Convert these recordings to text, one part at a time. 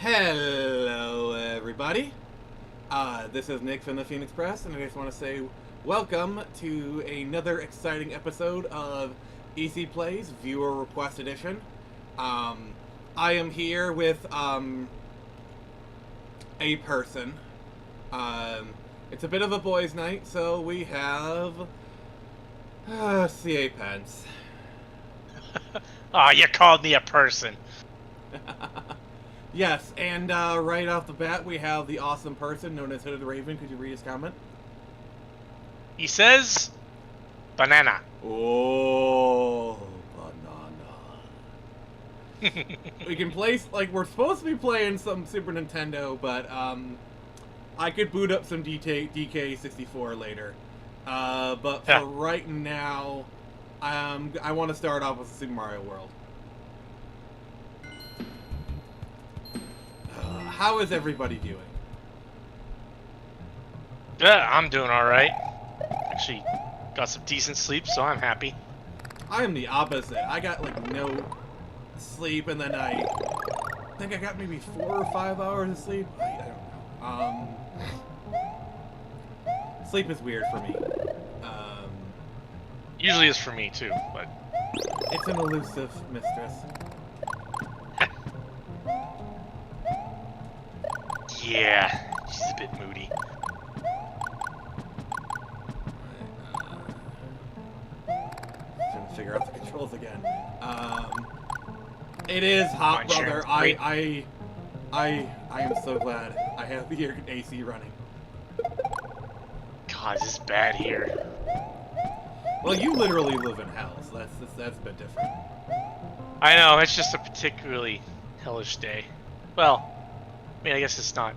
Hello, everybody. This is Nick from the Phoenix Press, and I just want to say welcome to another exciting episode of EC Plays Viewer Request Edition. I am here with a person. It's a bit of a boys' night, so we have C.A. Pence. Oh, you called me a person. Yes, and right off the bat, we have the awesome person known as Hooded Raven. Could you read his comment? He says, banana. Oh, banana. We can play, like, we're supposed to be playing some Super Nintendo, but I could boot up some DK64 later. But for right now, I want to start off with Super Mario World. How is everybody doing? Yeah, I'm doing alright. Actually, got some decent sleep, so I'm happy. I am the opposite. I got, like, no sleep, and then I think I got maybe 4 or 5 hours of sleep. I don't know. Sleep is weird for me. Usually is for me, too, but... It's an elusive mistress. Yeah, she's a bit moody. Trying to figure out the controls again. It is hot, brother. I am so glad I have the AC running. God, this is bad here. Well, you literally live in hell, so that's a bit different. I know, it's just a particularly hellish day. Well, I mean, I guess it's not...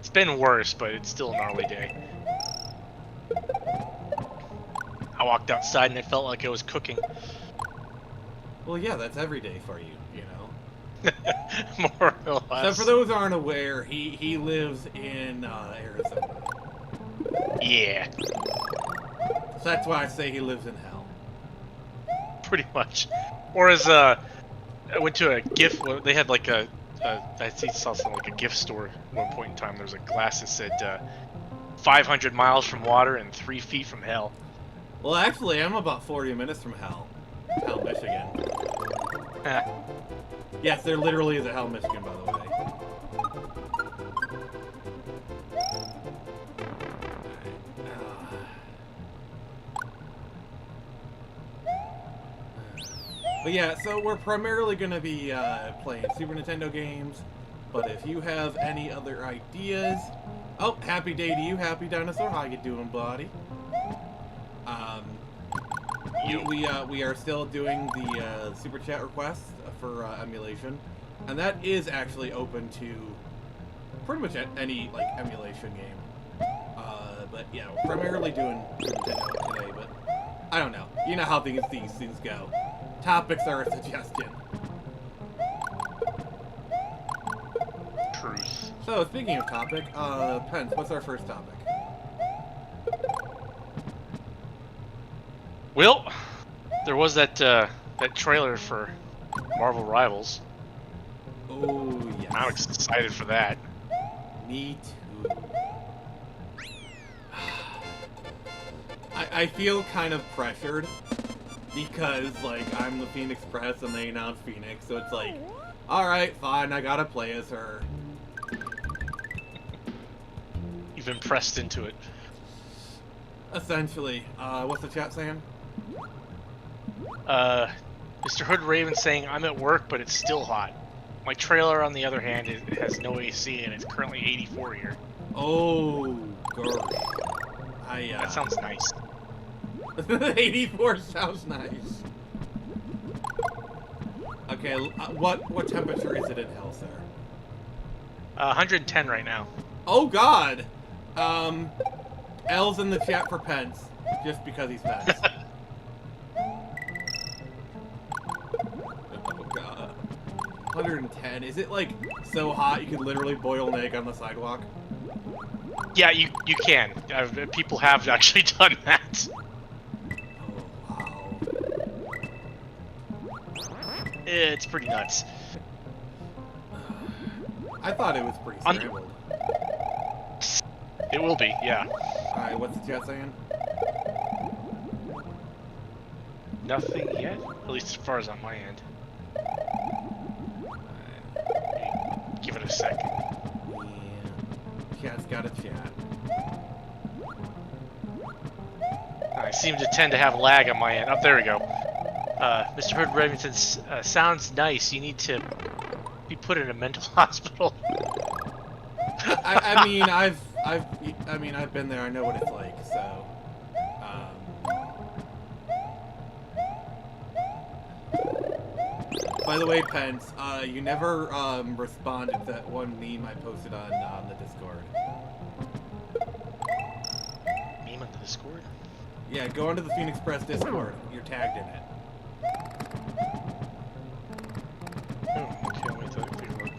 It's been worse, but it's still a gnarly day. I walked outside and it felt like I was cooking. Well, yeah, that's every day for you, you know? More or less. So for those who aren't aware, he lives in Arizona. Yeah. So that's why I say he lives in hell. Pretty much. Or as I went to a gift, they had like I saw something like a gift store at one point in time. There was a glass that said 500 miles from water and 3 feet from hell. Well, actually, I'm about 40 minutes from Hell, Michigan. Yes, there literally is a Hell, Michigan, by the way. But yeah, so we're primarily going to be playing Super Nintendo games, but if you have any other ideas... Oh, happy day to you, Happy Dinosaur. How you doing, buddy? We are still doing the Super Chat request for emulation, and that is actually open to pretty much any, like, emulation game. But yeah, we're primarily doing Super Nintendo today, but I don't know. You know how these things go. Topics are a suggestion. Truth. So, speaking of topic, Pence, what's our first topic? Well, there was that that trailer for Marvel Rivals. Oh, yes. I'm excited for that. Me too. I feel kind of pressured because, like, I'm the Phoenix Press and they announced Phoenix, so it's like, alright, fine, I gotta play as her. You've been pressed into it. Essentially. What's the chat saying? Mr. Hood Raven saying, I'm at work, but it's still hot. My trailer, on the other hand, it has no AC, and it's currently 84 here. Oh, gosh. That sounds nice. 84 sounds nice. Okay, what temperature is it in hell, sir? 110 right now. Oh, God! L's in the chat for Pence, just because he's Pence. Oh, God. 110. Is it, like, so hot you could literally boil an egg on the sidewalk? Yeah, you can. People have actually done that. Oh, wow. It's pretty nuts. I thought it was pretty scrambled. It will be, yeah. Alright, what's the chat saying? Nothing yet, at least as far as on my end. Give it a second. Yeah. Chat's got a chat. I seem to tend to have lag on my end. Oh, there we go. Mr. Hood Remington sounds nice. You need to be put in a mental hospital. I mean, I've been there. I know what it's like. So, by the way, Pence, you never responded to that one meme I posted on the Discord. Meme on the Discord? Yeah, go onto the Phoenix Press Discord. You're tagged in it. Oh, okay, wait till I take a look.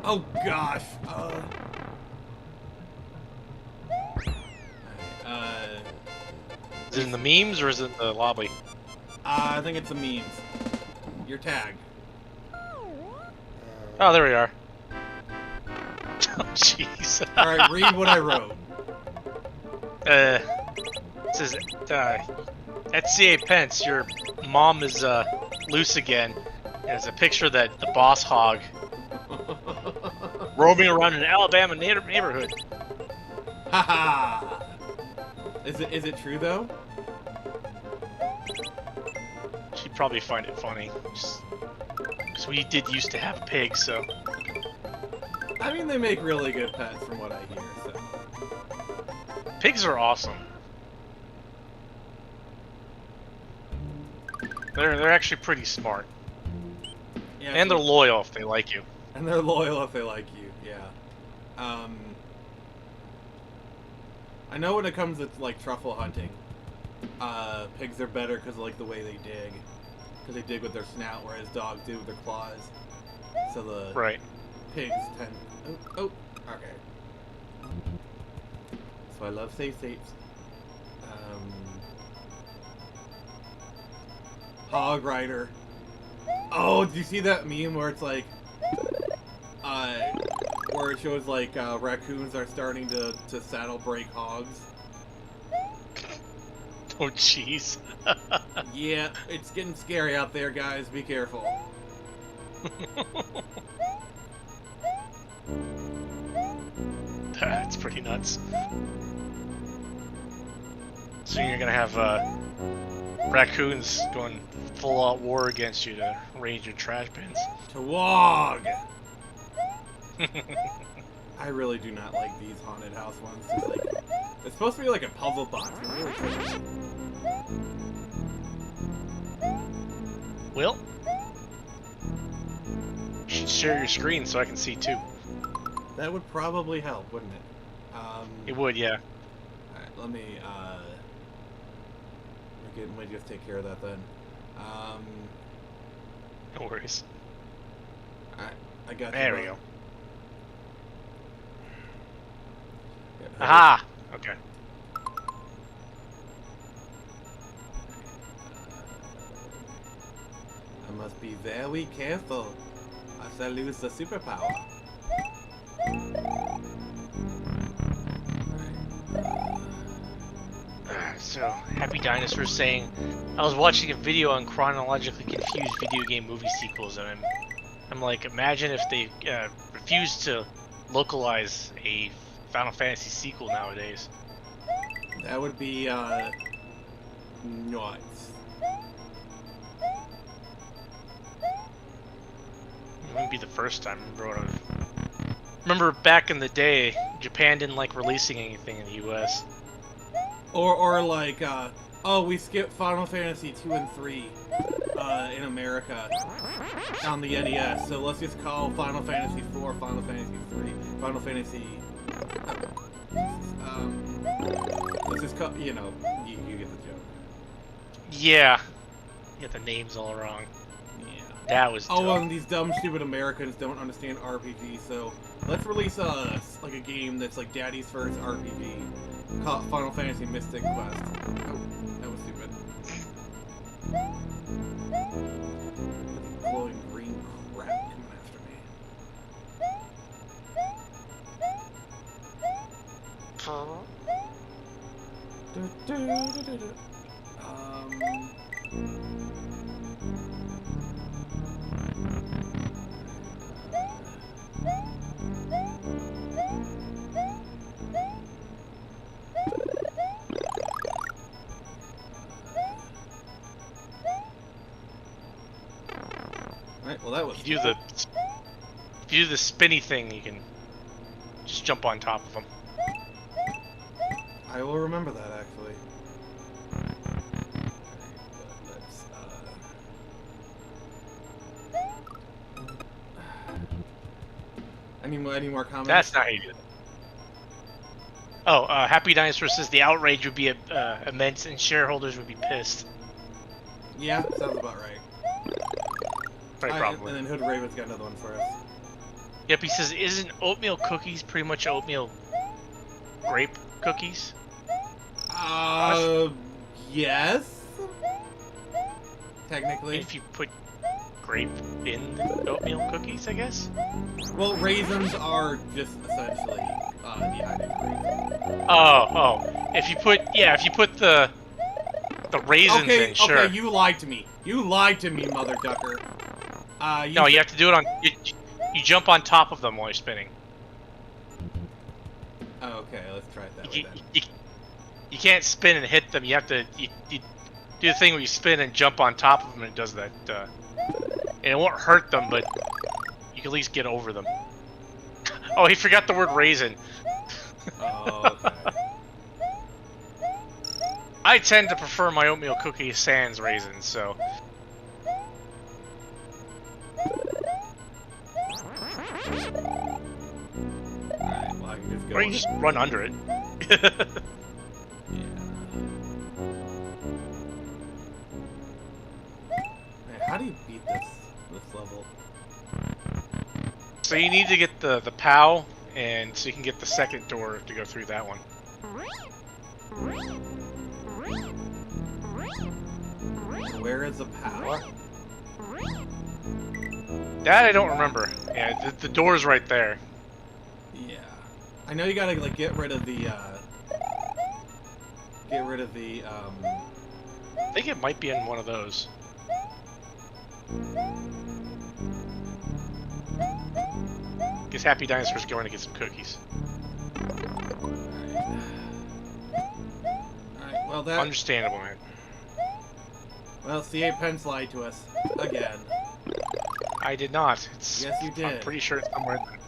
Oh gosh. Is it in the memes or is it in the lobby? I think it's the memes. You're tagged. Oh, there we are. Oh, jeez. Alright, read what I wrote. It says, at CA Pence, your mom is loose again. There's a picture that the boss hog roaming around an Alabama neighborhood. Haha. Is it true though? She'd probably find it funny. Because we did used to have pigs, so. I mean, they make really good pets from what I hear, so. Pigs are awesome. They're actually pretty smart. Yeah, And they're loyal if they like you. And they're loyal if they like you, yeah. I know when it comes to, like, truffle hunting, pigs are better because of, like, the way they dig. Because they dig with their snout, whereas dogs do with their claws. So the pigs tend... Oh, okay. So I love safe states. Hog Rider. Oh, did you see that meme where it's like... where it shows, like, raccoons are starting to saddle break hogs? Oh, jeez. Yeah, it's getting scary out there, guys. Be careful. That's pretty nuts. So you're gonna have raccoons going full-out war against you to raid your trash bins. Tawag! I really do not like these haunted house ones. It's like, it's supposed to be like a puzzle box. It really shouldn't. Will? You should share your screen so I can see too. That would probably help, wouldn't it? It would, yeah. Alright, let me just take care of that then. No worries. Alright, I got you. There we go. Yeah, Aha! Okay. I must be very careful as I lose the superpower. So, Happy Dinosaur saying, I was watching a video on chronologically confused video game movie sequels, and I'm like, imagine if they refused to localize a Final Fantasy sequel nowadays. That would be, nuts. It wouldn't be the first time. Remember back in the day, Japan didn't like releasing anything in the US. Or like, oh, we skipped Final Fantasy 2 and 3 in America on the NES, so let's just call Final Fantasy 4 Final Fantasy 3, Final Fantasy... let's just call, you know, you get the joke. Yeah. You got the names all wrong. Yeah. That was Oh, dumb. and these dumb, stupid Americans don't understand RPGs, so let's release like a game that's like Daddy's first RPG. Call it Final Fantasy Mystic Quest. Oh, that was stupid. Glowing green crap coming after me. Alright, well that was... If you do the spinny thing, you can just jump on top of them. I will remember that, actually. Let's, any more comments? That's not how you do it. Oh, Happy Dinosaur says the outrage would be immense and shareholders would be pissed. Yeah, sounds about right. Right, probably. And then Hood Raven's got another one for us. Yep, he says, isn't oatmeal cookies pretty much oatmeal grape cookies? Yes. Technically. If you put grape in the oatmeal cookies, I guess? Well, raisins are just essentially dehydrated grape. Oh. If you put the raisins in, sure. Okay, you lied to me. You lied to me, mother ducker. No, you have to do it on... You jump on top of them while you're spinning. Oh, okay, let's try it that way then. You can't spin and hit them. You have to... You do the thing where you spin and jump on top of them, and it does that. And it won't hurt them, but you can at least get over them. Oh, he forgot the word raisin. Oh, okay. I tend to prefer my oatmeal cookie sans raisins, so... Alright, well I can just go... Or you just run under it. Yeah. Man, how do you beat this level? So you need to get the POW, and so you can get the second door to go through that one. Where is the power? That I don't remember. Yeah, the door's right there. Yeah. I know you gotta, like, get rid of the, I think it might be in one of those. Guess Happy Dinosaur's going to get some cookies. Alright, well that... Understandable, man. Well, CA Pence lied to us. Again. I did not. It's, Yes, you did. I'm pretty sure it's somewhere in there.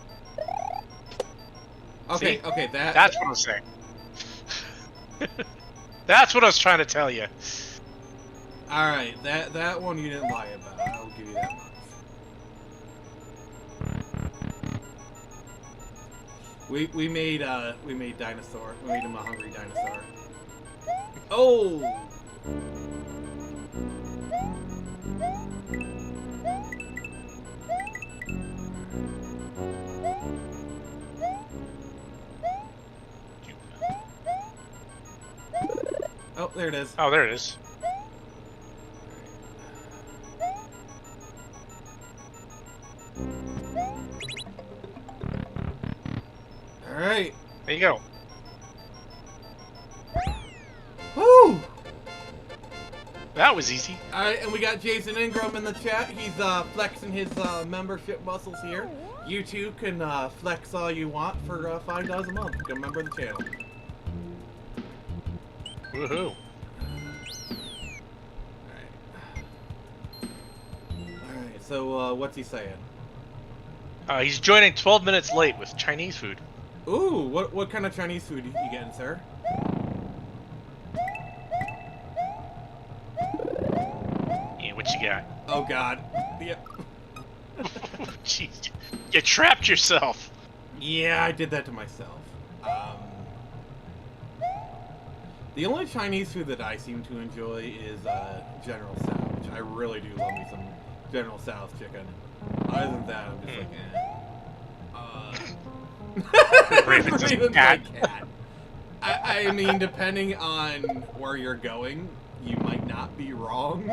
Okay, See? okay, That's what I was saying. That's what I was trying to tell you. Alright, that one you didn't lie about. I'll give you that much. We made dinosaur. We made him a hungry dinosaur. Oh! Oh, there it is. Oh, there it is. Alright. There you go. Woo! That was easy. Alright, and we got Jason Ingram in the chat. He's flexing his membership muscles here. You too can flex all you want for $5 a month. Become a member of the channel. Woohoo. Alright, so what's he saying? He's joining 12 minutes late with Chinese food. Ooh, what kind of Chinese food you getting, sir? Yeah, what you got? Oh god. Yep. Jeez, you trapped yourself. Yeah, I did that to myself. The only Chinese food that I seem to enjoy is General Tso's, which I really do love me some General Tso's chicken. Other than that, I'm just like, eh. Raven's a cat. I mean, depending on where you're going, you might not be wrong.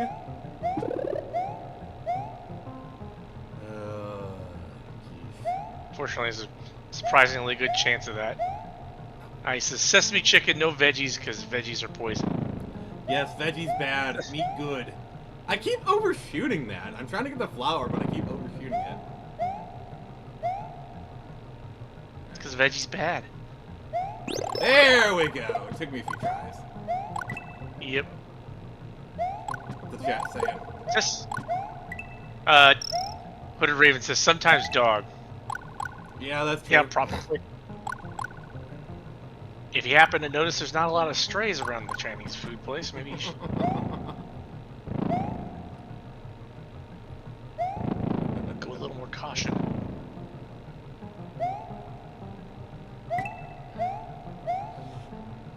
Fortunately, there's a surprisingly good chance of that. He says sesame chicken, no veggies, because veggies are poison. Yes, veggies bad, meat good. I keep overshooting that. I'm trying to get the flour, but I keep overshooting it. It's because veggies bad. There we go. It took me a few tries. Yep. The chat saying. Just, Hooded Raven says sometimes dog. Yeah, that's true. Yeah, probably. If you happen to notice there's not a lot of strays around the Chinese food place, maybe you should go a little more caution.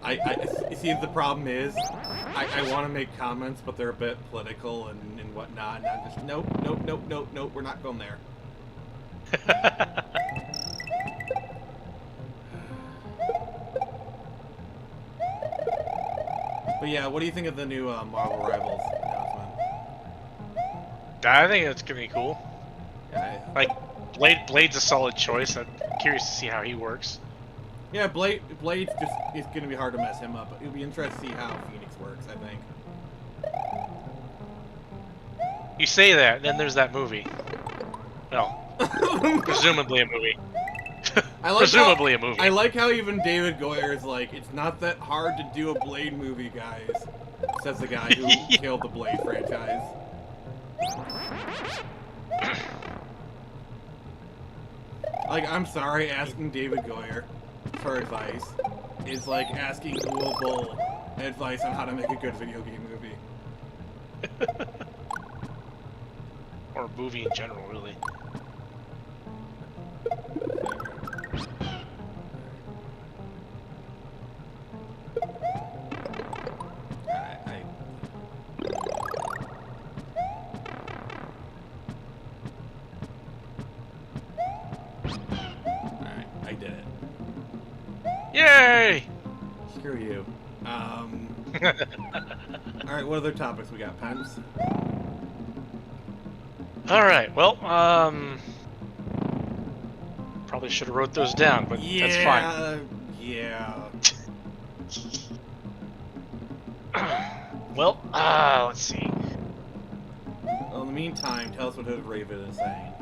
I see, the problem is, I want to make comments, but they're a bit political and whatnot, and I'm just, nope, we're not going there. But yeah, what do you think of the new Marvel Rivals announcement? I think it's gonna be cool. Yeah, Like, Blade's a solid choice. I'm curious to see how he works. yeah, Blade's just, it's gonna be hard to mess him up, but it'll be interesting to see how Phoenix works, I think. You say that, then there's that movie. Well, presumably a movie. Presumably a movie. I like how even David Goyer is like, it's not that hard to do a Blade movie, guys. Says the guy who killed the Blade franchise. Like, I'm sorry, asking David Goyer for advice is like asking Uwe Boll advice on how to make a good video game movie. Or a movie in general, really. Alright, I did it. Yay! Screw you. Alright, what other topics we got, Pens? Alright, well, probably should have wrote those down, but that's fine. Yeah. Well, let's see. Well, in the meantime, tell us what Hooded Raven is saying.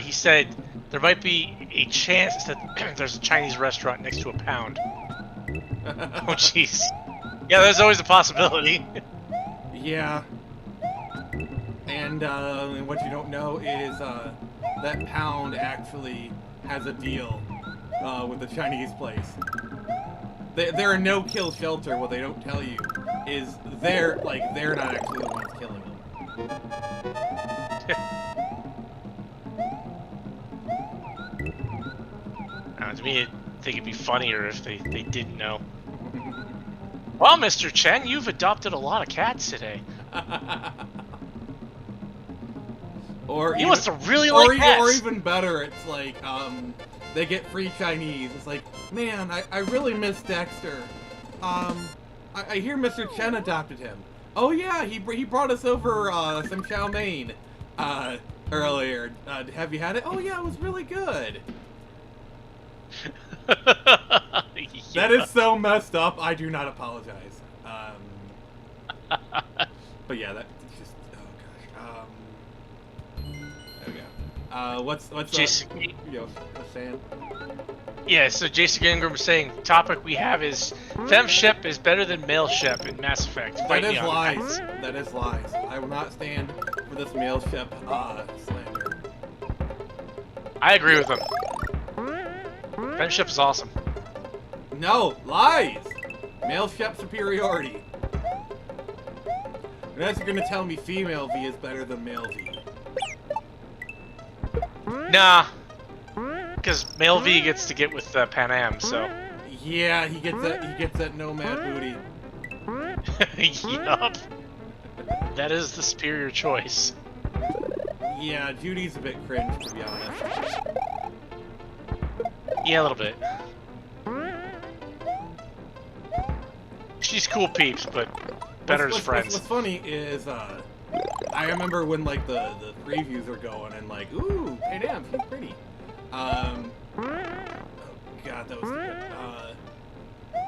He said there might be a chance that there's a Chinese restaurant next to a pound. Oh, jeez. Yeah, there's always a possibility. Yeah. And what you don't know is that pound actually has a deal with the Chinese place. They're a no-kill shelter. What they don't tell you is they're not actually the ones killing them. To me, I think it'd be funnier if they didn't know. Well, Mr. Chen, you've adopted a lot of cats today. Or you must have really liked cats. Or even better, it's like they get free Chinese. It's like, man, I really miss Dexter. I hear Mr. Chen adopted him. Oh yeah, he brought us over some chow mein earlier. Have you had it? Oh yeah, it was really good. That is so messed up. I do not apologize. But yeah, that's just, oh gosh. There we go. What's Jason? What's saying? Yeah, so Jason Ingram was saying topic we have is fem ship is better than male ship in Mass Effect. That is lies. That is lies. I will not stand for this male ship slander. I agree with him. Fem ship is awesome. No, lies! Male ship superiority. Unless you're gonna tell me female V is better than male V. Nah. Because male V gets to get with Pan Am, so. Yeah, he gets that nomad booty. Yup. That is the superior choice. Yeah, Judy's a bit cringe, to be honest. Yeah, a little bit. she's cool peeps, but better as friends. What's funny is, I remember when like the previews were going and like, ooh, hey damn, she's pretty. Oh god, that was good.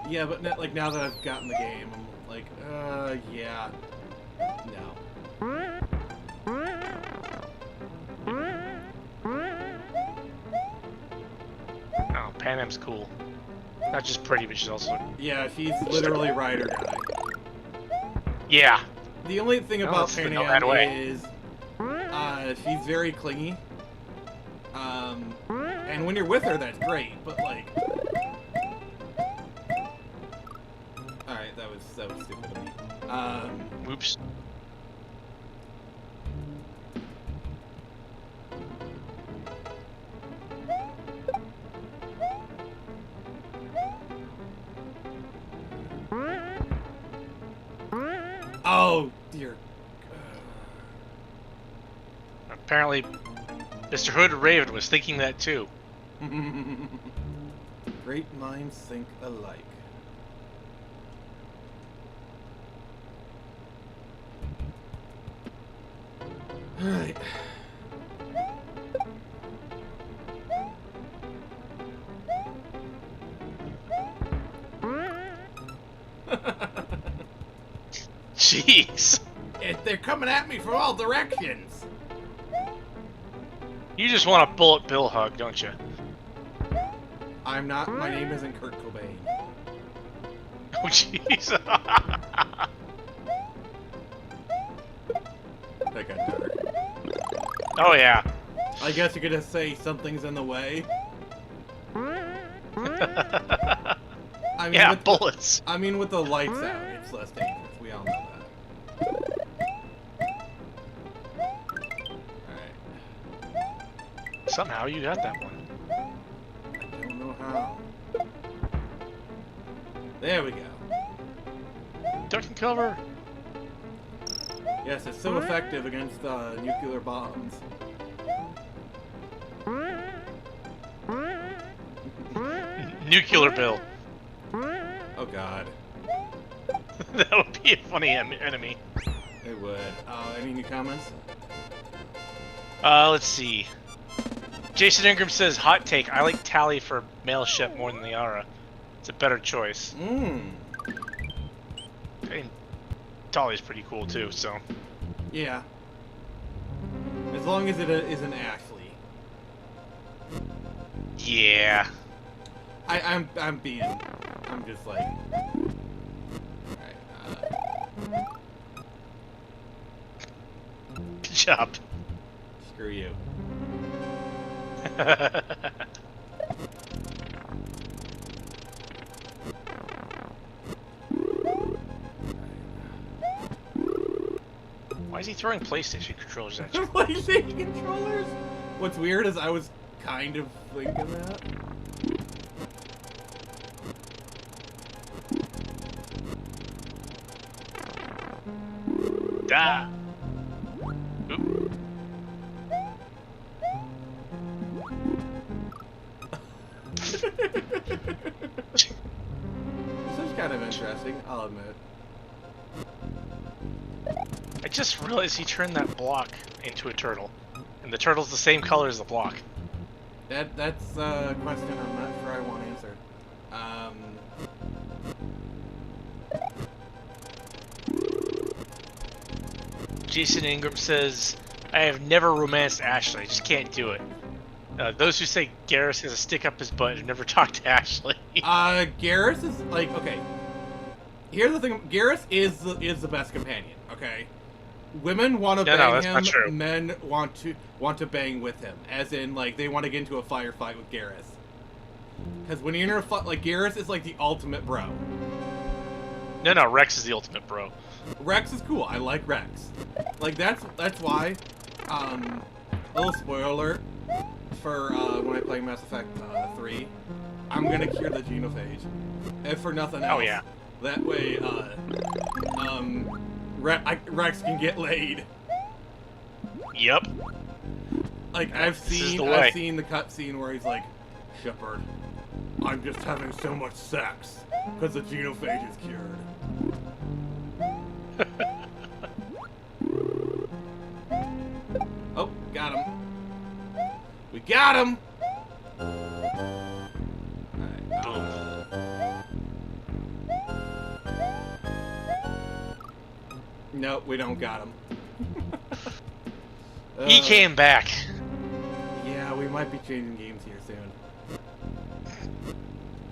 Yeah, but like now that I've gotten the game, I'm like, yeah, no. Oh, Panam's cool. Not just pretty, but she's also... Yeah, she's literally ride or die. Yeah. The only thing No, about that's the Pan no Am bad way. is, she's very clingy. And when you're with her, that's great, but like... Alright, that was stupid of me. Oops. Oh, dear. Apparently, Mr. Hood Raven was thinking that too. Great minds think alike. Alright. Jeez. They're coming at me from all directions. You just want a bullet bill hug, don't you? I'm not. My name isn't Kurt Cobain. Oh, jeez. That got dark. Oh, yeah. I guess you're gonna say something's in the way. I mean, Yeah, with bullets. I mean, with the lights out, it's less dangerous. We all know that. Alright. Somehow you got that one. I don't know how. There we go. Duck and cover. Yes, it's so effective against nuclear bombs. Nuclear bill. Oh god. That would be a funny enemy. It would. Any new comments? Let's see. Jason Ingram says, hot take, I like Tally for male Shep more than Liara. It's a better choice. Mmm. And Tally's pretty cool too, so. Yeah. As long as it isn't Ashley. Yeah. I'm just like... Alright, Good job. screw you. Why is he throwing PlayStation controllers at you? PlayStation controllers? What's weird is I was kind of thinking that. Ah. Oop. This is kind of interesting, I'll admit. I just realized he turned that block into a turtle. And the turtle's the same color as the block. That's a question I'm not sure I want answered. Jason Ingram says, I have never romanced Ashley, I just can't do it. Those who say Garrus has a stick up his butt have never talked to Ashley. Garrus is like, okay. Here's the thing, Garrus is the best companion, okay? Women want to bang him, not true. men want to bang with him. As in, like, they want to get into a firefight with Garrus. Because when you're in a fight, like, Garrus is like the ultimate bro. No, Rex is the ultimate bro. Rex is cool. I like Rex. Like, that's why, a little spoiler alert for, when I play Mass Effect, 3, I'm gonna cure the genophage. If for nothing else. Oh, yeah. That way, Rex can get laid. Yep. Like, I've This is seen the cutscene where he's like, Shepard, I'm just having so much sex. Because the genophage is cured. Oh, got him. We got him! Nope, we don't got him. He came back. Yeah, we might be changing games here soon.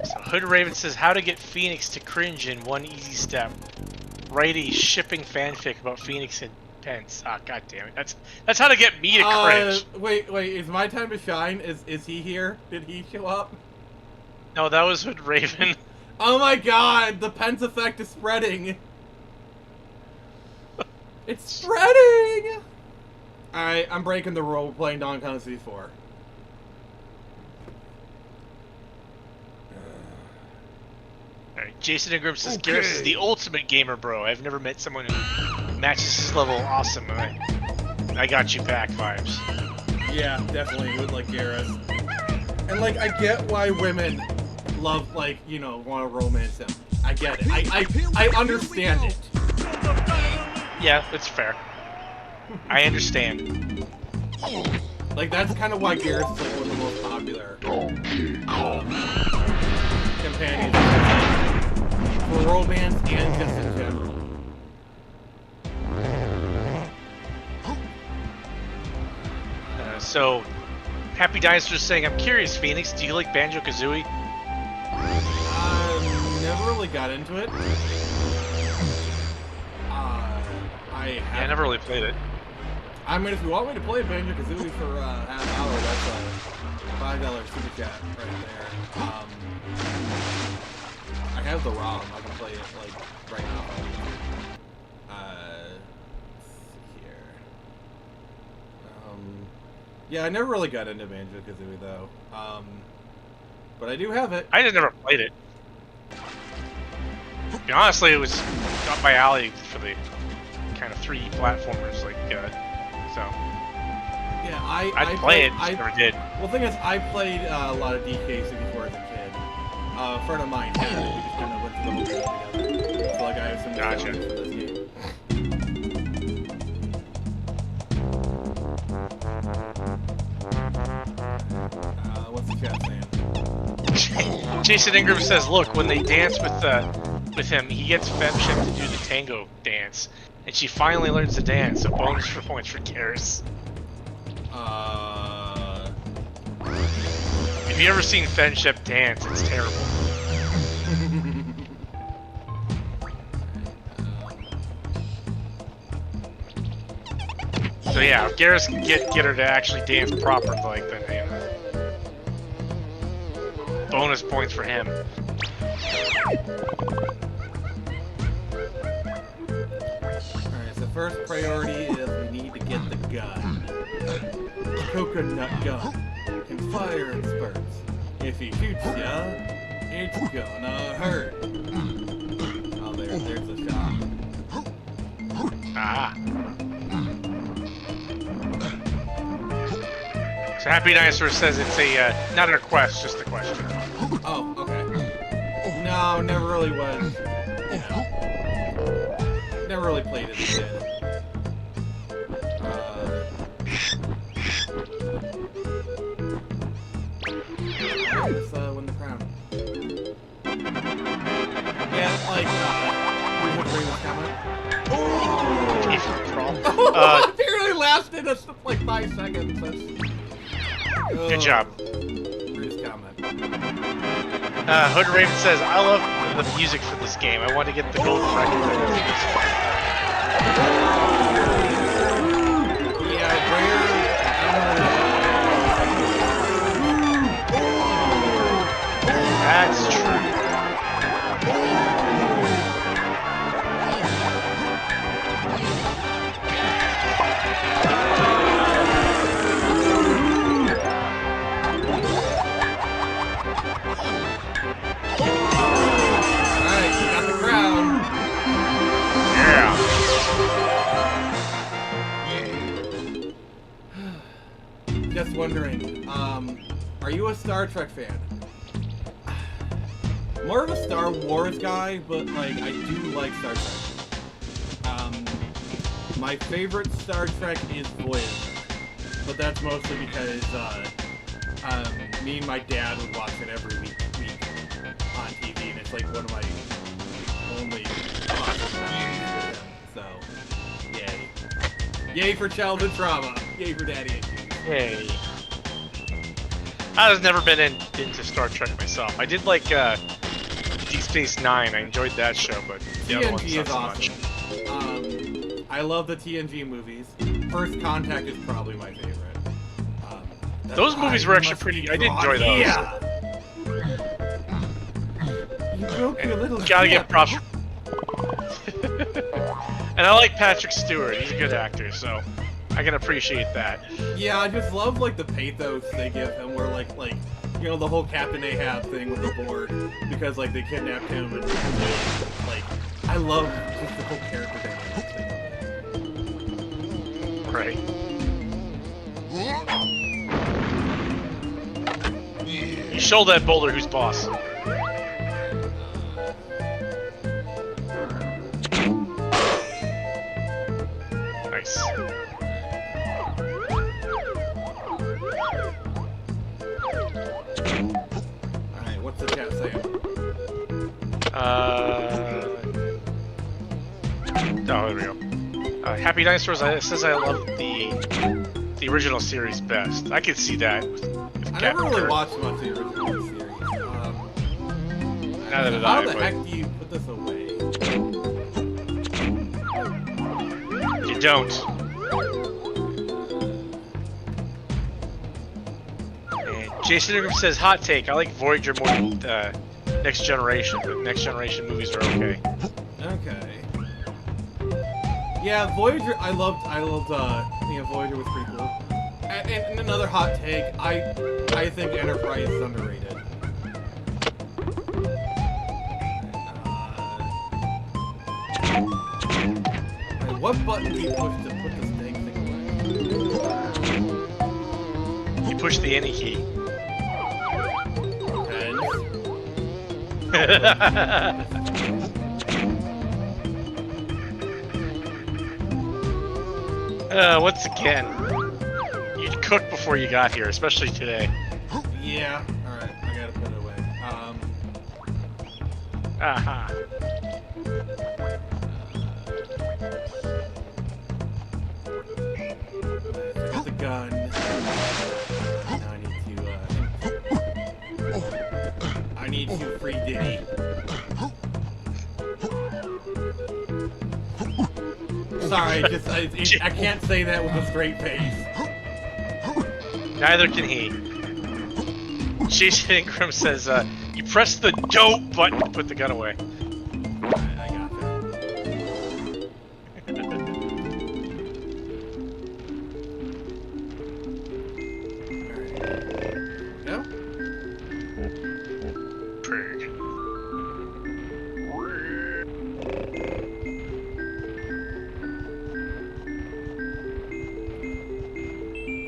So Hood Raven says how to get Phoenix to cringe in one easy step. Write a shipping fanfic about Phoenix and Pence. Ah, god damn it. That's how to get me to cringe. Wait, is my time to shine? Is he here? Did he show up? No, that was Hood Raven. Oh my god, the Pence effect is spreading. It's spreading! Alright, I'm breaking the rule. We're playing Donkey Kong 64. Alright, Jason Ingram says, okay. Garrus is the ultimate gamer, bro. I've never met someone who matches his level. Awesome. I got you back vibes. Yeah, definitely would like Garrus. And, like, I get why women love, like, you know, want to romance him. I get it. I understand it. Yeah, it's fair. I understand. Like, that's kind of why Garrus is, like, one of the most popular companions for romance and just in general. So, Happy Dinosaur is saying, I'm curious, Phoenix, do you like Banjo-Kazooie? Never really got into it. I never really played it. I mean, if you want me to play Banjo-Kazooie for half an hour, that's a $5 super chat right there. I have the ROM. I can play it like right now. Let's see here. Yeah, I never really got into Banjo-Kazooie though. But I do have it. I just never played it. Honestly, it was up my alley for the kind of 3D platformers, like, so. Yeah, I'd play it, just never did. Well, the thing is, I played a lot of DK64 as a kid. A friend of mine had it. We just kind of went through the whole thing together. So, like, I have some nostalgia for this game. What's the chat saying? Jason Ingram says, look, when they dance with him, he gets Femship to do the tango dance. And she finally learns to dance, so bonus for points for Garrus. Have you ever seen Femship dance? It's terrible. So yeah, if Garrus can get her to actually dance proper, like, then, you know, bonus points for him. The first priority is we need to get the gun. Coconut gun. Can fire in spurts. If he shoots ya, it's gonna hurt. Oh, there's the shot. Ah. So Happy Dinosaur says it's a, not a request, just a question. Oh, okay. No, never really was. You know. Never really played it as a kid. Let's win the crown. Yeah, like, it barely lasted us like 5 seconds. Good job. Rude's comment. Hood Raven says, I love the music for this game. I want to get the gold record. Yeah, rare. That's true. Alright, you got the crown. Yeah. Just wondering, are you a Star Trek fan? more of a Star Wars guy, but like I do like Star Trek. My favorite Star Trek is Voyager, but that's mostly because me and my dad would watch it every week on TV, and it's like one of my only watching memories. So, yay. Yay for childhood trauma. Yay for daddy issues. Yay. I've never been into Star Trek myself. I did like Deep Space Nine. I enjoyed that show, but the other ones TNG not is so awesome. much. I love the TNG movies. First Contact is probably my favorite. Those movies were actually pretty. I did enjoy those. Yeah. You broke your little Gotta ship. get props. And I like Patrick Stewart. He's a good actor, so I can appreciate that. Yeah, I just love like the pathos they give him, where like you know the whole Captain Ahab thing with the board, because like they kidnapped him and like I love just the whole character dynamic thing. Right. You show that boulder who's boss. Nice. Alright, what's the chat saying? Oh, there we go. Happy Dinosaurs says I love the original series best. I could see that. I never really watched much of the original series. Neither did how I, the but- heck do you put this away? You don't. And Jason Ingram says, hot take, I like Voyager more than Next Generation, but Next Generation movies are okay. Okay. Yeah, Voyager, I loved, yeah, Voyager was pretty cool. And another hot take, I think Enterprise is underrated. What button do you push to put this dang thing away? You push the any key. Once again, you'd cook before you got here, especially today. Yeah, alright, I gotta put it away. Aha. I got the gun. Now I need to free Diddy. Sorry, I can't say that with a straight face. Neither can he. Jason Ingram says, you press the dope button to put the gun away. Alright, I got that. Alright. Go? Prig.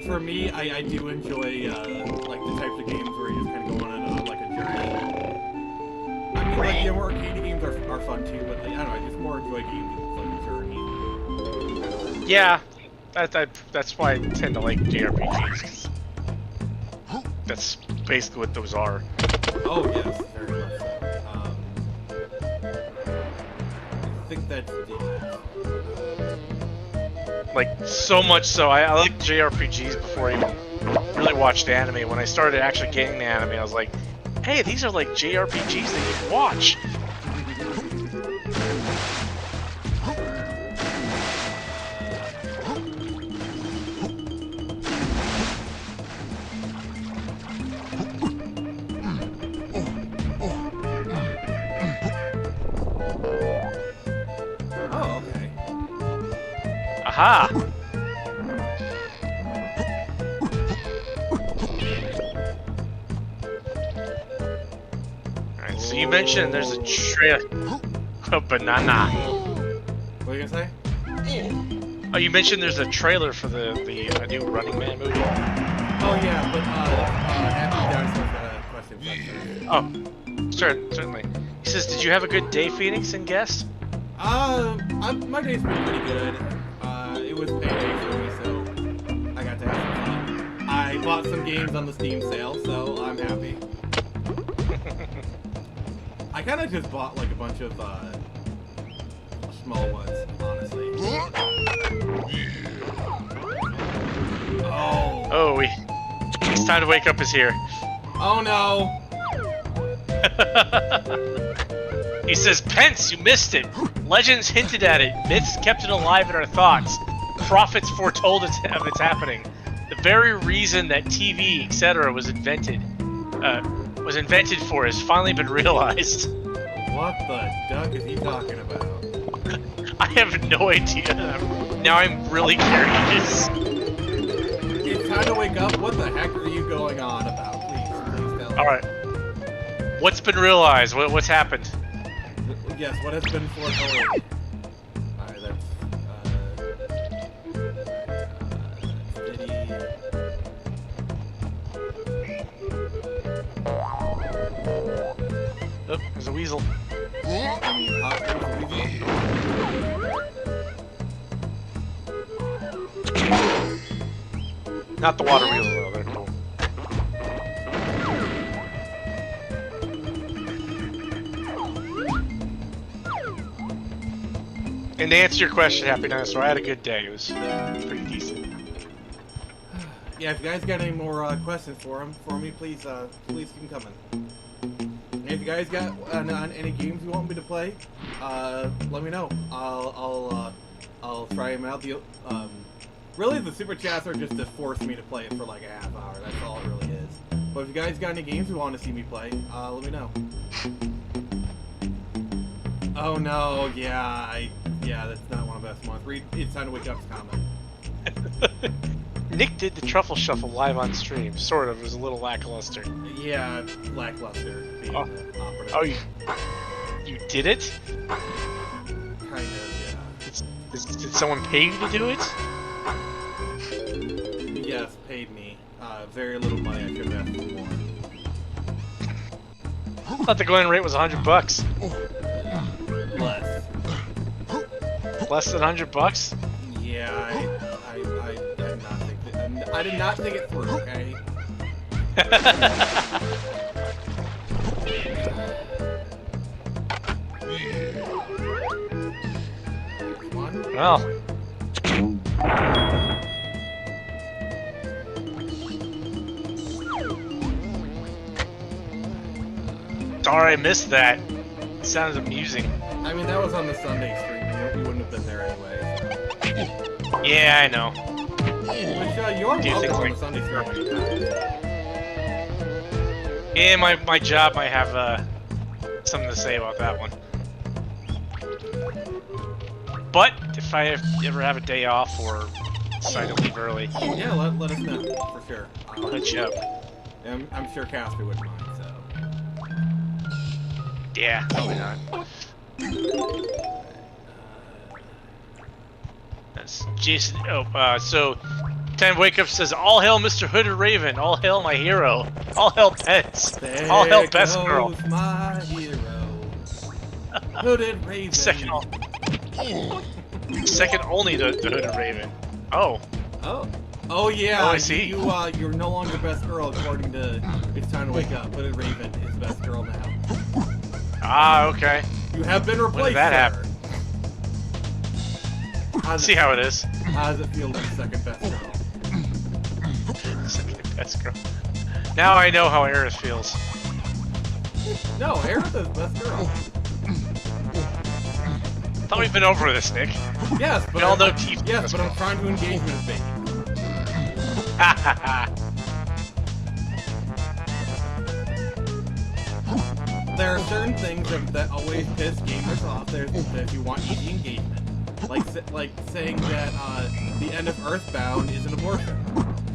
For me, I do enjoy like the types of games where you just kind of go on like a journey. I mean, like yeah, more arcade games are fun too, but like, I don't know, I just more enjoy games with like a journey. Yeah, that's why I tend to like JRPGs. That's basically what those are. Oh yes, very much so. I think that's it. Like, so much so. I liked JRPGs before I even really watched anime. When I started actually getting the anime, I was like, hey, these are like JRPGs that you can watch. Oh, okay. Aha! Alright, so you mentioned there's a banana. What are you gonna say? Oh, you mentioned there's a trailer for the new Running Man movie. Oh yeah, but Happy Dinosaur's got a question. Oh, Certainly. He says, "Did you have a good day, Phoenix and guest?" My day's been pretty good. It was payday for me, so I got to have some fun. I bought some games on the Steam sale, so I'm happy. I kind of just bought like a bunch of small ones, honestly. Oh, it's time to wake up is here. Oh no! He says, "Pence, you missed it. Legends hinted at it. Myths kept it alive in our thoughts. Prophets foretold of its happening. The very reason that TV, etc., was invented for has finally been realized." What the duck is he talking about? I have no idea. Now I'm really curious. It's time to wake up. What the heck are you going on about? Please tell me. All right. What's been realized? What's happened? Yes, what has been foretold? Alright, that's, Oh, there's a weasel. I mean, Not the water weasel though, they're cool. And to answer your question, Happy Dinosaur, I had a good day. It was pretty decent. Yeah, if you guys got any more questions for me, please keep them coming. And if you guys got any games you want me to play, let me know. I'll try them out. Really, the super chats are just to force me to play it for like a half hour. That's all it really is. But if you guys got any games you want to see me play, let me know. Oh no, yeah, that's not one of the best ones. Read It's Time to Wake Up's comment. Nick did the Truffle Shuffle live on stream. Sort of. It was a little lackluster. Yeah, lackluster. Being operative. Oh, you did it? Kind of, yeah. Did someone pay you to do it? Yes, paid me. Very little money. I could have asked for more. I thought the going rate was $100. Less. Less than $100? Yeah, I did not think it through, okay? Well. Sorry, I missed that. It sounds amusing. I mean, that was on the Sunday stream. You wouldn't have been there anyway. So. Yeah, I know. Which, you're welcome on the Sunday stream anytime. Yeah, my job might have something to say about that one. But if I ever have a day off or decide to leave early, yeah, let us know for sure. I'll hit you up. I'm sure Casper wouldn't mind. So. Yeah, probably not. That's Jason. Oh, so Time Wake Up says, "All hail Mr. Hooded Raven. All hail my hero. All hail Pets. All hail Best Girl." My hero. Hooded Raven. Second only to Hooded Raven. Oh. Oh yeah. Oh, I see. You're no longer Best Girl according to It's Time to Wake Up. Hooded Raven is Best Girl now. Ah, okay. You have been replaced. When did that happen? See how it is. How does it feel to be second best girl? Second best girl. Now I know how Aerith feels. No, Aerith is best girl. I thought we've been over this, Nick. Yes, but we all know Tifa. Yes, but I'm trying to engage with Baby. Ha ha ha. There are certain things that always piss gamers off. There's if you want easy engagement, like saying that the end of Earthbound is an abortion.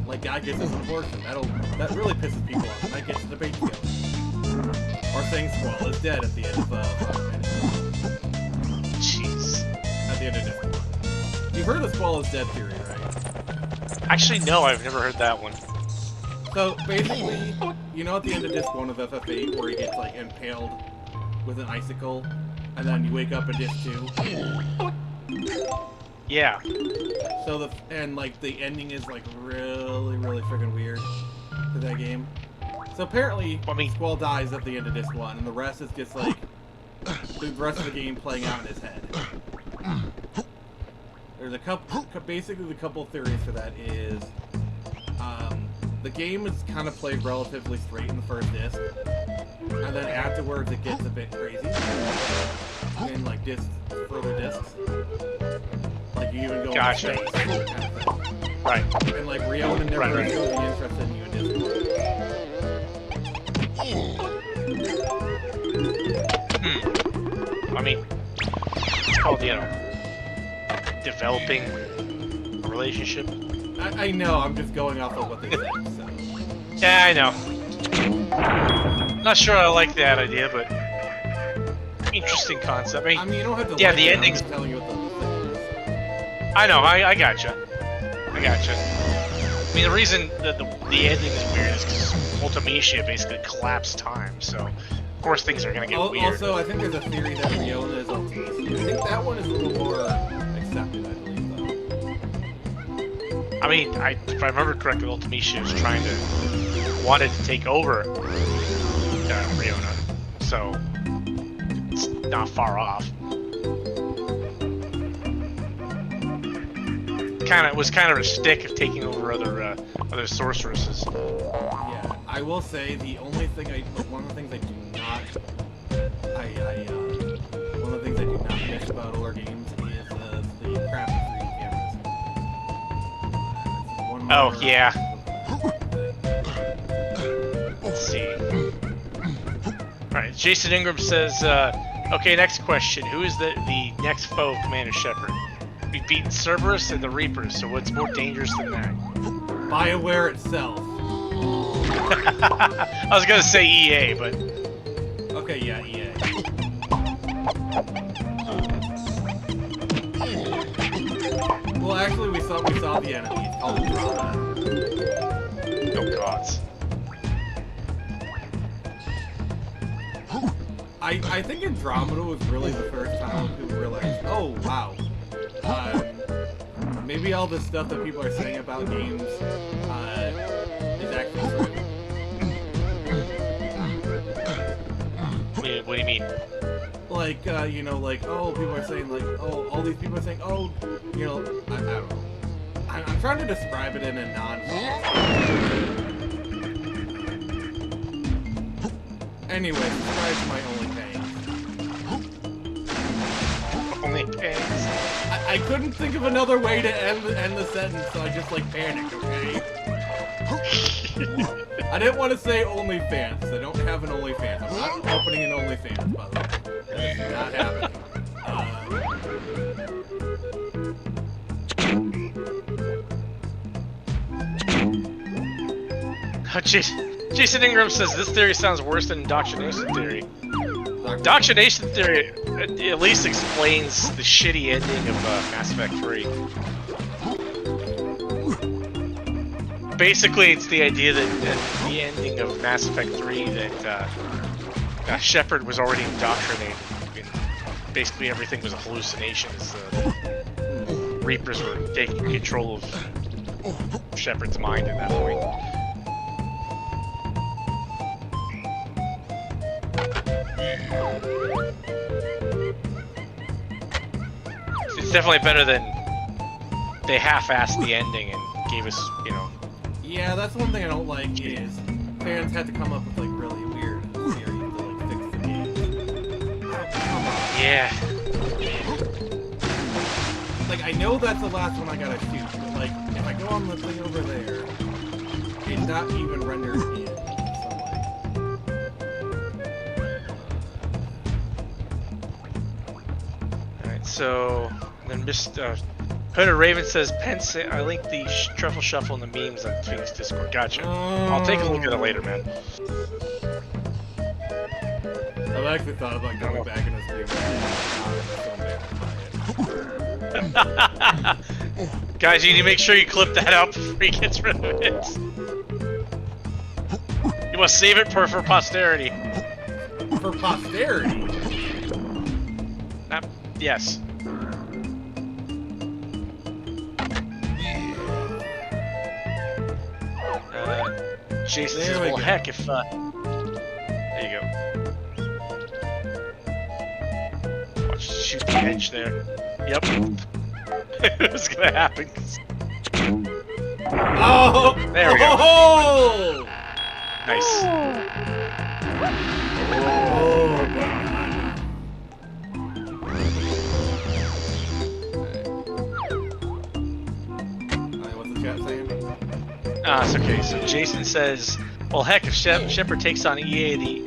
Like God gets us an abortion. That really pisses people off. And that gets the debate going. Or saying Squall is dead at the end of Jeez. At the end of this one. You've heard the Squall is dead theory, right? Actually, no, I've never heard that one. So basically, you know at the end of disc 1 of FF8 where he gets like impaled with an icicle, and then you wake up in disc 2? Yeah. So like the ending is like really freaking weird to that game. So apparently, Squall dies at the end of disc 1, and the rest is just like the rest of the game playing out in his head. There's a couple, basically the couple theories for that is, the game is kind of played relatively straight in the first disc, and then afterwards it gets a bit crazy in like further discs. Like you even go into space, kind of thing. Right. And like Riona never really interested in you in disc 1. I mean, it's called, you know, developing a relationship. I know, I'm just going off of what they said, so. Yeah, I know. Not sure I like that idea, but interesting concept. I mean, you don't have to. Yeah, like the it, ending's. I'm just telling you what the thing is. I know. I gotcha. I gotcha. I mean, the reason that the ending is weird is because Ultimecia basically collapsed time, so of course things are gonna get weird. Also, I think there's a theory that Riona is Ultimecia. I think that one is a little more accepted, I believe, though. I mean, if I remember correctly, Ultimecia was wanted to take over Riona, so it's not far off. It was kind of a shtick of taking over other sorceresses. Yeah, I will say the only thing one of the things I do not, one of the things I do not miss about older games is the crappy 3D cameras. Oh yeah. Let's see. All right, Jason Ingram says, "Okay, next question. Who is the next foe of Commander Shepard? We've beaten Cerberus and the Reapers, so what's more dangerous than that?" BioWare itself. I was gonna say EA, but okay, yeah, EA. Well, actually, we saw the enemy. It's called Andromeda. Oh gods. I think Andromeda was really the first time people realized, oh wow. Maybe all the stuff that people are saying about games is actually true. What do you mean? Like, you know, like, oh, people are saying, like, oh, all these people are saying, oh, you know, I don't know. I'm trying to describe it in a Anyway, subscribe to my OnlyFans. OnlyFans? I couldn't think of another way to end the sentence, so I just, like, panicked, okay? I didn't want to say OnlyFans, because I don't have an OnlyFans. I'm not opening an OnlyFans, by the way. That is not happening. Jason Ingram says, this theory sounds worse than indoctrination theory. Indoctrination theory at least explains the shitty ending of Mass Effect 3. Basically, it's the idea that the ending of Mass Effect 3 that Shepard was already indoctrinated. And basically, everything was a hallucination. The Reapers were taking control of Shepard's mind at that point. It's definitely better than they half-assed the ending and gave us, you know. Yeah, that's one thing I don't like is fans had to come up with like really weird theories to like fix the game. Come on. Yeah. Like I know that's the last one I gotta shoot, but like if I go on the thing over there, it's not even rendered in some way. Alright, so then Hooded Raven says, Pence, I linked the Truffle Shuffle and the memes on Phoenix Discord. Gotcha. I'll take a look at it later, man. I've actually thought about going back in the stream. Guys, you need to make sure you clip that out before he gets rid of it. must save it for posterity. For posterity? Yes. Jason says, well, heck, if, there you go. Watch, shoot the edge there. Yep. It was gonna happen. Oh! There we go. Oh! Nice. Oh, Alright, what's the chat saying? It's okay. So Jason says, well, heck, if Shepard takes on EA, the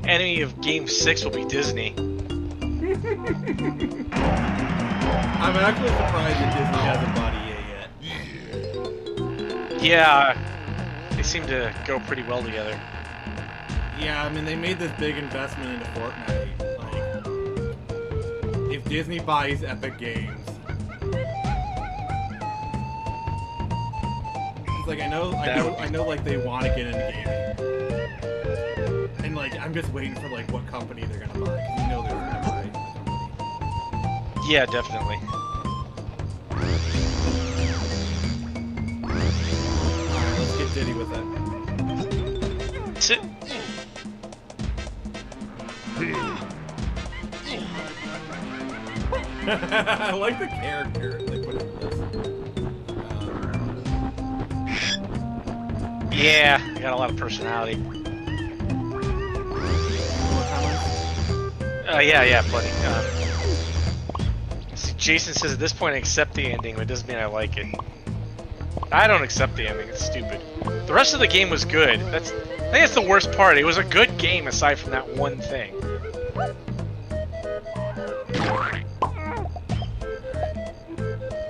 enemy of Game 6 will be Disney. I'm actually surprised that Disney hasn't bought EA yet. Yeah, they seem to go pretty well together. Yeah, I mean, they made this big investment into Fortnite. Like, if Disney buys Epic Games, it's like I know, like they want to get into gaming, and like I'm just waiting for like what company they're gonna buy. 'Cause you know they're gonna buy a company. Yeah, definitely. Alright, let's get Diddy with it. Sit. I like the character they put in this. Yeah, I got a lot of personality. Yeah, plenty. See, Jason says at this point I accept the ending, but it doesn't mean I like it. I don't accept the ending, it's stupid. The rest of the game was good. I think that's the worst part. It was a good game aside from that one thing.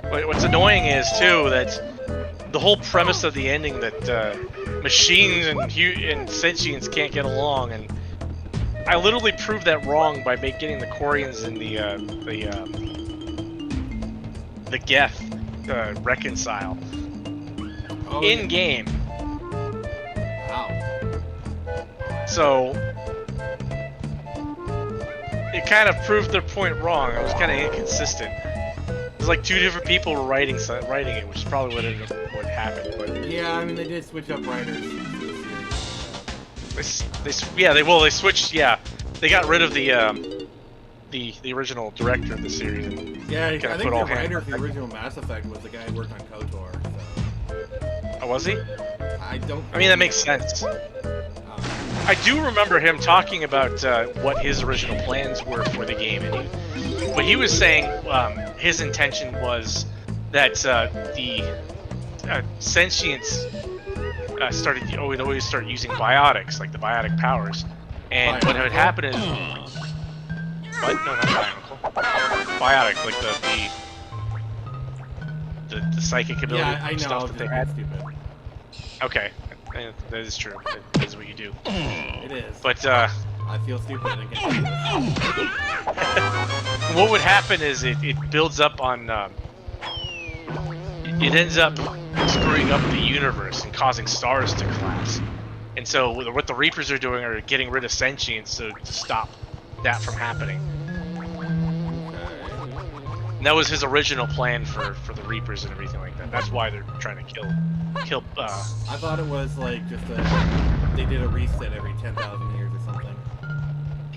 But what's annoying is, too, that the whole premise of the ending that machines and sentients can't get along, and I literally proved that wrong by getting the Quarians and the Geth reconcile in game. Wow. So it kind of proved their point wrong. It was kind of inconsistent. It was like two different people were writing it, which is probably what happened. But Yeah, I mean they did switch up writers. they switched. Yeah, they got rid of the original director of the series. And Yeah, I kinda think put all the writer hands- of the original Mass Effect was the guy who worked on KOTOR. So Oh, was he? I don't. I mean, that makes sense. I do remember him talking about what his original plans were for the game, and what he was saying, his intention was that the sentients would always start using biotics, like the biotic powers, and what would happen is, what? No, not bionicle. Biotic, like the psychic ability Yeah, I know. stuff that they had. Stupid. Okay, that is true. That is what you do. It is. But I feel stupid. I can't do this. what would happen is it builds up on. It ends up screwing up the universe and causing stars to collapse. And so what the Reapers are doing are getting rid of sentience to stop that from happening. And that was his original plan for the Reapers and everything like that. That's why they're trying to kill. I thought it was like just they did a reset every 10,000 years or something.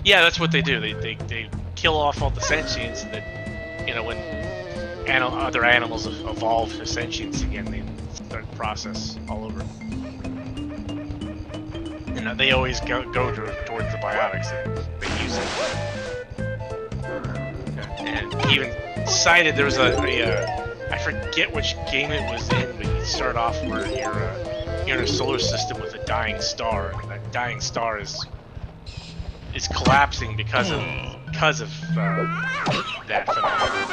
Yeah, that's what they do. They kill off all the sentience, and then, you know, when other animals evolve to sentience again, they start the process all over. And they always go towards the biotics and they use it. Okay. And he even cited there was I forget which game it was in, but you start off where you're in a solar system with a dying star, and that dying star is collapsing because of that phenomenon.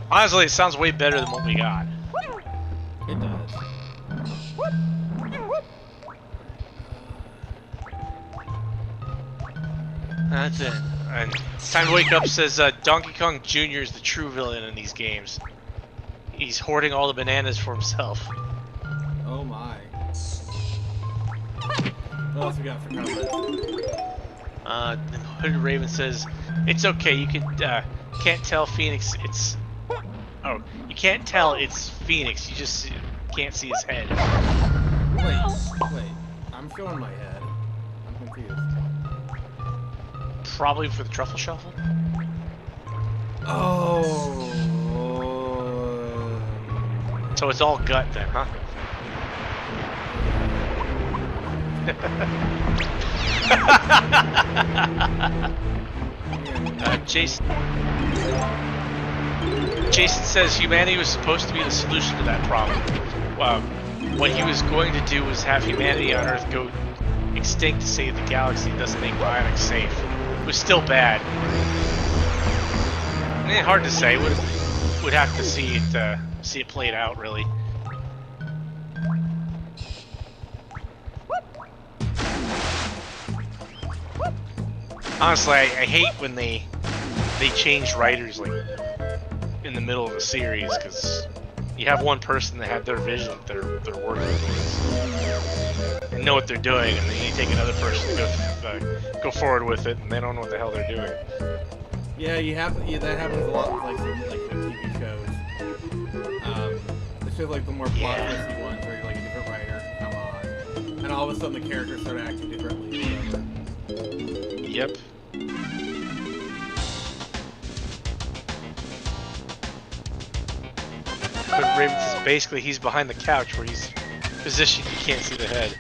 Honestly, it sounds way better than what we got. It does. That's it. And Time to Wake Up says Donkey Kong Jr. is the true villain in these games. He's hoarding all the bananas for himself. Oh my. What else we got for comments? Then Hooded Raven says, "It's okay. You can't tell Phoenix. Oh, you can't tell it's Phoenix. You just can't see his head." Wait. I'm showing my head. I'm confused. Probably for the truffle shuffle. Oh. So it's all gut then, huh? Jason says humanity was supposed to be the solution to that problem. What he was going to do was have humanity on Earth go extinct to save the galaxy. It doesn't make Bionic safe. It was still bad. Hard to say. Would have to see it played out, really. Honestly, I hate when they change writers like in the middle of a series, because you have one person that had their vision that they're working towards and know what they're doing, and then you take another person to go forward with it, and they don't know what the hell they're doing. Yeah, that happens a lot with like the TV shows. It's just like the more plot twisty ones where you're like a different writer, come on, and all of a sudden the characters start acting differently. Or whatever. Yep. But Raven says basically he's behind the couch where he's positioned, you can't see the head.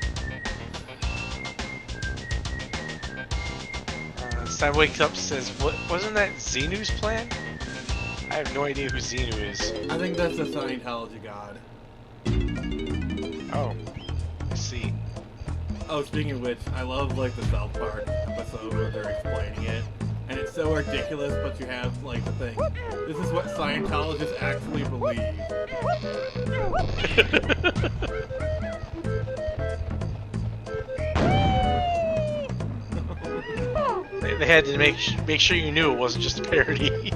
Side wakes up and says, wasn't that Xenu's plan? I have no idea who Xenu is. I think that's the Scientology god. Oh, I see. Oh, speaking of which, I love like the South Park episode where they're explaining it, and it's so ridiculous, but you have like the thing. This is what Scientologists actually believe. They had to make sure you knew it wasn't just a parody.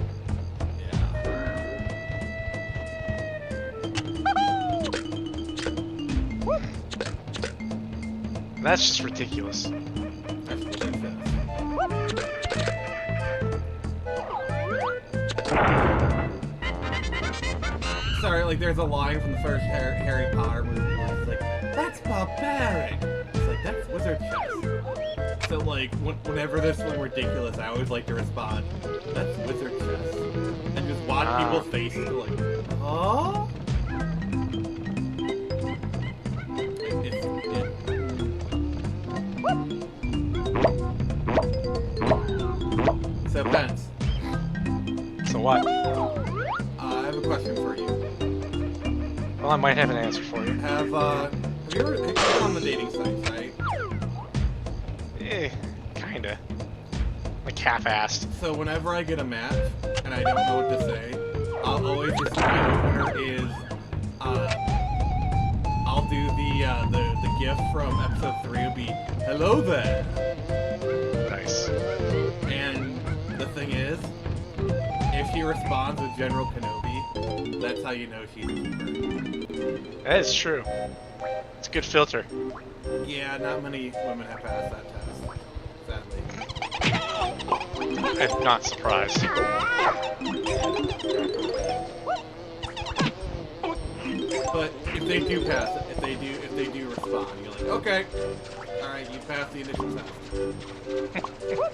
That's just ridiculous. That's ridiculous. Sorry, like there's a line from the first Harry Potter movie where it's like, "That's barbaric." It's like, "That's wizard chess." So like, whenever there's something ridiculous, I always like to respond, "That's wizard chess," and just watch people's faces like, "Huh?" So, Pence. So what? I have a question for you. Well, I might have an answer for you. Have you ever been on the dating sites, right? Kinda. Like half-assed. So whenever I get a match and I don't know what to say, I'll always just my opener is I'll do the gif from episode 3 will be "Hello there." Nice. And the thing is, if she responds with General Kenobi, that's how you know she's a keeper. That is true. It's a good filter. Yeah, not many women have passed that test, sadly. I'm not surprised. But if they do pass it, if they do respond, you're like, okay, all right, you passed the initial test.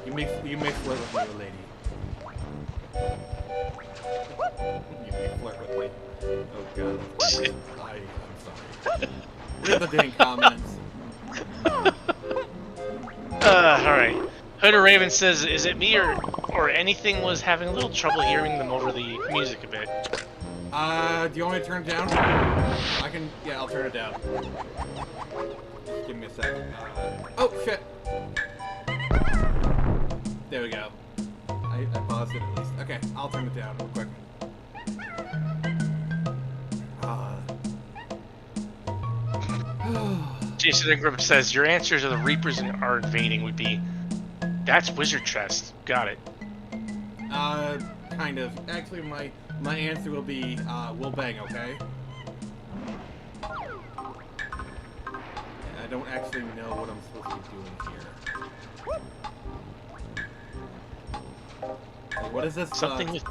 you may flirt with your lady. You may flirt with me. Oh god, I'm sorry. Read the dang comments. Alright. Hooded Raven says, is it me or anything was having a little trouble hearing them over the music a bit? Do you want me to turn it down? Yeah, I'll turn it down. Just give me a second. Oh, shit! There we go. I paused it at least. Okay, I'll turn it down real quick. Jason Ingram says, your answer to the Reapers are invading would be, that's Wizard Chest. Got it. Kind of. Actually, my answer will be, we'll bang, okay? I don't actually know what I'm supposed to be doing here. Like, what is this? Something with...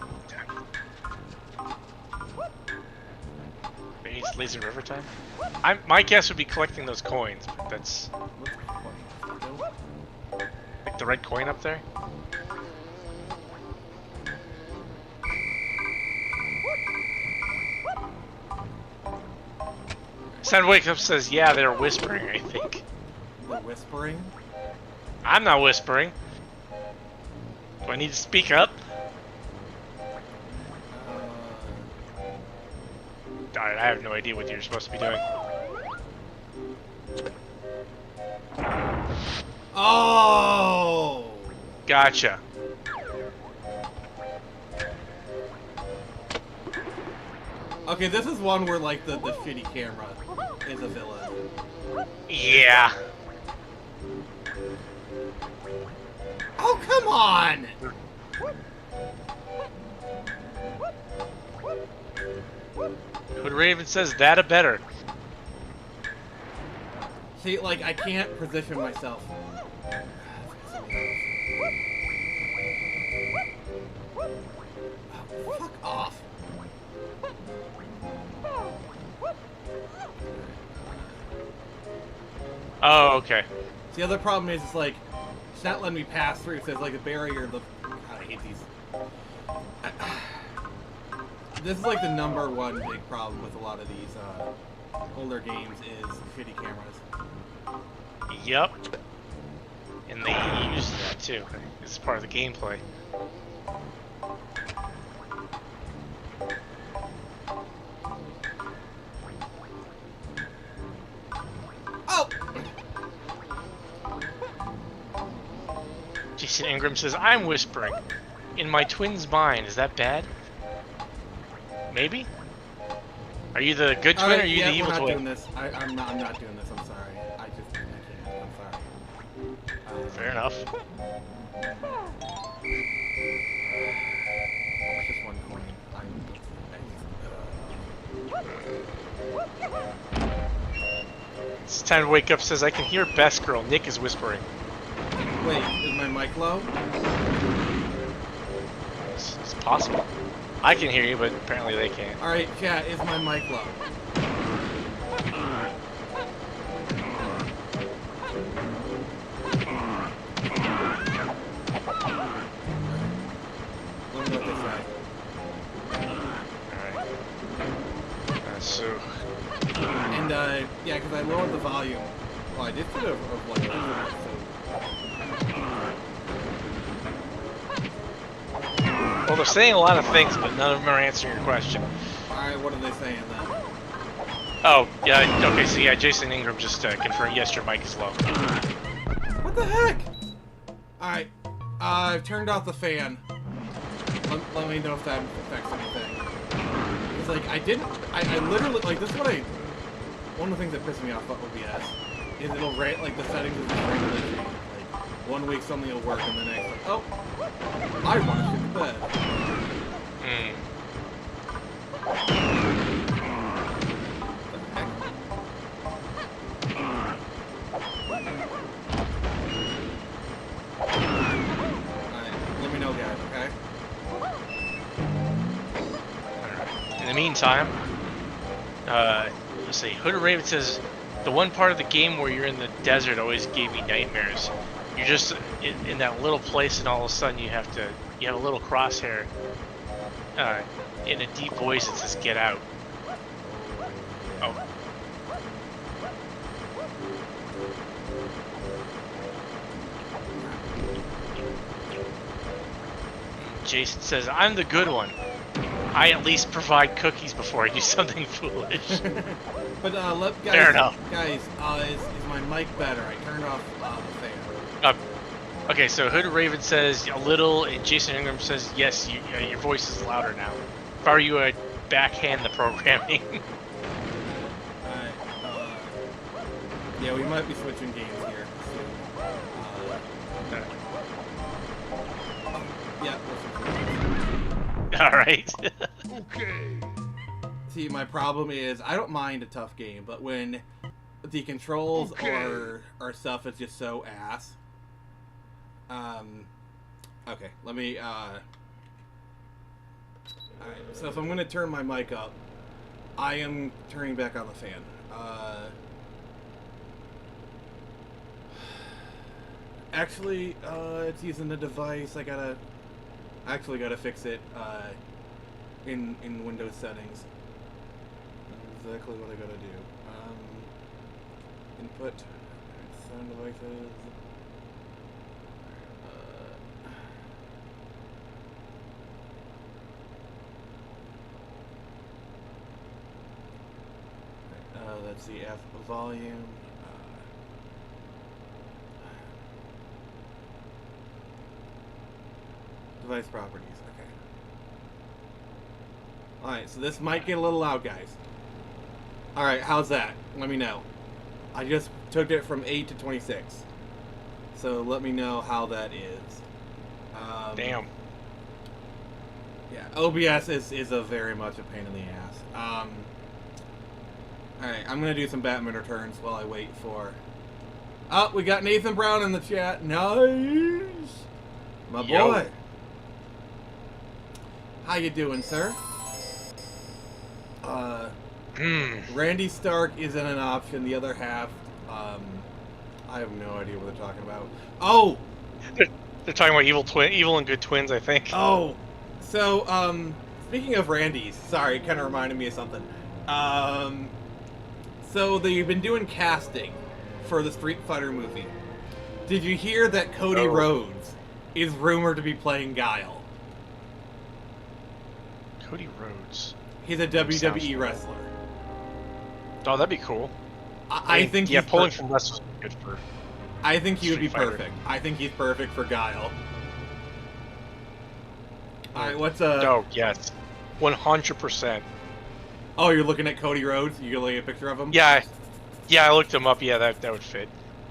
Maybe it's Lazy River time? My guess would be collecting those coins, but that's... Like the red coin up there? Sound Wake Up says, yeah, they're whispering, I think. They're whispering? I'm not whispering. Do I need to speak up? I have no idea what you're supposed to be doing. Oh! Gotcha. Okay, this is one where, like, the shitty camera is a villain. Yeah. Oh, come on! Hood Raven says that a better. See, like, I can't position myself. Oh, fuck off. Oh, okay. The other problem is, it's like, it's not letting me pass through. So there's like a barrier. God, I hate these. This is like the #1 big problem with a lot of these older games is shitty cameras. Yep. And they use that too. It's part of the gameplay. Oh! Jason Ingram says, I'm whispering. In my twin's mind. Is that bad? Maybe? Are you the good twin or are you the evil we're not twin? doing this. I'm not doing this. I'm sorry. I can't. I'm sorry. Fair enough. It's just one coin. It's time to wake up. Says, I can hear Best Girl. Nick is whispering. Wait, is my mic low? It's possible. I can hear you, but apparently they can't. Alright, chat, is my mic low? Let me know what they say. Alright. So... And, yeah, because I lowered the volume. Well, I did put it of like, so... Well, they're saying a lot of things, but none of them are answering your question. Alright, what are they saying then? Oh, yeah, okay, so yeah, Jason Ingram just confirmed, yes, your mic is low. What the heck? Alright, I've turned off the fan. Let me know if that affects anything. It's like, I literally, like, this is what one of the things that pisses me off about OBS is it'll rate, like, the settings will just randomly change. Like, 1 week something will work and the next, like, oh, I want to shit the bed. What the heck? Alright, let me know, guys, okay? In the meantime, let's see, Hood Raven says, the one part of the game where you're in the desert always gave me nightmares. You're just in that little place and all of a sudden you have a little crosshair in a deep voice that says, get out. Oh. Jason says, I'm the good one. I at least provide cookies before I do something foolish. But guys, fair enough. Guys, is my mic better? I turned off the fan. Okay, so Hood Raven says a little, and Jason Ingram says yes. Your voice is louder now. If I were you, I'd backhand the programming. Alright, yeah, we might be switching games here soon. Yeah. All right. Okay. See, my problem is I don't mind a tough game, but when the controls or stuff is just so ass. Okay, let me, alright, so if I'm gonna turn my mic up, I am turning back on the fan. Actually, it's using the device. I actually gotta fix it, in Windows settings. Exactly what I gotta do. Input, sound devices. Let's see, F volume. Device properties. Okay. All right, so this might get a little loud, guys. All right, how's that? Let me know. I just took it from 8 to 26. So let me know how that is. Damn. Yeah, OBS is a very much a pain in the ass. Alright, I'm gonna do some Batman Returns while I wait for... Oh, we got Nathan Brown in the chat. Nice! My Yo. boy. How you doing, sir? Randy Stark isn't an option. The other half, I have no idea what they're talking about. Oh! They're talking about evil and good twins, I think. Oh! So, speaking of Randy's, sorry, it kind of reminded me of something. So they've been doing casting for the Street Fighter movie. Did you hear that Cody Rhodes is rumored to be playing Guile? Cody Rhodes. He's a WWE wrestler. Oh, that'd be cool. I think yeah, he's pulling from wrestlers would be good for. I think he would be Street Fighter. perfect. I think he's perfect for Guile. All right, what's Oh yes, 100%. Oh, you're looking at Cody Rhodes? You looking at a picture of him? Yeah, I looked him up. Yeah, that would fit.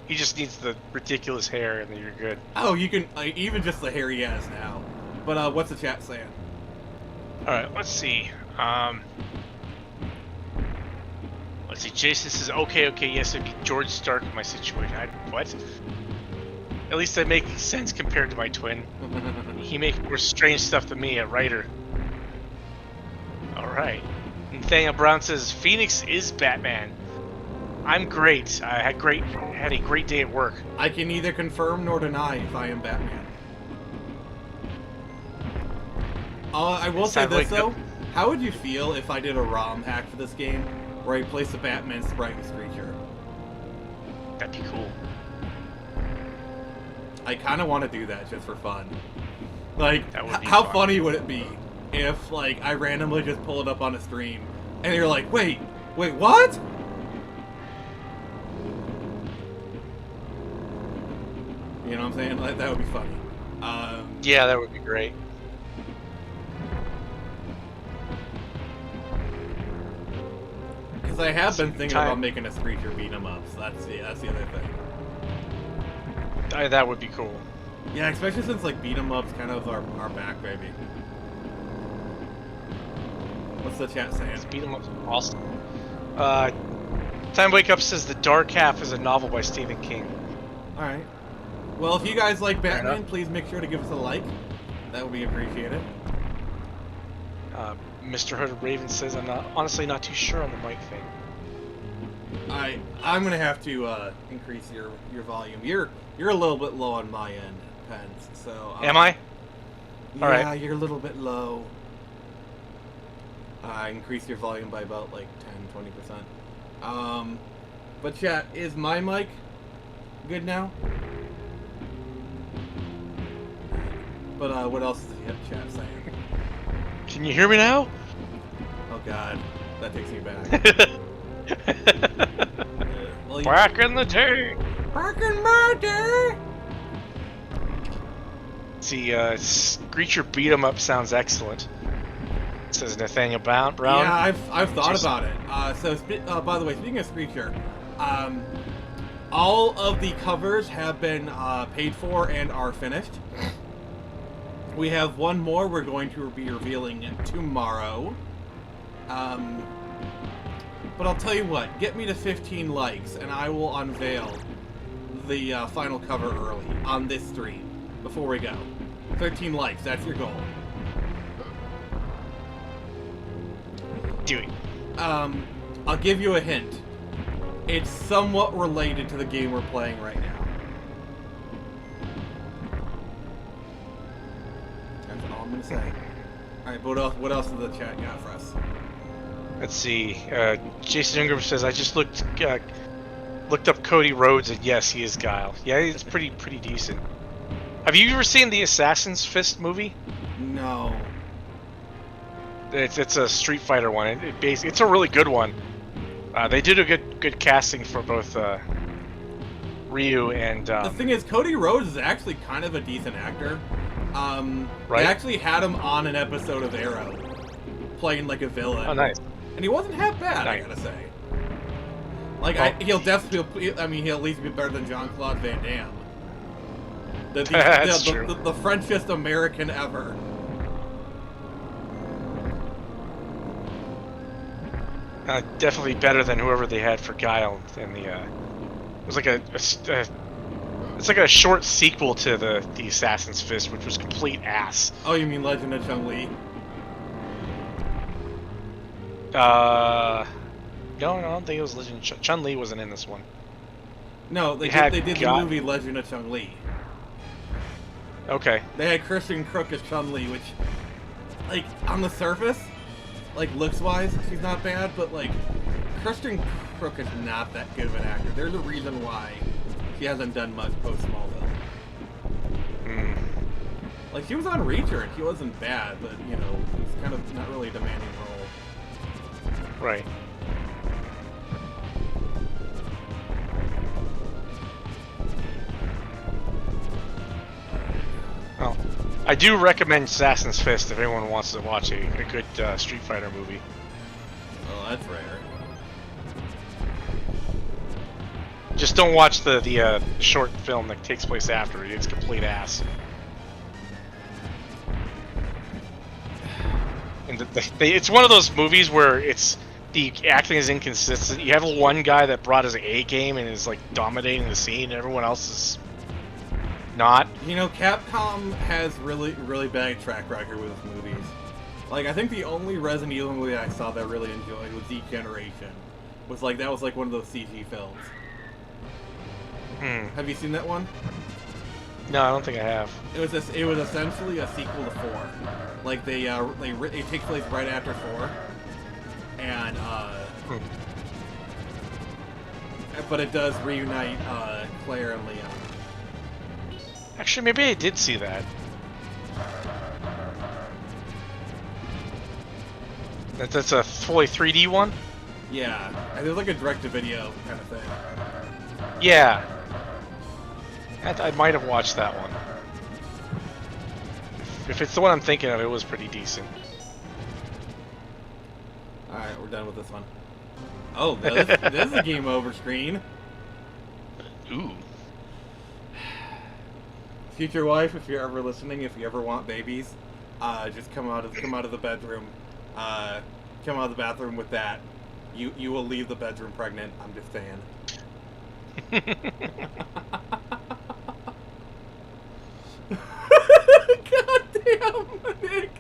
He just needs the ridiculous hair, and then you're good. Oh, you can even just the hair he has now. But what's the chat saying? All right, let's see. Let's see. Jason says, "Okay, yes, it'd be George Stark in my situation." What? At least that makes sense compared to my twin. He makes more strange stuff than me, a writer. All right. Nathaniel Brown says, "Phoenix is Batman. I'm great. I had a great day at work." I can neither confirm nor deny if I am Batman. I will say this though. How would you feel if I did a ROM hack for this game where I placed the Batman sprite in Screecher? That'd be cool. I kind of want to do that just for fun. Like, That would be how fun. funny would it be if, like, I randomly just pull it up on a stream and you're like, wait, what? You know what I'm saying? Like, that would be funny. Yeah, that would be great. Because I have been thinking about making a Screecher beat 'em up, so that's the other thing. That would be cool. Yeah, especially since, like, beat 'em ups kind of are back, baby. What's the chat saying? Beat 'em up's awesome. Time Wake Up says The Dark Half is a novel by Stephen King. Alright. Well, if you guys like Batman, please make sure to give us a like. That would be appreciated. Mr. Hood Raven says, "I'm honestly not too sure on the mic thing." I'm gonna have to increase your volume. You're a little bit low on my end, Pens. So Am I? Yeah, Alright. you're a little bit low. Increase your volume by about like 10-20%. But chat, is my mic good now? But what else is the chat saying? Can you hear me now? Oh god, that takes me back. Well, Back in the day. back in my day. See, Screecher Beat 'em Up sounds excellent. Says Nathaniel Brown. Yeah, I've thought about it. So by the way, speaking of Screecher, all of the covers have been paid for and are finished. We have one more we're going to be revealing tomorrow. But I'll tell you what, get me to 15 likes, and I will unveil the final cover early on this stream before we go. 13 likes, that's your goal. Do it. I'll give you a hint. It's somewhat related to the game we're playing right now. That's all I'm gonna say. Alright, but what else has the chat got for us? Let's see. Jason Ingram says, I just looked up Cody Rhodes, and yes, he is Guile. Yeah, it's pretty decent. Have you ever seen the Assassin's Fist movie? No. It's a Street Fighter one. It's a really good one. They did a good casting for both Ryu and. The thing is, Cody Rhodes is actually kind of a decent actor. Right? They actually had him on an episode of Arrow, playing like a villain. Oh, nice. And he wasn't half bad, Nice. I gotta say. Like, he'll definitely. He'll at least be better than Jean-Claude Van Damme. That's true. The Frenchest American ever. Definitely better than whoever they had for Guile in the. It was like it's like a short sequel to the Assassin's Fist, which was complete ass. Oh, you mean Legend of Chun-Li? No, I don't think it was Legend. Chun-Li wasn't in this one. No, they had did the movie Legend of Chun-Li. Okay. They had Christian Crook as Chun-Li, which, like, on the surface, like, looks-wise, she's not bad, but, like, Christian Crook is not that good of an actor. There's a reason why she hasn't done much post-Smallville. Hmm. Like, she was on Reacher, and she wasn't bad, but, you know, it's kind of not really a demanding role. Right. Well, I do recommend Assassin's Fist if anyone wants to watch a good Street Fighter movie. Oh, that's rare. Just don't watch the short film that takes place after it. It's complete ass. And it's one of those movies where the acting is inconsistent. You have one guy that brought his A game and is like dominating the scene, and everyone else is not. You know, Capcom has really bad track record with movies. Like, I think the only Resident Evil movie I saw that I really enjoyed was Degeneration. That was like one of those CG films. Have you seen that one? No, I don't think I have. It was essentially a sequel to 4. Like it takes place right after 4, and but it does reunite Claire and Leon. Actually, maybe I did see that. That's a fully 3D one? Yeah, there's like a direct-to-video kind of thing. Yeah. I might have watched that one. If it's the one I'm thinking of, it was pretty decent. Alright, we're done with this one. Oh, this is a game over screen. Ooh. Future wife, if you're ever listening, if you ever want babies, just come out of the bedroom. Come out of the bathroom with that. You will leave the bedroom pregnant. I'm just saying. God damn, Nick.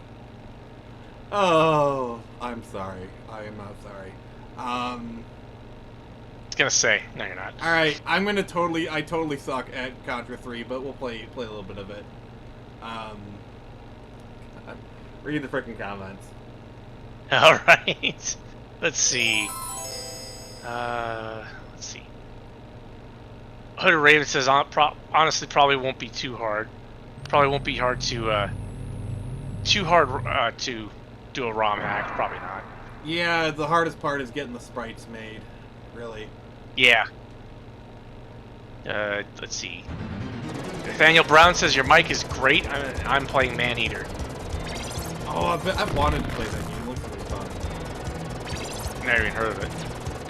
Oh, I'm sorry. I am not sorry. I was gonna say, no, you're not. All right, I totally suck at Contra 3, but we'll play a little bit of it. Read the freaking comments. All right. Let's see. Let's see. Hooded Raven says, honestly, probably won't be too hard. Probably won't be hard to do a ROM hack. Probably not. Yeah, the hardest part is getting the sprites made. Really. Yeah. Let's see. Nathaniel Brown says your mic is great. I'm playing Maneater. Oh, I've wanted to play that game. It looks really fun. Never even heard of it.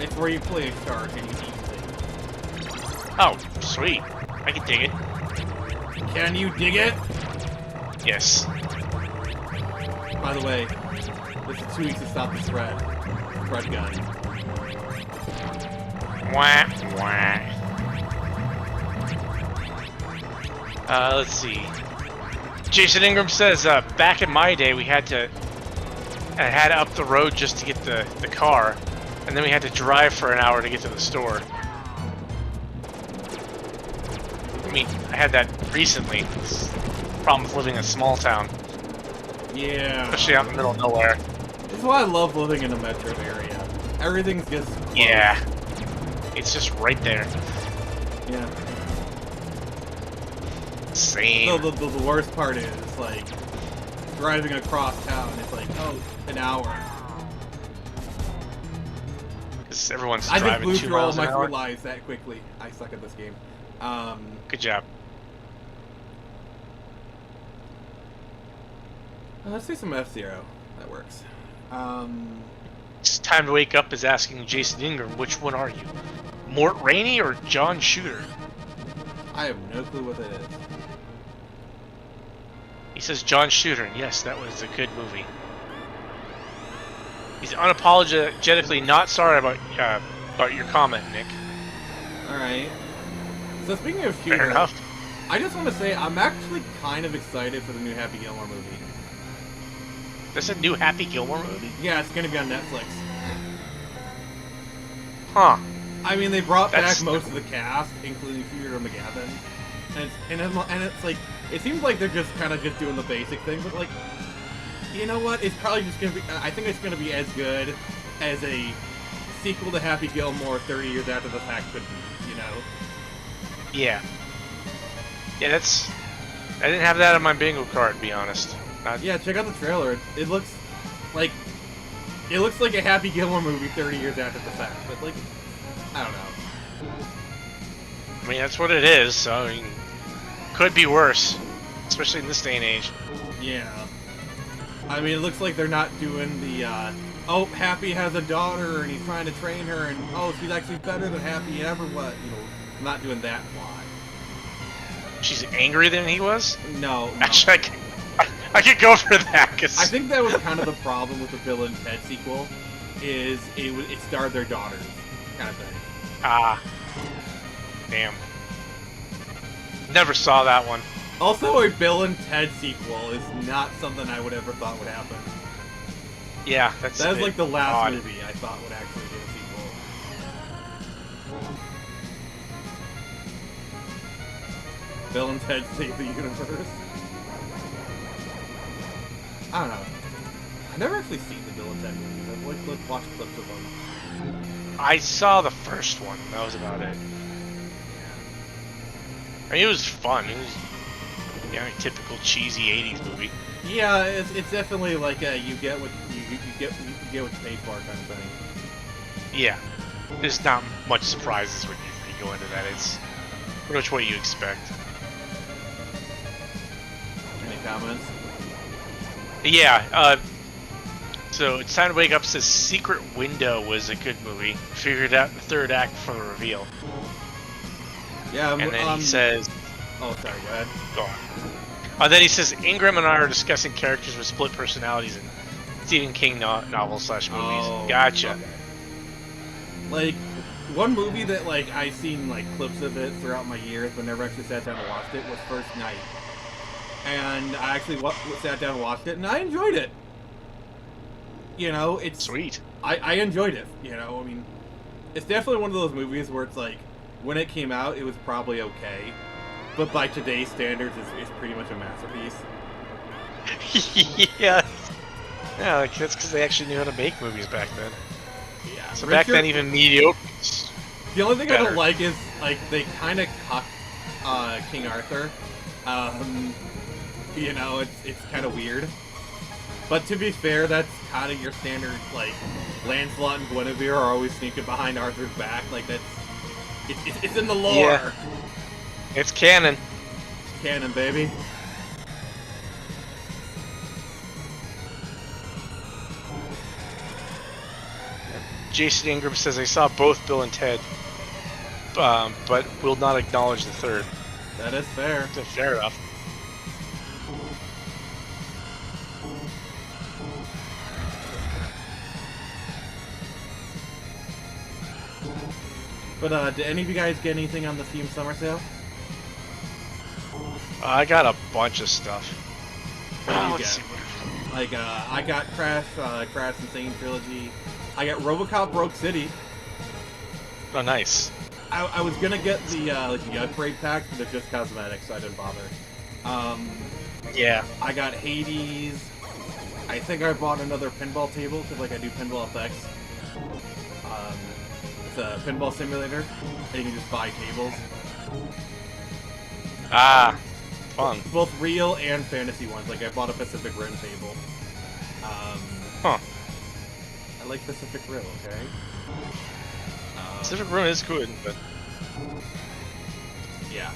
It's where you play a shark and you eat things. Oh, sweet. I can dig it. Can you dig it? Yes. By the way, this is 2 weeks to stop the spread. crud gun. Wah, wah. Let's see. Jason Ingram says, back in my day, I had to up the road just to get the car, and then we had to drive for an hour to get to the store. I mean, I had that recently. It's the problem with living in a small town. Yeah. Especially out in the middle of nowhere. This is why I love living in a metro area. Everything's just close. Yeah. It's just right there. Yeah. Same. So the worst part is, like, driving across town, it's like, oh, an hour. Because everyone's I just driving blew 2 through all miles an my hour. free lives that quickly. I suck at this game. Good job. Let's do some F-Zero. That works. It's Time to Wake Up is asking Jason Ingram, which one are you? Mort Rainey or John Shooter? I have no clue what that is. He says John Shooter, and yes, that was a good movie. He's unapologetically not sorry about your comment, Nick. Alright. So speaking of Fair Shooter, enough. I just want to say I'm actually kind of excited for the new Happy Gilmore movie. There's a new Happy Gilmore movie? Yeah, it's gonna be on Netflix. Huh. I mean, they brought That's- back most of the cast, including Shooter McGavin, and it's like it seems like they're just kind of just doing the basic thing, but like, you know what? It's probably just gonna be. I think it's gonna be as good as a sequel to Happy Gilmore 30 years after the fact could be. You know? Yeah. Yeah, that's... I didn't have that on my bingo card, to be honest. Yeah, check out the trailer. It looks like a Happy Gilmore movie 30 years after the fact, but like, I don't know. I mean, that's what it is, so, I mean, could be worse. Especially in this day and age. Yeah. I mean, it looks like they're not doing the, oh, Happy has a daughter and he's trying to train her and, oh, she's actually better than Happy ever was. You know, not doing that plot. She's angrier than he was? No. Actually, I could go for that, cause... I think that was kind of the problem with the Bill and Ted sequel, is it starred their daughters, kind of thing. Ah. Damn. Never saw that one. Also, a Bill and Ted sequel is not something I would ever thought would happen. Yeah, that's That was like the last odd. movie I thought would actually get a sequel. Bill and Ted Save the Universe. I don't know. I've never actually seen the Bill and Ted movies. I've like watched clips of them. I saw the first one. That was about it. I mean, it was fun. It was, you know, a typical cheesy '80s movie. Yeah, it's definitely like a you get what you get what you pay for kind of thing. Yeah, there's not much surprises when you go into that. It's pretty much what you expect. Any comments? Yeah. So it's Time to Wake Up says Secret Window was a good movie. Figured out the third act for the reveal. Yeah, And then he says, oh, sorry, go ahead. go on. Then he says Ingram and I are discussing characters with split personalities in Stephen King novels / movies. Oh, Gotcha. okay. Like, one movie that like I've seen like clips of it throughout my years, but never actually sat down and watched it, was First Night. And I actually sat down and watched it, and I enjoyed it. You know, it's Sweet. I enjoyed it. You know, I mean, it's definitely one of those movies where it's like, when it came out, it was probably okay, but by today's standards, it's pretty much a masterpiece. Yeah. Yeah, like, that's because they actually knew how to make movies back then. Yeah. So back then, even mediocre. The only thing I better. don't like is like they kind of cucked King Arthur. You know, it's kind of weird. But to be fair, that's kind of your standard. Like Lancelot and Guinevere are always sneaking behind Arthur's back. Like that's it's in the lore. Yeah. It's canon. Canon, baby. Jason Ingram says I saw both Bill and Ted, but will not acknowledge the third. That is fair. Fair enough. But did any of you guys get anything on the Steam Summer Sale? I got a bunch of stuff. What do you Let's get? see what- Like, I got Crash Insane Trilogy. I got RoboCop Rogue City. Oh, nice. I was gonna get the upgrade pack, but they're just cosmetics, so I didn't bother. Yeah. I got Hades. I think I bought another pinball table because like I do Pinball FX. It's a pinball simulator, and you can just buy tables. Ah, fun. Both real and fantasy ones. Like I bought a Pacific Rim table. Huh. I like Pacific Rim. Okay. Pacific Rim is good, but Yeah.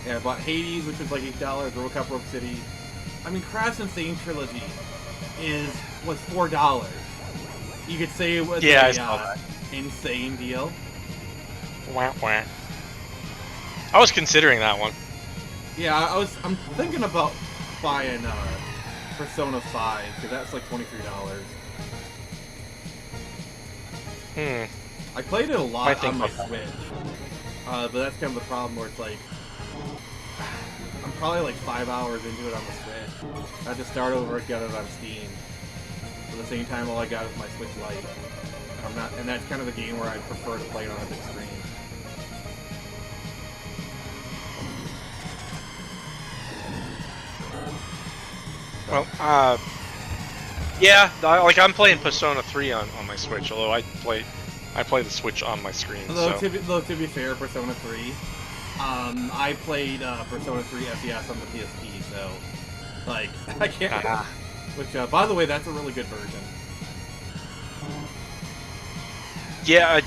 Yeah, I bought Hades, which was like $8. RoboCop Rogue City. I mean, Crash Insane Trilogy was $4. You could say it was yeah, I saw that. insane deal. Wah, wah. I was considering that one. Yeah, I'm thinking about buying Persona 5 because that's like $23. I played it a lot on my Switch, but that's kind of the problem where it's like I'm probably like 5 hours into it on the Switch. I have to start over and get it on Steam. At the same time, all I got is my Switch Lite. And that's kind of the game where I prefer to play it on a big screen. Well, yeah, like I'm playing Persona 3 on my Switch, although I play the Switch on my screen. Though, So. to be fair, Persona 3, I played Persona 3 FES on the PSP, so like I can't. Which, by the way, that's a really good version. Yeah,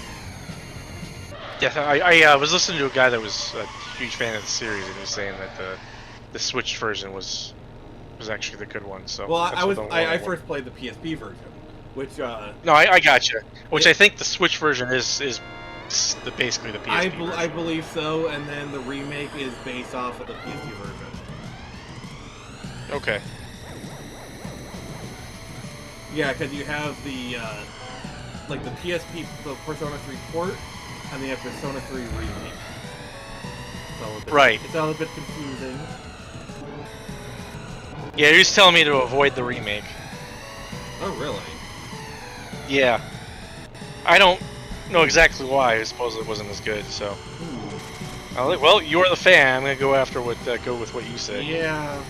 I was listening to a guy that was a huge fan of the series, and he was saying that the Switch version was actually the good one. So well, I first played the PSP version, which no, I got you. Which I think the Switch version is basically the PSP version. I believe so, and then the remake is based off of the PSP version. Okay. Yeah, because you have the like the PSP, the Persona 3 port, and then you have Persona 3 remake. Right. It's all a bit confusing. Yeah, he was telling me to avoid the remake. Oh, really? Yeah. I don't know exactly why. I suppose it wasn't as good. So. I was like, well, you're the fan. I'm gonna go after go with what you say. Yeah.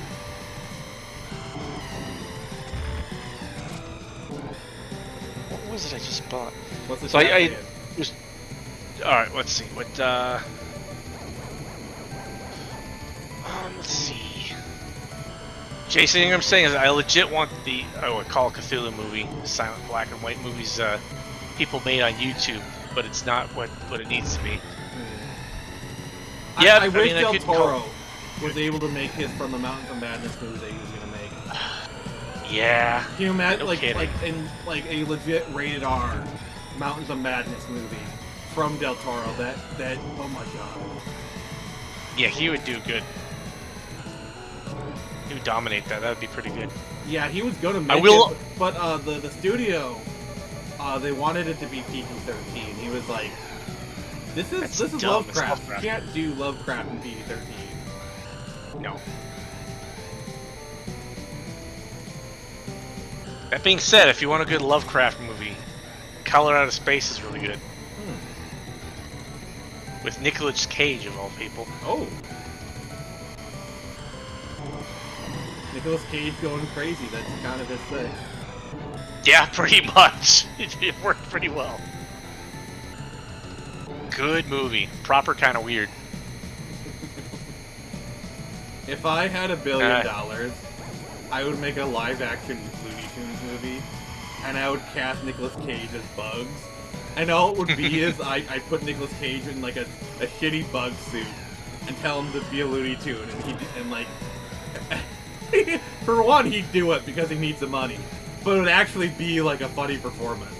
What was it I just bought? What's the So I saying? was. All right, let's see. Let's see. Jason, what I'm saying is I legit want the Call of Cthulhu movie, silent black and white movies people made on YouTube, but it's not what it needs to be. Yeah, I wish mean, Del Toro was able to make his From the Mountains of Madness movie that he was gonna make. Yeah. Can you imagine, No kidding. like a legit rated R Mountains of Madness movie from Del Toro? That oh my god. Yeah, he would do good. He would dominate that. That would be pretty good. Yeah, he was gonna make will- it, but the studio, they wanted it to be PG-13. He was like, this is dumb. It's Lovecraft. Lovecraft. You can't do Lovecraft in PG-13. No. That being said, if you want a good Lovecraft movie, Color Out of Space is really good. With Nicolas Cage, of all people. Oh. Nicolas Cage going crazy. That's kind of his thing. Yeah, pretty much. It worked pretty well. Good movie. Proper kind of weird. If I had $1 billion, I would make a live-action Looney Tunes movie, and I would cast Nicolas Cage as Bugs. And all it would be is I put Nicolas Cage in like a shitty bug suit and tell him to be a Looney Tune, and like for one he'd do it because he needs the money, but it would actually be like a funny performance.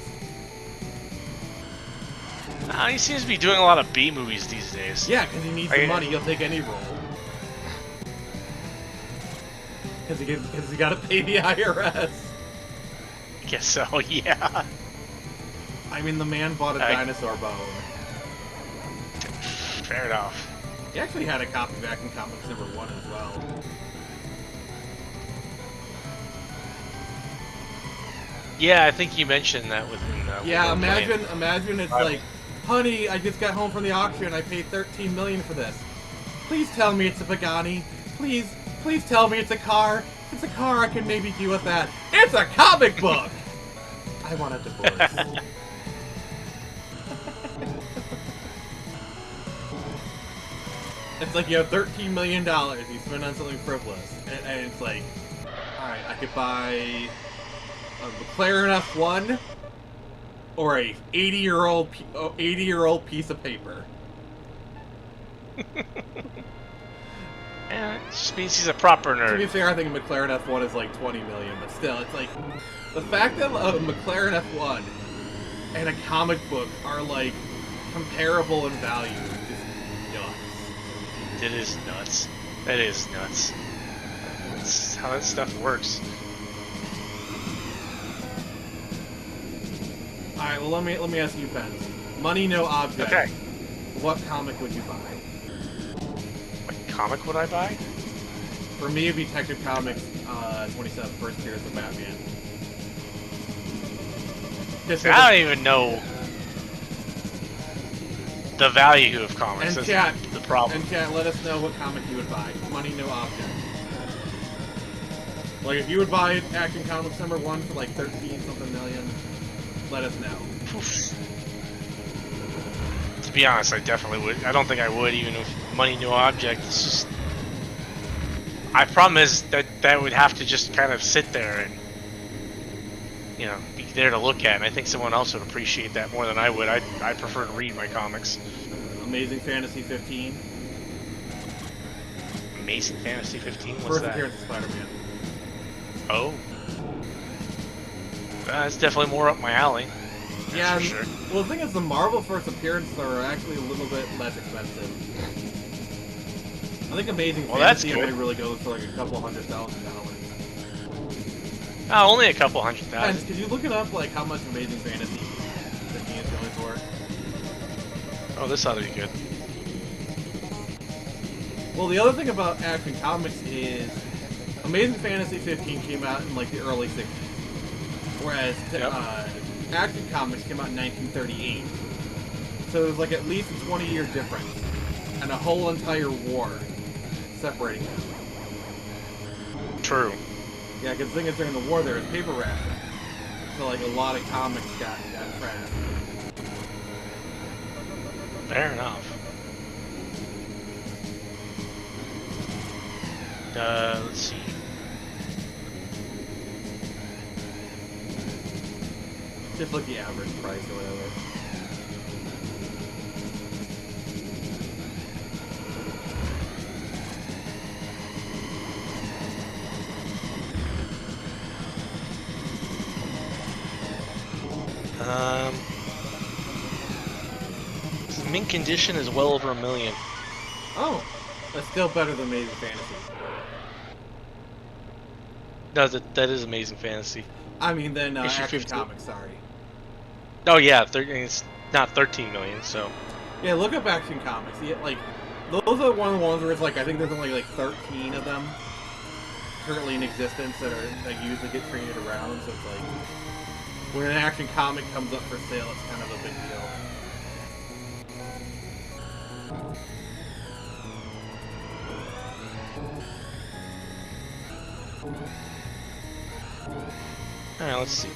He seems to be doing a lot of B movies these days. Yeah, because he needs the money. He'll take any role. Because he got to pay the IRS. I guess so. Yeah. I mean, the man bought a dinosaur bone. Fair enough. He actually had a copy back in Comics #1 as well. Yeah, I think you mentioned that within. Yeah, imagine it's like, honey, I just got home from the auction. I paid $13 million for this. Please tell me it's a Pagani. Please tell me it's a car. If it's a car, I can maybe deal with that. It's a comic book. I want a divorce. It's like you have $13 million you spend on something frivolous, and it's like, alright, I could buy a McLaren F1 or a 80-year-old piece of paper. Yeah, it just means he's a proper nerd. To be fair, I think a McLaren F1 is like 20 million, but still, it's like the fact that a McLaren F1 and a comic book are like comparable in value is nuts. It is nuts. That is nuts. That's how that stuff works. Alright, well let me ask you, Ben. Money, no object. Okay. What comic would you buy? What comic would I buy? For me, it'd be Detective Comics 27 First Appearance of Batman. I don't even know the value of comics. And That's the problem. And chat, let us know what comic you would buy. Money, no object. Like, if you would buy Action Comics #1 for like 13-something million, let us know. To be honest, I definitely would. I don't think I would, even if money, no object. It's just. My problem is that would have to just kind of sit there and, you know, be there to look at. And I think someone else would appreciate that more than I would. I prefer to read my comics. Amazing Fantasy 15. Amazing Fantasy 15? What's First that? appearance of Spider-Man. Oh. That's definitely more up my alley. Yeah, for sure. Well, the thing is, the Marvel first appearances are actually a little bit less expensive. I think Amazing Fantasy only really goes for like a couple $100,000. Oh, only a couple $100,000. And could you look it up, like how much Amazing Fantasy 15 is going for? Oh, this ought to be good. Well, the other thing about Action Comics is Amazing Fantasy 15 came out in like the early 60s, whereas Action Comics came out in 1938. So there's like at least a 20-year difference, and a whole entire war separating them. True. Yeah, because the thing is, during the war there was paper ration, so like a lot of comics got trashed. Fair enough. Let's see. Just like the average price or whatever. Mint condition is well over $1 million. Oh, that's still better than Amazing Fantasy. No, that is Amazing Fantasy. I mean, then Action 15. Comics, sorry. Oh yeah, it's not 13 million, so. Yeah, look up Action Comics. Yeah, like, those are one of the ones where it's like, I think there's only like 13 of them currently in existence that usually get traded around, so it's like, when an Action Comic comes up for sale, it's kind of a big deal. Alright, let's see.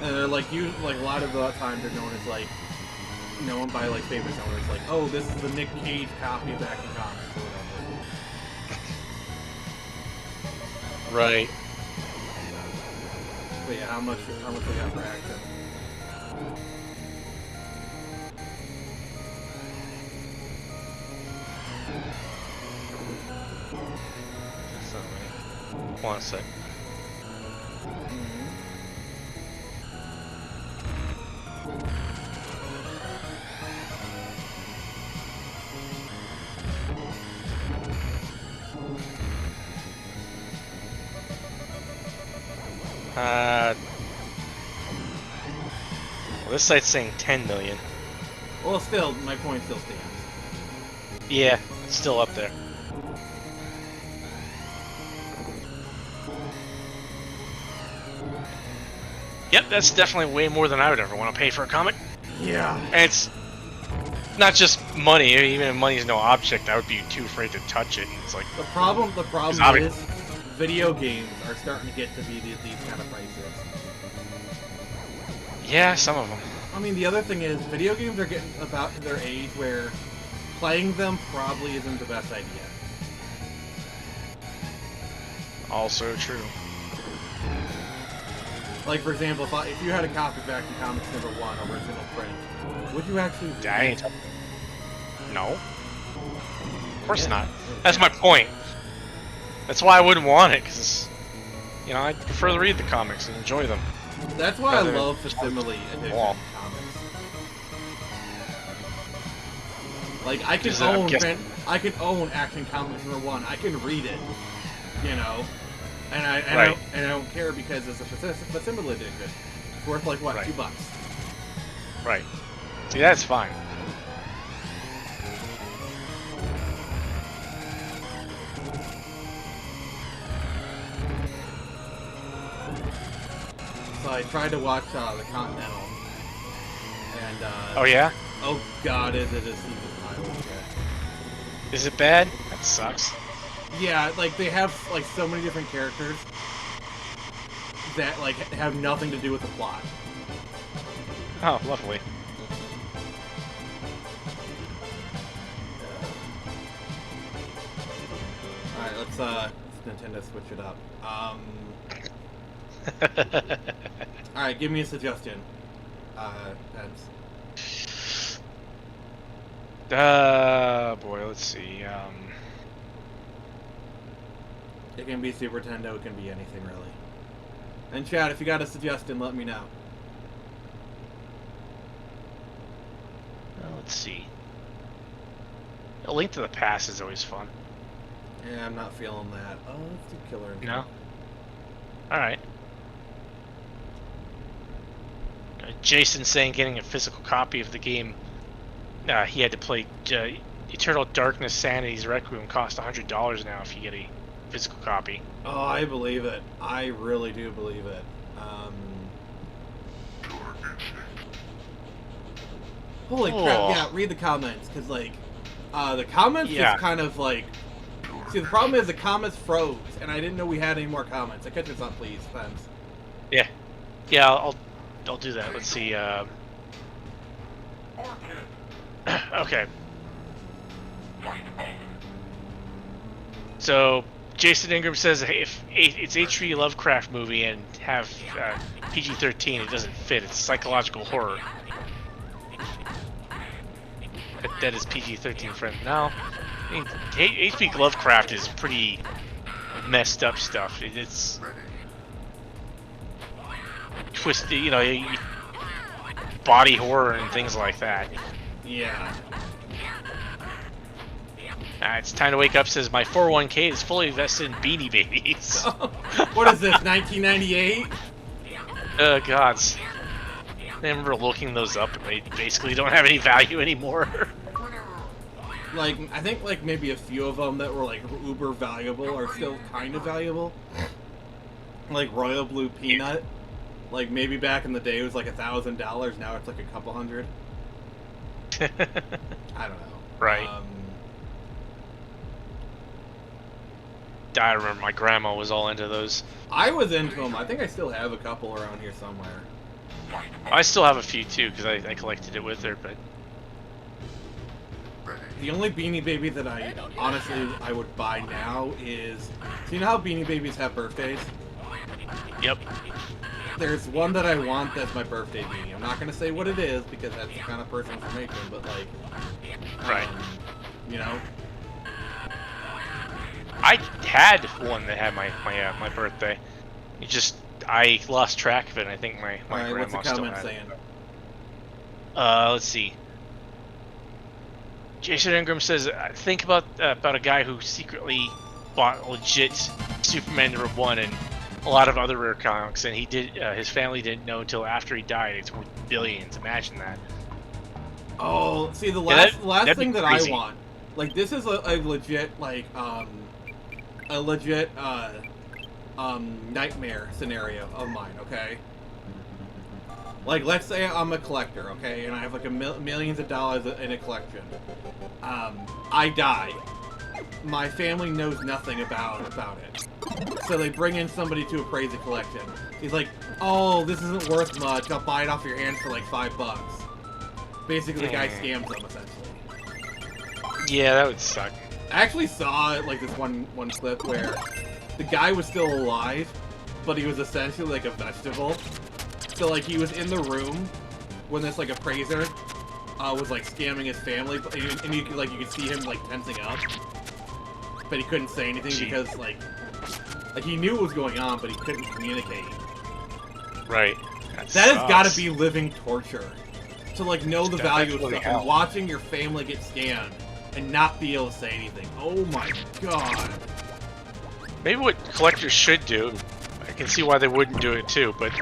And they're like, a lot of the times they're known as like, known by like famous owners, like, oh, this is the Nick Cage copy of Action Comics or whatever. Right. But yeah, how much we got for Action? That's not right. Hold on a sec. Well, this site's saying 10 million. Well, still, my point still stands. Yeah, it's still up there. Yep, that's definitely way more than I would ever want to pay for a comic. Yeah. And it's not just money. Even if money is no object, I would be too afraid to touch it. It's like The problem Exotic. is, video games are starting to get to be these kind of prices. yeah, some of them. I mean, the other thing is, video games are getting about to their age where playing them probably isn't the best idea. Also true. Like, for example, if you had a copy of Action Comics #1 original print, would you actually read I it? ain't. No. Of course Yeah. not. That's my point. That's why I wouldn't want it, because, you know, I'd prefer to read the comics and enjoy them. That's why I Rather than love Facsimile edition wall. comics. Like, I can Because, I'm own guessing- I can own Action Comics #1. I can read it, you know, and I Right. don't care because it's a Facsimile edition. It's worth like what, Right. $2. Right. See, that's fine. So I tried to watch The Continental, and Oh, yeah? oh god, is it a season pilot shit. Is it bad? That sucks. Yeah, like they have like so many different characters that like have nothing to do with the plot. Oh, lovely. All right, let's Nintendo switch it up. All right, give me a suggestion. Pence. Boy, let's see. It can be Super Nintendo. It can be anything really. And Chad, if you got a suggestion, let me know. Let's see. A Link to the Past is always fun. Yeah, I'm not feeling that. Oh, let's do Killer Instinct. No? Alright. Jason saying getting a physical copy of the game, he had to play Eternal Darkness Sanity's Requiem costs $100 now if you get a physical copy. Oh, I believe it. I really do believe it. Holy crap, Oh. yeah, read the comments, because, like, the comments Yeah. just kind of, like... See, the problem is the comments froze, and I didn't know we had any more comments. So catch us up, please. Thanks. Yeah. Yeah, I'll do that. Let's see, okay. So, Jason Ingram says if it's H.P. Lovecraft movie and have PG-13, it doesn't fit. It's psychological horror. That is PG-13 friend. No, I mean, H.P. Lovecraft is pretty messed up stuff. It's twisted, you know, body horror and things like that. Yeah. It's time to wake up. Says my 401k is fully invested in Beanie Babies. What is this, 1998? Gods. I remember looking those up, and they basically don't have any value anymore. Like, I think, like, maybe a few of them that were, like, uber valuable are still kind of valuable. Like, Royal Blue Peanut. Like, maybe back in the day it was, like, $1,000. Now it's, like, a couple hundred. I don't know. Right. I remember my grandma was all into those. I was into them. I think I still have a couple around here somewhere. I still have a few, too, because I collected it with her, but... The only Beanie Baby that I, honestly, I would buy now is... So you know how Beanie Babies have birthdays? Yep. There's one that I want that's my birthday beanie. I'm not going to say what it is, because that's the kind of personal information, but, like... Right. You know? I had one that had my birthday. I lost track of it, and I think my Alright, what's the grandma still comment had saying? it. Let's see. Jason Ingram says, think about a guy who secretly bought legit Superman #1 and a lot of other rare comics, and he did. His family didn't know until after he died. It's worth billions. Imagine that. Oh, see, the Yeah, last thing that I crazy. want, like, this is a legit, like, a legit, nightmare scenario of mine, okay? Like, let's say I'm a collector, okay, and I have, like, millions of dollars in a collection. I die. My family knows nothing about it. So they bring in somebody to appraise the collection. He's like, oh, this isn't worth much, I'll buy it off your hands for, like, $5. Basically, the guy scams them, essentially. Yeah, that would suck. I actually saw, like, this one clip where the guy was still alive, but he was essentially, like, a vegetable. So, like, he was in the room when this, like, appraiser was, like, scamming his family, and you could see him, like, tensing up. But he couldn't say anything because, like, he knew what was going on, but he couldn't communicate. Right. That has got to be living torture. To, like, know the value of stuff hell. and watching your family get scammed and not be able to say anything. Oh my god. Maybe what collectors should do, I can see why they wouldn't do it too, but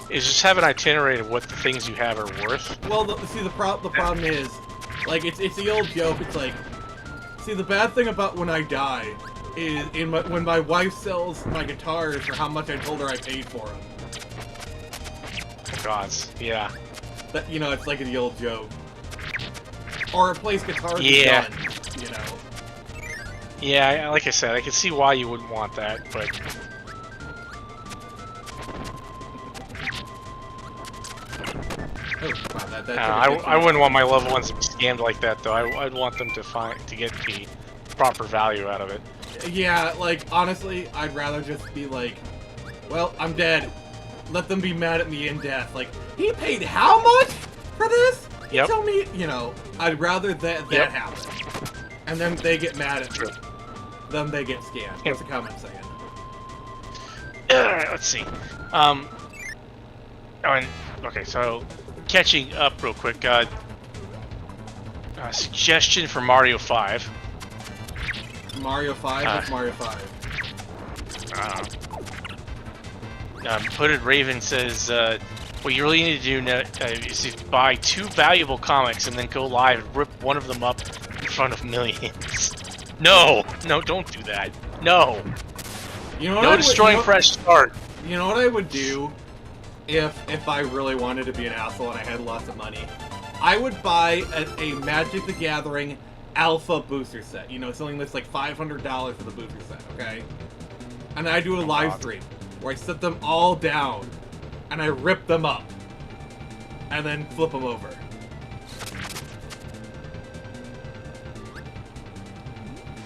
is just have an itinerary of what the things you have are worth. Well, the problem is, like, it's the old joke. It's like, see, the bad thing about when I die is when my wife sells my guitars for how much I told her I paid for them. Gods, yeah. That, you know, it's like the old joke. Or replace guitars Yeah. with guns, you know. Yeah, like I said, I can see why you wouldn't want that, but Oh, wow, I wouldn't want my loved ones to be scammed like that, though. I'd want them to get the proper value out of it. Yeah, like, honestly, I'd rather just be like, well, I'm dead. Let them be mad at me in death. Like, he paid how much for this? Yep. Tell me, you know, I'd rather that happen. And then they get mad at me. Then they get scammed. What's the comment saying? Let's see. Okay, so catching up real quick. Suggestion for Mario 5. Mario 5? What's Mario 5? Hooded Raven says, what you really need to do now, is to buy 2 valuable comics and then go live and rip one of them up in front of millions. No, don't do that. No. You know what No destroying fresh start. You know what I would do if I really wanted to be an asshole and I had lots of money? I would buy a Magic the Gathering Alpha booster set. You know, something that's like $500 for the booster set, okay? And I do a live stream where I set them all down and I rip them up and then flip them over.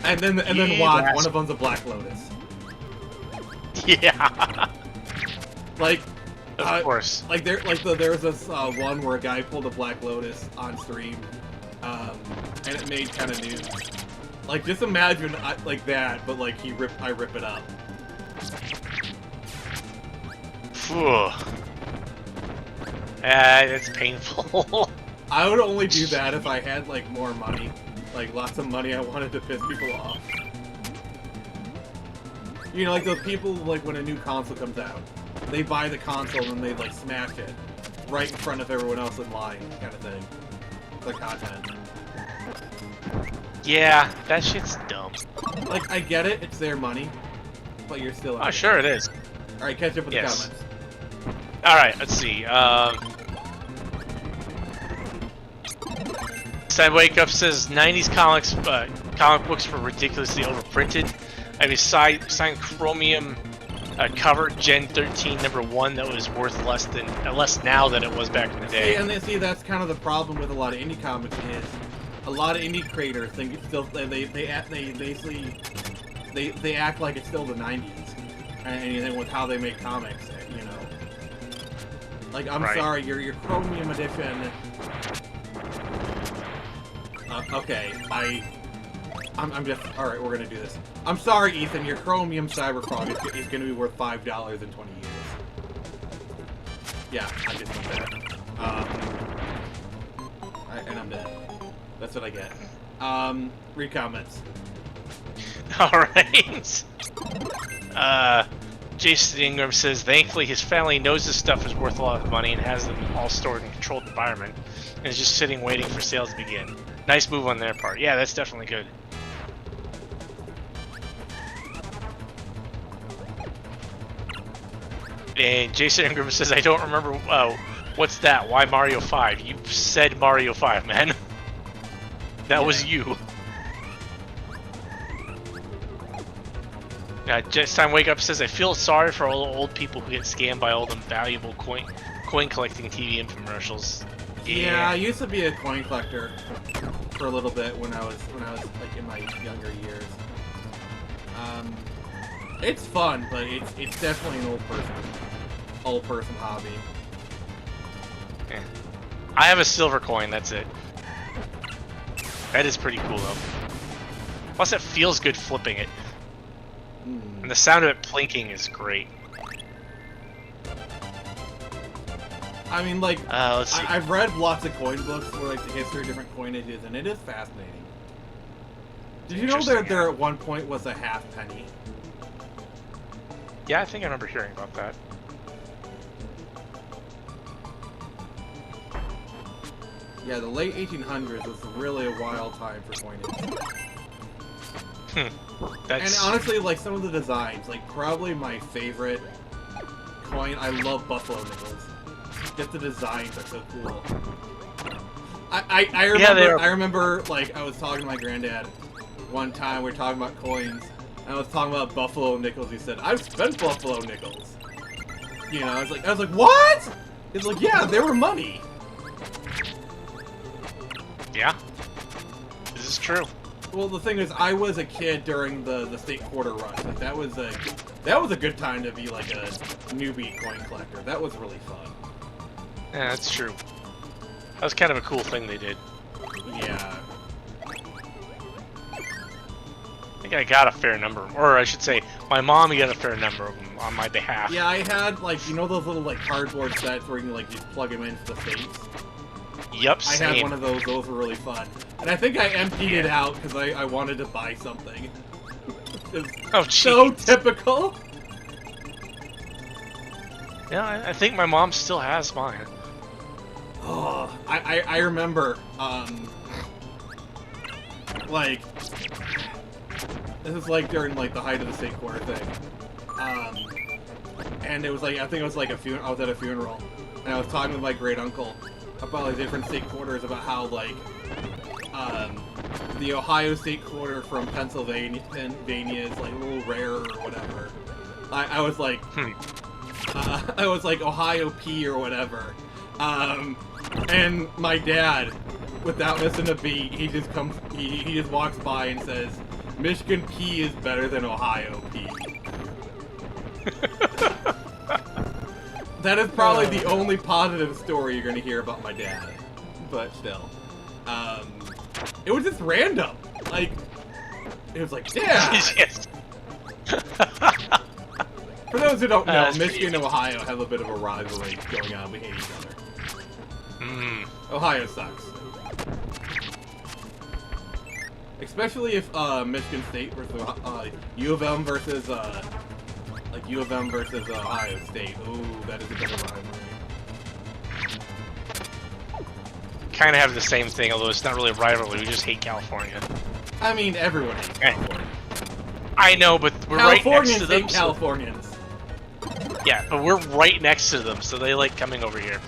And then watch, one of them's a Black Lotus. Yeah. Like, of course. Like there was this one where a guy pulled a Black Lotus on stream, and it made kind of news. Like, just imagine like that, but like I rip it up. Phew. It's painful. I would only do that if I had like more money, like lots of money. I wanted to piss people off. You know, like those people, like when a new console comes out, they buy the console and they like smash it right in front of everyone else in line, kind of thing. The content. Yeah, that shit's dumb. Like, I get it, it's their money, but you're still. Oh, sure it is. All right, catch up with the comments. All right, let's see. Sad Wake Up says 90s comic books were ridiculously overprinted. I have a signed Chromium cover Gen 13 #1 that was worth less now than it was back in the day. See, that's kind of the problem with a lot of indie comics is a lot of indie creators think it's still they act like it's still the 90s and anything with how they make comics, you know. Like, I'm sorry, your Chromium edition. Okay, I'm just alright. We're gonna do this. I'm sorry, Ethan. Your Chromium Cyberpunk is gonna be worth $5 in 20 years. Yeah, I just did that. And I'm dead. That's what I get. Read comments. Alright. Jason Ingram says, thankfully his family knows this stuff is worth a lot of money and has them all stored in a controlled environment, and is just sitting waiting for sales to begin. Nice move on their part. Yeah, that's definitely good. And Jason Ingram says, I don't remember, what's that? Why Mario 5? You said Mario 5, man. That was you. Just Time Wake Up says, I feel sorry for all the old people who get scammed by all them valuable coin collecting TV infomercials. Yeah, I used to be a coin collector for a little bit when I was like in my younger years. It's fun, but it's definitely an old person hobby. Yeah. I have a silver coin, that's it. That is pretty cool though. Plus it feels good flipping it. And the sound of it plinking is great. I mean, like, let's see. I've read lots of coin books where, like, the history of different coinages, and it is fascinating. Did you know there at one point was a half penny? Yeah, I think I remember hearing about that. Yeah, the late 1800s was really a wild time for coinage. And honestly, like, some of the designs, like, probably my favorite coin, I love Buffalo nickels. Just the designs are so cool. I remember, like, I was talking to my granddad one time, we were talking about coins, and I was talking about Buffalo nickels. He said, I've spent Buffalo nickels. You know, I was like, what? He's like, yeah, they were money. Yeah, this is true. Well, the thing is, I was a kid during the state quarter rush. Like, that was a good time to be like a newbie coin collector. That was really fun. Yeah, that's true. That was kind of a cool thing they did. Yeah. I think I got a fair number, or I should say, my mom got a fair number of them on my behalf. Yeah, I had, like, you know those little, like, cardboard sets where you can, like, just plug them into the face? Yep, same. I had one of those. Those were really fun. And I think I emptied it out because I wanted to buy something. Oh, so typical. Yeah, I think my mom still has mine. Oh, I remember, like, this is like during, like, the height of the state quarter thing. And it was like, I think it was like I was at a funeral, and I was talking with my great uncle about, like, different state quarters, about how, like, the Ohio state quarter from Pennsylvania is, like, a little rarer or whatever. I was like, I was like Ohio P or whatever. And my dad, without missing a beat, he just walks by and says, Michigan P is better than Ohio P. That is probably the only positive story you're gonna hear about my dad. But still. It was just random. Like, it was like, yeah! Yes. For those who don't know, Michigan and Ohio have a bit of a rivalry going on. We hate each other. Ohio sucks. Especially if Michigan State versus U of M versus like U of M versus Ohio State. Ooh, that is a bit of a rivalry. Kind of have the same thing, although it's not really a rivalry. We just hate California. I mean, everyone hates California. I know, but we're right next to them. Hate Californians. Yeah, but we're right next to them, so they like coming over here.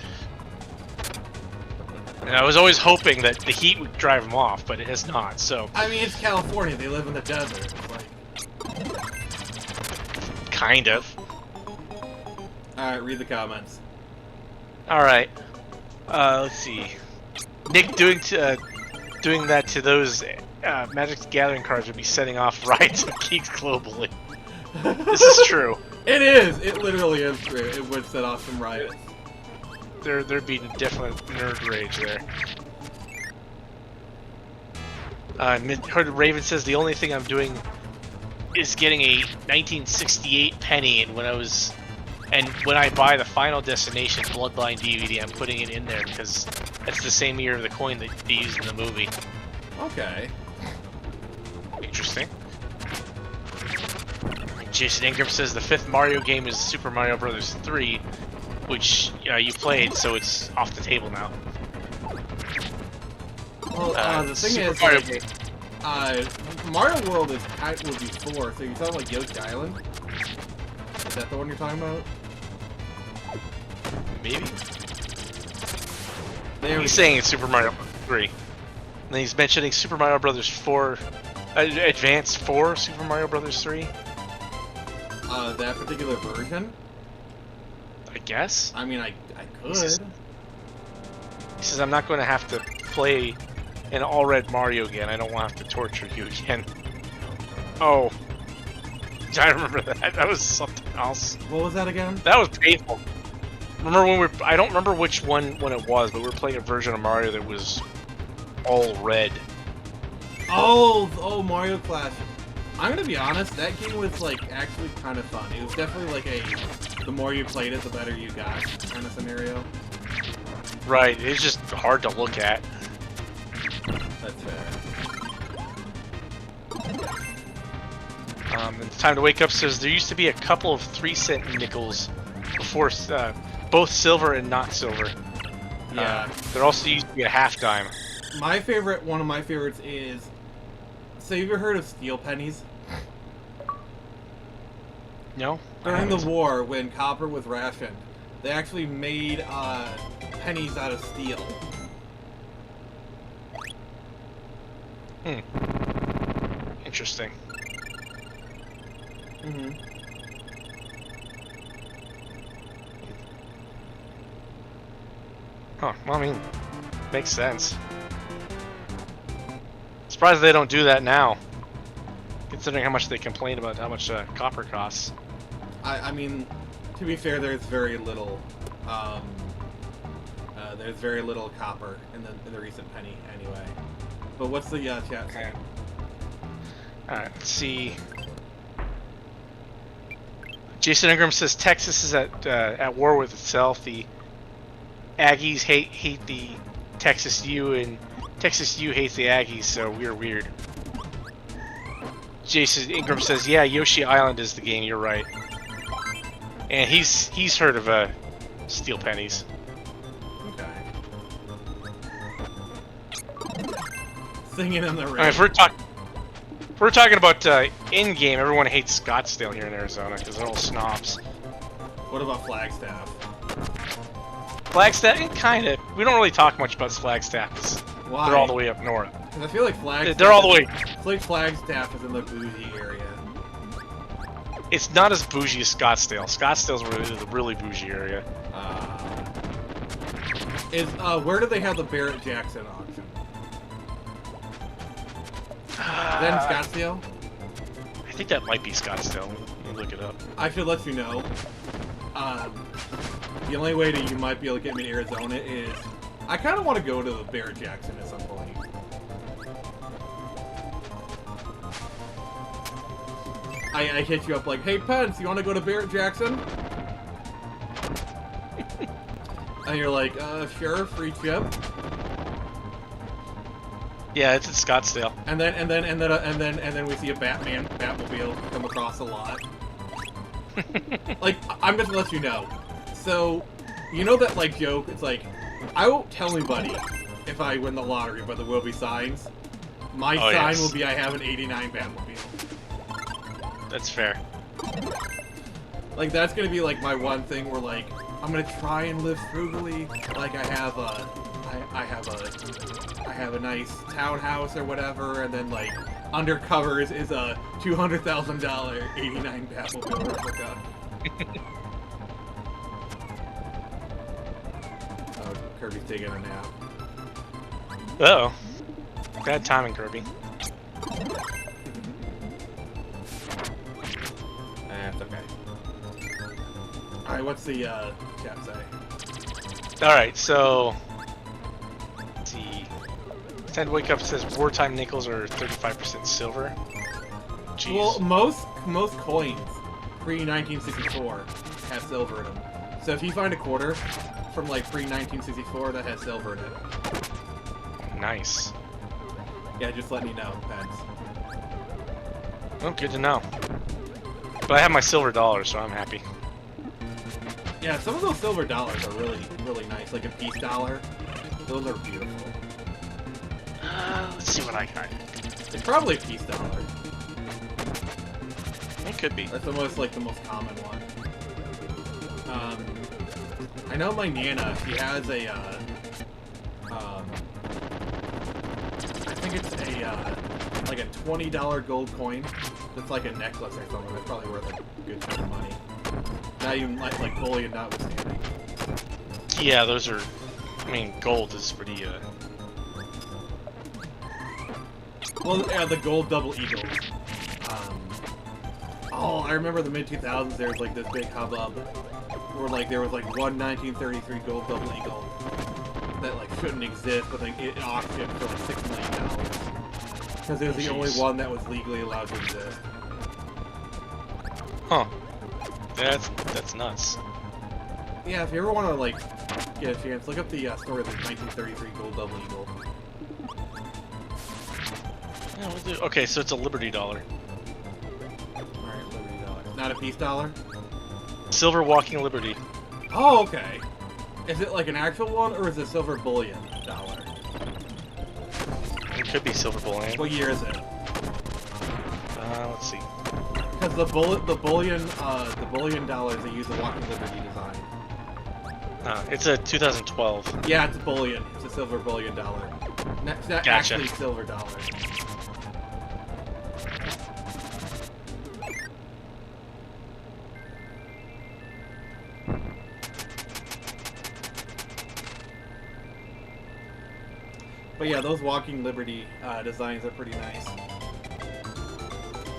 And I was always hoping that the heat would drive them off, but it has not, so... I mean, it's California. They live in the desert. It's like... Kind of. Alright, read the comments. Alright. Let's see. Nick doing that to those Magic the Gathering cards would be setting off riots of geeks globally. This is true. It is! It literally is true. It would set off some riots. There'd be definite nerd rage there. Heard Raven says the only thing I'm doing is getting a 1968 penny, and when I buy the Final Destination Bloodline DVD, I'm putting it in there because that's the same year of the coin that they used in the movie. Okay. Interesting. Jason Ingram says the 5th Mario game is Super Mario Bros. 3, which you played, so it's off the table now. Well, the thing Super is, Mario Mario World is would be 4, so you're talking like Yoshi Island? Is that the one you're talking about? Maybe? There He's saying it's Super Mario Bros. 3. And then he's mentioning Super Mario Bros. 4, Advance 4 Super Mario Bros. 3. That particular version? I guess? I mean, I could. He says, I'm not going to have to play an all-red Mario again. I don't want to have to torture you again. Oh. I remember that. That was something else. What was that again? That was painful. Remember when I don't remember which one when it was, but we were playing a version of Mario that was all red. Oh, Mario Clash. I'm gonna be honest, that game was like actually kind of fun. It was definitely like the more you played it, the better you got kind of scenario. Right, it's just hard to look at. That's fair. And Time to Wake Up says there used to be a couple of 3-cent nickels before, both silver and not silver. Yeah. There also used to be a half dime. One of my favorites is. So you ever heard of steel pennies? No? During the war, when copper was rationed, they actually made pennies out of steel. Interesting. Mm-hmm. Huh, well, I mean, makes sense. Surprised they don't do that now, considering how much they complain about how much copper costs. I mean, to be fair, there's very little copper in the recent penny anyway. But what's the chat saying? Alright, let's see. Jason Ingram says Texas is at war with itself. The Aggies hate the Texas U, and Texas U hates the Aggies, so we're weird. Jason Ingram says, yeah, Yoshi Island is the game, you're right. And he's heard of steel pennies. Okay. Singing in the rain. Alright, if we're talking about in-game, everyone hates Scottsdale here in Arizona because they're all snobs. What about Flagstaff? Flagstaff, kind of. We don't really talk much about Flagstaff. 'Cause Why? they're all the way up north. 'Cause I feel like Flagstaff. They're all the way. It's like Flagstaff is in the bougie area. It's not as bougie as Scottsdale. Scottsdale's really the really bougie area. Where do they have the Barrett Jackson auction? Then Scottsdale? I think that might be Scottsdale. Let me look it up. I should let you know. The only way that you might be able to get me to Arizona is I kind of want to go to the Barrett Jackson at some point. I hit you up like, hey Pence, you want to go to Barrett Jackson? And you're like, sure, free trip. Yeah, it's in Scottsdale. And then we see a Batmobile come across a lot. Like, I'm just gonna let you know. So, you know that like joke? It's like, I won't tell anybody if I win the lottery, but there will be signs. My sign will be I have an '89 Batmobile. That's fair. Like that's gonna be like my one thing where like I'm gonna try and live frugally. Like I have a nice townhouse or whatever, and then like under covers is a $200,000 '89 Batmobile replica. Oh, Kirby's taking a nap. Uh-oh. Bad timing, Kirby. That's okay. Alright, what's the chat say? Alright, so... Let's see... Time to Wake Up says wartime nickels are 35% silver. Jeez. Well, most coins pre-1964 have silver in them. So if you find a quarter from like pre-1964 that has silver in it. Nice. Yeah, just let me know, Pence. Oh, good to know. But I have my silver dollar, so I'm happy. Yeah, some of those silver dollars are really, really nice. Like a peace dollar. Those are beautiful. Let's see what I got. It's probably a peace dollar. It could be. That's almost like the most common one. I know my Nana, she has a, I think it's a, like a $20 gold coin. It's like a necklace or something. That's probably worth a good chunk of money. Not even like bullion notwithstanding. Yeah, those are. I mean, gold is pretty. Well, yeah, the gold double eagle. Oh, I remember the mid 2000s. There was like this big hubbub where like there was like one 1933 gold double eagle that like shouldn't exist, but like it auctioned for like $6 million because it was the only one that was legally allowed to exist. Huh. That's nuts. Yeah, if you ever want to like get a chance, look up the story of the 1933 gold double eagle. Yeah, we'll do. Okay, so it's a Liberty dollar. Alright, Liberty dollar. Not a peace dollar? Silver walking Liberty. Oh, okay. Is it like an actual one, or is it silver bullion dollar? It could be silver bullion. What year is it? Let's see. Because the bullion dollars, they use the walking Liberty design. It's a 2012. Yeah, it's a bullion. It's a silver bullion dollar. It's not Gotcha. actually silver dollar. But yeah, those walking Liberty designs are pretty nice.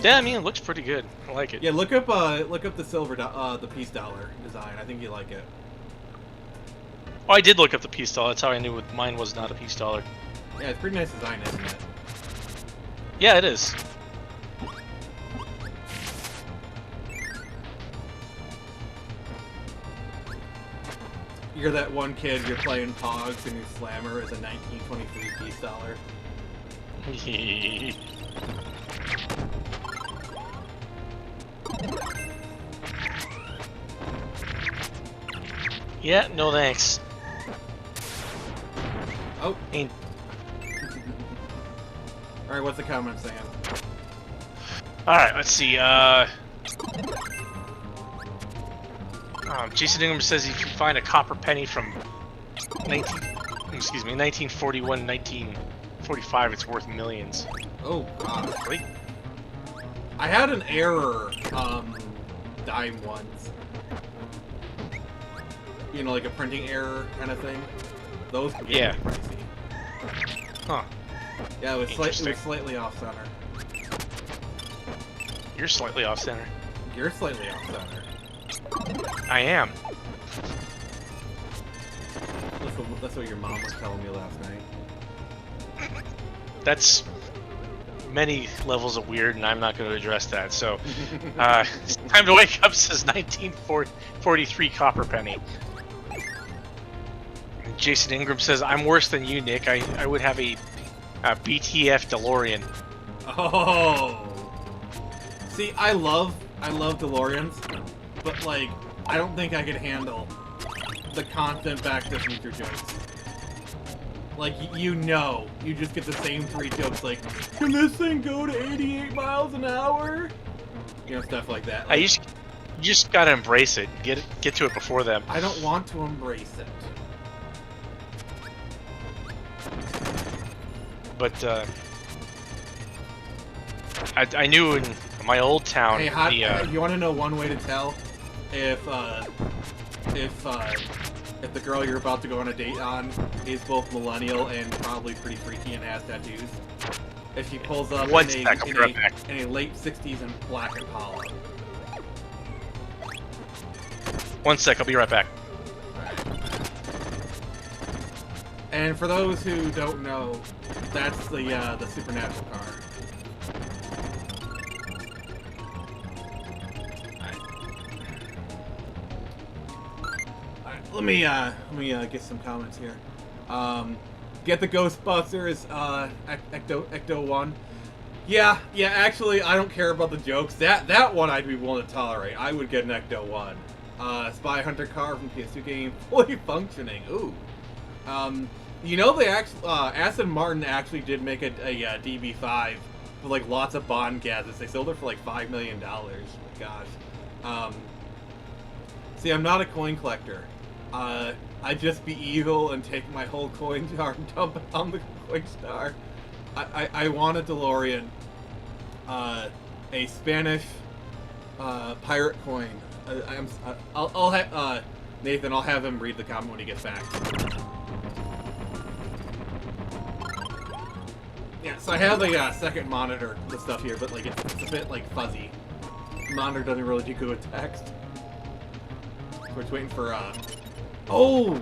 Yeah, I mean, it looks pretty good. I like it. Yeah, look up the the peace dollar design. I think you like it. Oh, I did look up the peace dollar. That's how I knew mine was not a peace dollar. Yeah, it's pretty nice design, isn't it? Yeah, it is. You're that one kid, you're playing Pogs, and your slammer is a 1923 peace dollar. Yeah, no thanks. Oh. Ain't. Alright, what's the comment saying? Alright, let's see. Jason Ingram says if you find a copper penny from 1941, 1945, it's worth millions. Oh, God. Really? I had an error, dime once. You know, like a printing error kind of thing. Those can get pricey. Huh. Yeah, it was slightly off center. You're slightly off center. You're slightly off center. I am. That's what your mom was telling me last night. That's many levels of weird, and I'm not going to address that. So, it's time to wake up says 1943 copper penny. Jason Ingram says, I'm worse than you, Nick. I would have a BTF DeLorean. Oh. See, I love DeLoreans, but like, I don't think I could handle the constant Back to the Future jokes. Like, you just get the same 3 jokes, like, can this thing go to 88 miles an hour? You know, stuff like that. Like, You just gotta embrace it. Get to it before them. I don't want to embrace it. But I knew in my old town. Hey, you want to know one way to tell if the girl you're about to go on a date on is both millennial and probably pretty freaky and has tattoos? If she pulls up in a late 60s and black Impala. One sec, I'll be right back. And for those who don't know, that's the supernatural car. Let me get some comments here. Get the Ghostbusters Ecto 1. Yeah, actually, I don't care about the jokes. That one I'd be willing to tolerate. I would get an Ecto 1. Spy Hunter car from PS2 game, fully functioning. Ooh. You know, they actually, Aston Martin actually did make a DB5 with, like, lots of Bond gadgets. They sold it for, like, $5 million. Oh my gosh. See, I'm not a coin collector. I'd just be evil and take my whole coin jar and dump it on the coin star. I want a DeLorean. A Spanish, pirate coin. I'll have, Nathan, I'll have him read the comment when he gets back. Yeah, so I have a second monitor with stuff here, but like it's a bit like fuzzy. The monitor doesn't really do good with text. So we're just waiting for oh!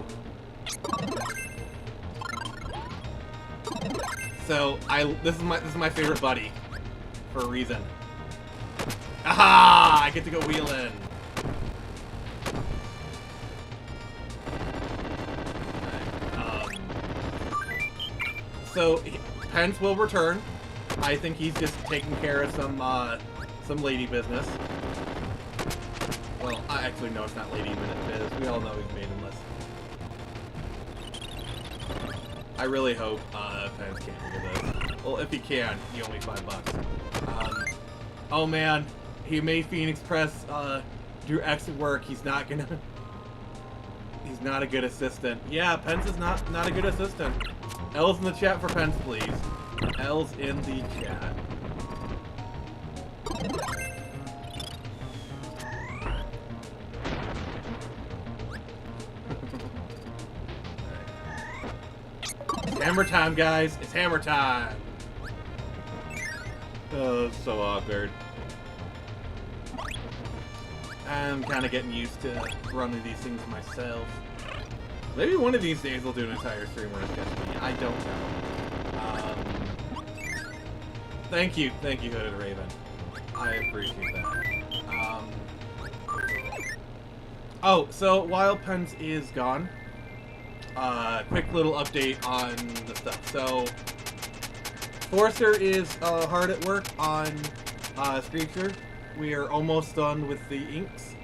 So this is my favorite buddy for a reason. Aha! I get to go wheeling. So Pence will return. I think he's just taking care of some lady business. Well, actually no, it's not lady business. We all know he's maidenless. I really hope Pence can't figure this. Well, if he can, he owe me $5. Oh man, he made Phoenix Press do exit work. He's not a good assistant. Yeah, Pence is not a good assistant. L's in the chat for Pence, please. L's in the chat. It's hammer time, guys. It's hammer time. Oh, it's so awkward. I'm kind of getting used to running these things myself. Maybe one of these days we'll do an entire stream where it's just me. I don't know. Thank you, Hooded Raven. I appreciate that. Oh, so while Pence is gone, quick little update on the stuff. So, Forrester is hard at work on Screecher. We are almost done with the inks.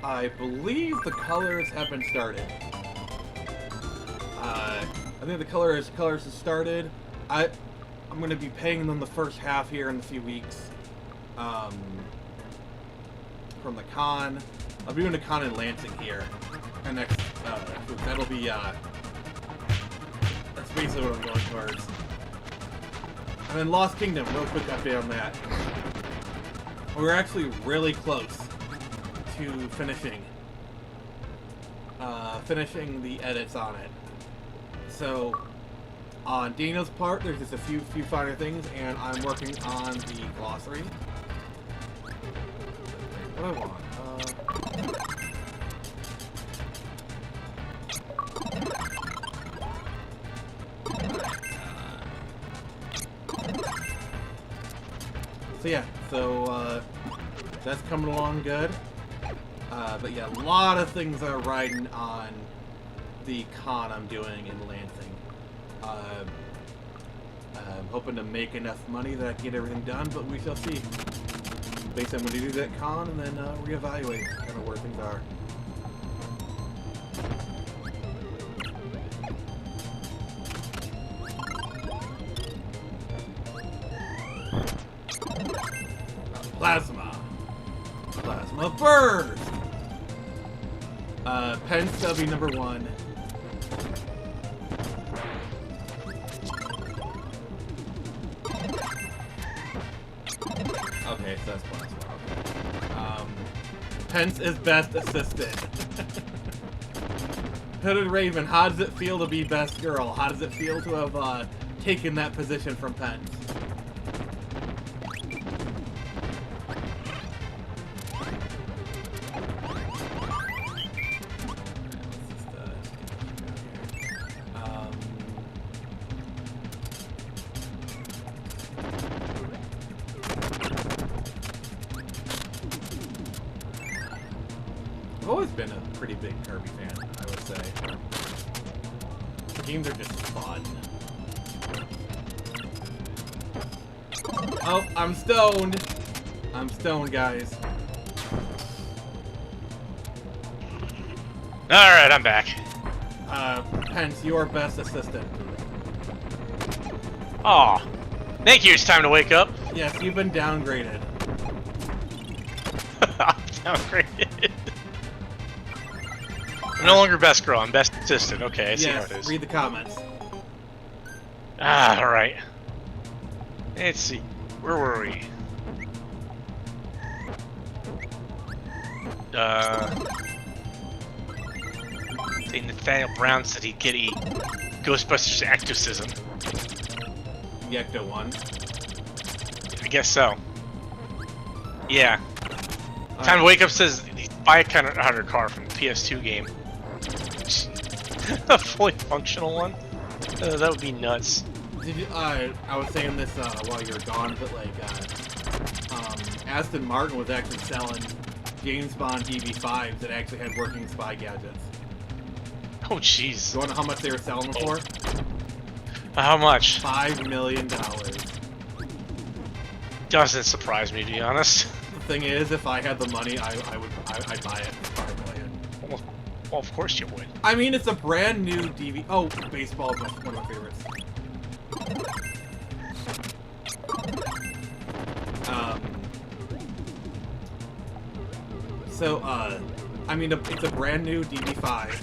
I believe the colors have been started. I think the colors have started. I'm going to be paying them the first half here in a few weeks. From the con. I'll be doing a con in Lansing here. And next, that'll be, that's basically what I'm going towards. And then Lost Kingdom, real quick update on that. We're actually really close to finishing the edits on it. So, on Daniel's part, there's just a few finer things, and I'm working on the glossary. What do I want? So yeah, that's coming along good. But yeah, a lot of things are riding on the con I'm doing in Lansing. I'm hoping to make enough money that I can get everything done, but we shall see. Basically, I'm going to do that con and then reevaluate kind of where things are. Plasma Burst! Pence W #1. Okay, so that's Plasma. Okay. Pence is best assistant. Hooded Raven, how does it feel to be best girl? How does it feel to have taken that position from Pence? I've always been a pretty big Kirby fan, I would say. The games are just fun. Oh, I'm stoned. I'm stoned, guys. Alright, I'm back. Pence, you are best assistant. Aw. Thank you, it's time to wake up. Yes, you've been downgraded. I'm downgraded. I'm no longer best girl, I'm best assistant. Okay, I see how Yes, it is. read the comments. Ah, alright. Let's see. Where were we? Nathaniel Brown said he'd get a Ghostbusters ectocism. The Ecto one. I guess so. Yeah. Time to Alright. Wake Up says buy a kind of hunter car from the PS2 game. A fully functional one? That would be nuts. Did you, I was saying this while you were gone, but like, Aston Martin was actually selling James Bond DB5s that actually had working spy gadgets. Oh, jeez. You want to know how much they were selling them for? How much? $5 million. Doesn't surprise me, to be honest. The thing is, if I had the money, I'd buy it for $5 million. Well, of course you would. I mean, it's a brand new DB. Oh, baseball is one of my favorites. I mean, it's a brand new DB5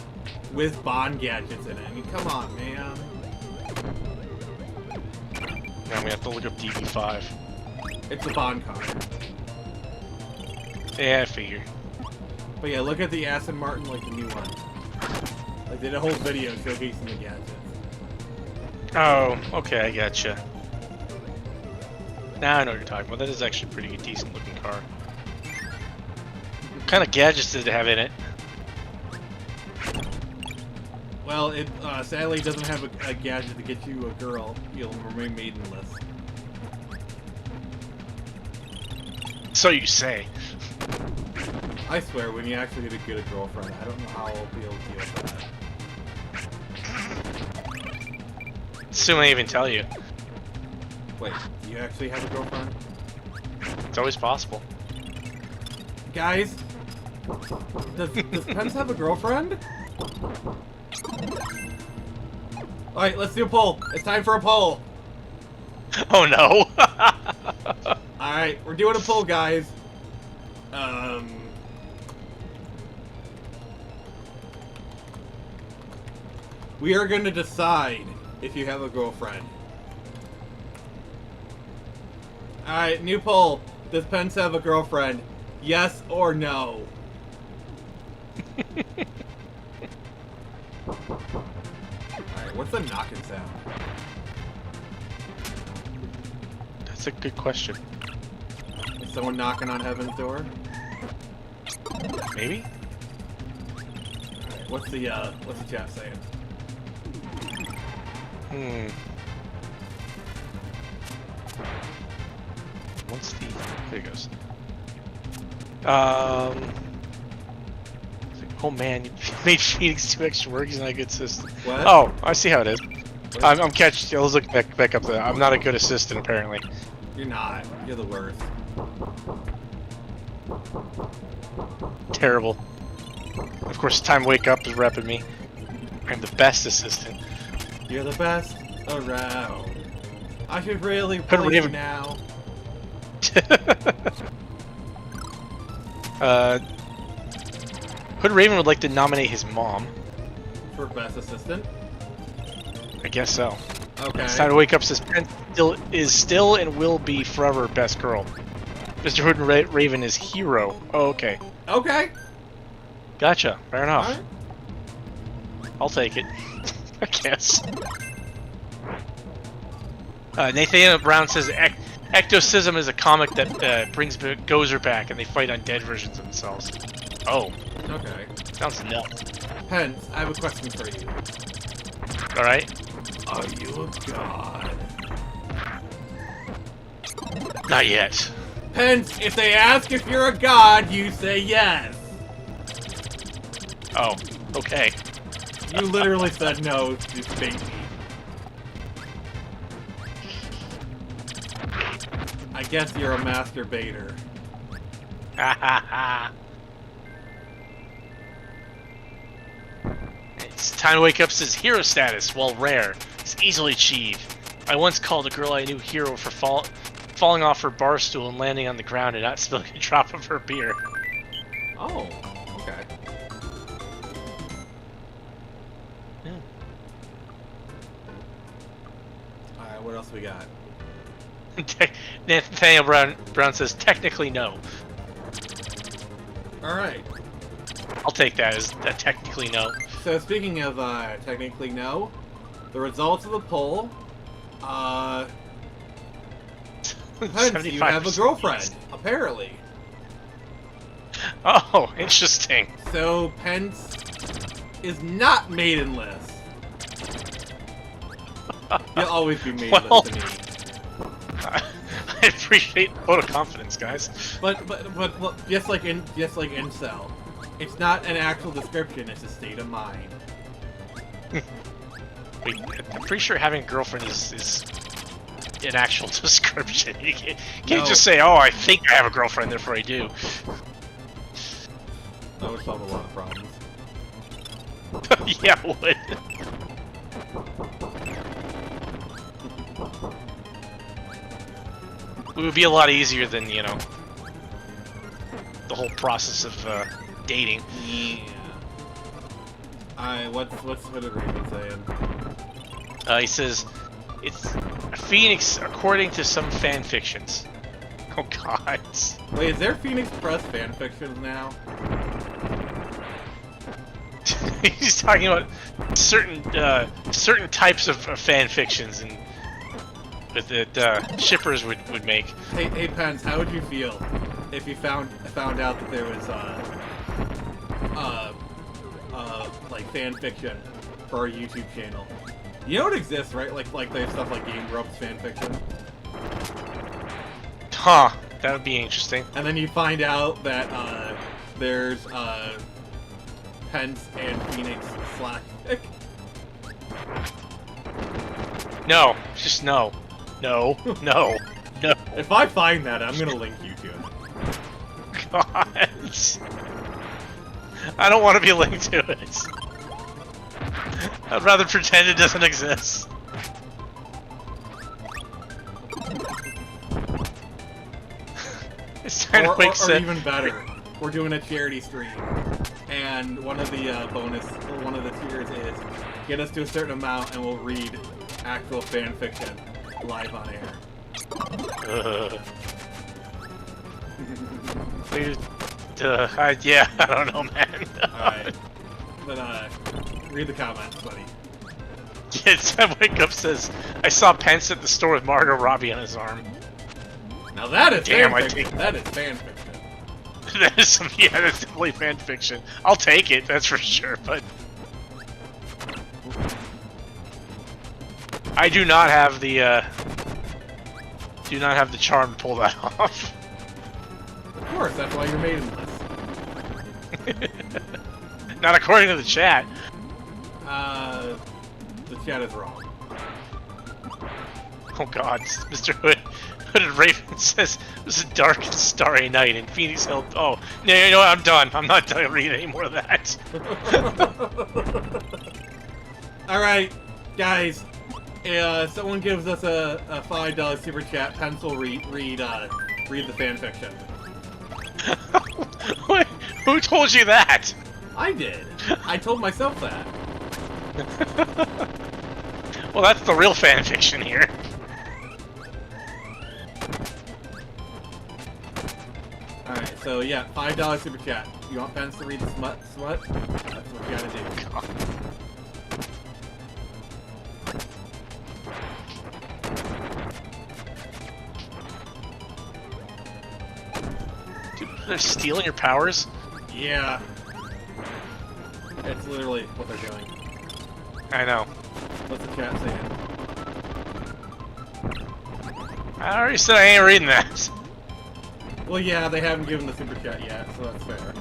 with Bond gadgets in it. I mean, come on, man. Now we have to look up DB5. It's a Bond car. Yeah, I figure. But yeah, look at the Aston Martin, like the new one. Like, they did a whole video showcasing the gadgets. Oh, okay, I gotcha. Now I know what you're talking about. That is actually a pretty decent looking car. What kind of gadgets did it have in it? Well, it sadly doesn't have a gadget to get you a girl. You'll remain maidenless. So you say. I swear, when you actually get a girlfriend, I don't know how I'll be able to deal with that. Assume I even tell you. Wait, do you actually have a girlfriend? It's always possible. Guys, does Pence have a girlfriend? Alright, let's do a poll. It's time for a poll. Oh no! Alright, we're doing a poll, guys. We are going to decide if you have a girlfriend. Alright, new poll. Does Pence have a girlfriend? Yes or no? Alright, what's the knocking sound? That's a good question. Is someone knocking on heaven's door? Maybe? Alright, what's the chat saying? What's the... There it goes. Oh man, you made Phoenix 2 extra work. He's not a good assistant. What? Oh, I see how it is. I'm catching. Let's look back up there. I'm not a good assistant apparently. You're not. You're the worst. Terrible. Of course, Time Wake Up is repping me. I'm the best assistant. You're the best around. I should really Couldn't play you even- now. Hood Raven would like to nominate his mom. For best assistant? I guess so. Okay. It's time to wake up. Says Pence still and will be forever best girl. Mr. Hood and Raven is hero. Oh, okay. Okay. Gotcha. Fair enough. Alright. I'll take it. I guess. Nathaniel Brown says Ectocism is a comic that brings Gozer back and they fight undead versions of themselves. Oh. Okay. Sounds nuts. Pence, I have a question for you. Alright. Are you a god? Not yet. Pence, if they ask if you're a god, you say yes. Oh. Okay. You literally said no to bait me. I guess you're a masturbator. Ha ha ha. It's time to wake up says hero status. While rare, it's easily achieved. I once called a girl I knew hero for falling off her bar stool and landing on the ground and not spilling a drop of her beer. Oh, okay. Yeah. Alright, what else we got? Nathaniel Brown says technically no. Alright. I'll take that as a technically no. So speaking of technically no, the results of the poll, Pence, you have a girlfriend, apparently. Oh, interesting. So Pence is not maidenless. You'll always be maidenless Well, to me. I appreciate the vote of confidence, guys. But just like incel, it's not an actual description; it's a state of mind. Wait, I'm pretty sure having a girlfriend is an actual description. You can't just say, "Oh, I think I have a girlfriend, therefore I do." That would solve a lot of problems. Yeah, it would. It would be a lot easier than, you know, the whole process of dating. Yeah. What's Raven saying? He says, it's a Phoenix according to some fan fictions. Oh god. Wait, is there Phoenix Press fanfictions now? He's talking about certain types of fan fictions and that shippers would make. Hey Pence, how would you feel if you found out that there was like fan fiction for our YouTube channel? You know it exists, right? Like they have stuff like Game Grumps fan fiction. Huh, that would be interesting. And then you find out that there's Pence and Phoenix /fic. No, just no. No, no, no. If I find that, I'm gonna link you to it. God. I don't want to be linked to it. I'd rather pretend it doesn't exist. It's time to wake or even better, we're doing a charity stream, and one of the tiers is get us to a certain amount, and we'll read actual fan fiction live on air. Yeah, I don't know, man. Alright. But, read the comments, buddy. Yeah, Sam Wake Up says, I saw Pence at the store with Margot Robbie on his arm. Now that is Damn, fan fiction. That is fan fiction. That is some, yeah, that's definitely fan fiction. I'll take it, that's for sure, but... I do not have the, charm to pull that off. Of course, that's why you're maidenless. Not according to the chat. The chat is wrong. Oh god, Mr. Hooded Raven says it was a dark and starry night in Phoenix Hill. Oh, no, you know what? I'm done. I'm not done reading any more of that. Alright, guys. Someone gives us a $5 super chat. Pencil read the fanfiction. Wait, who told you that? I did. I told myself that. Well, that's the real fanfiction here. Alright, so yeah, $5 super chat. You want Pence to read the smut? That's what you gotta do. God. Dude, they're stealing your powers? Yeah. It's literally what they're doing. I know. What's the chat saying? I already said I ain't reading that. Well, yeah, they haven't given the super chat yet, so that's fair.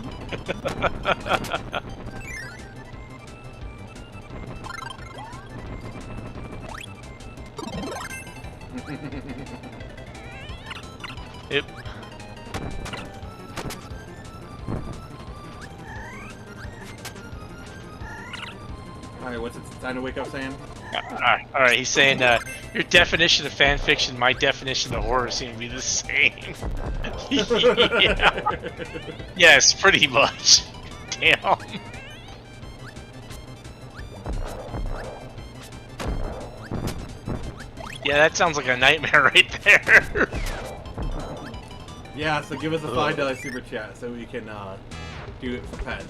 Alright, what's it time to wake up, Sam? Alright, he's saying, your definition of fan fiction, my definition of horror seem to be the same. Yeah. Yes, pretty much. Damn. Yeah, that sounds like a nightmare right there. Yeah, so give us a $5 super chat so we can do it for pets.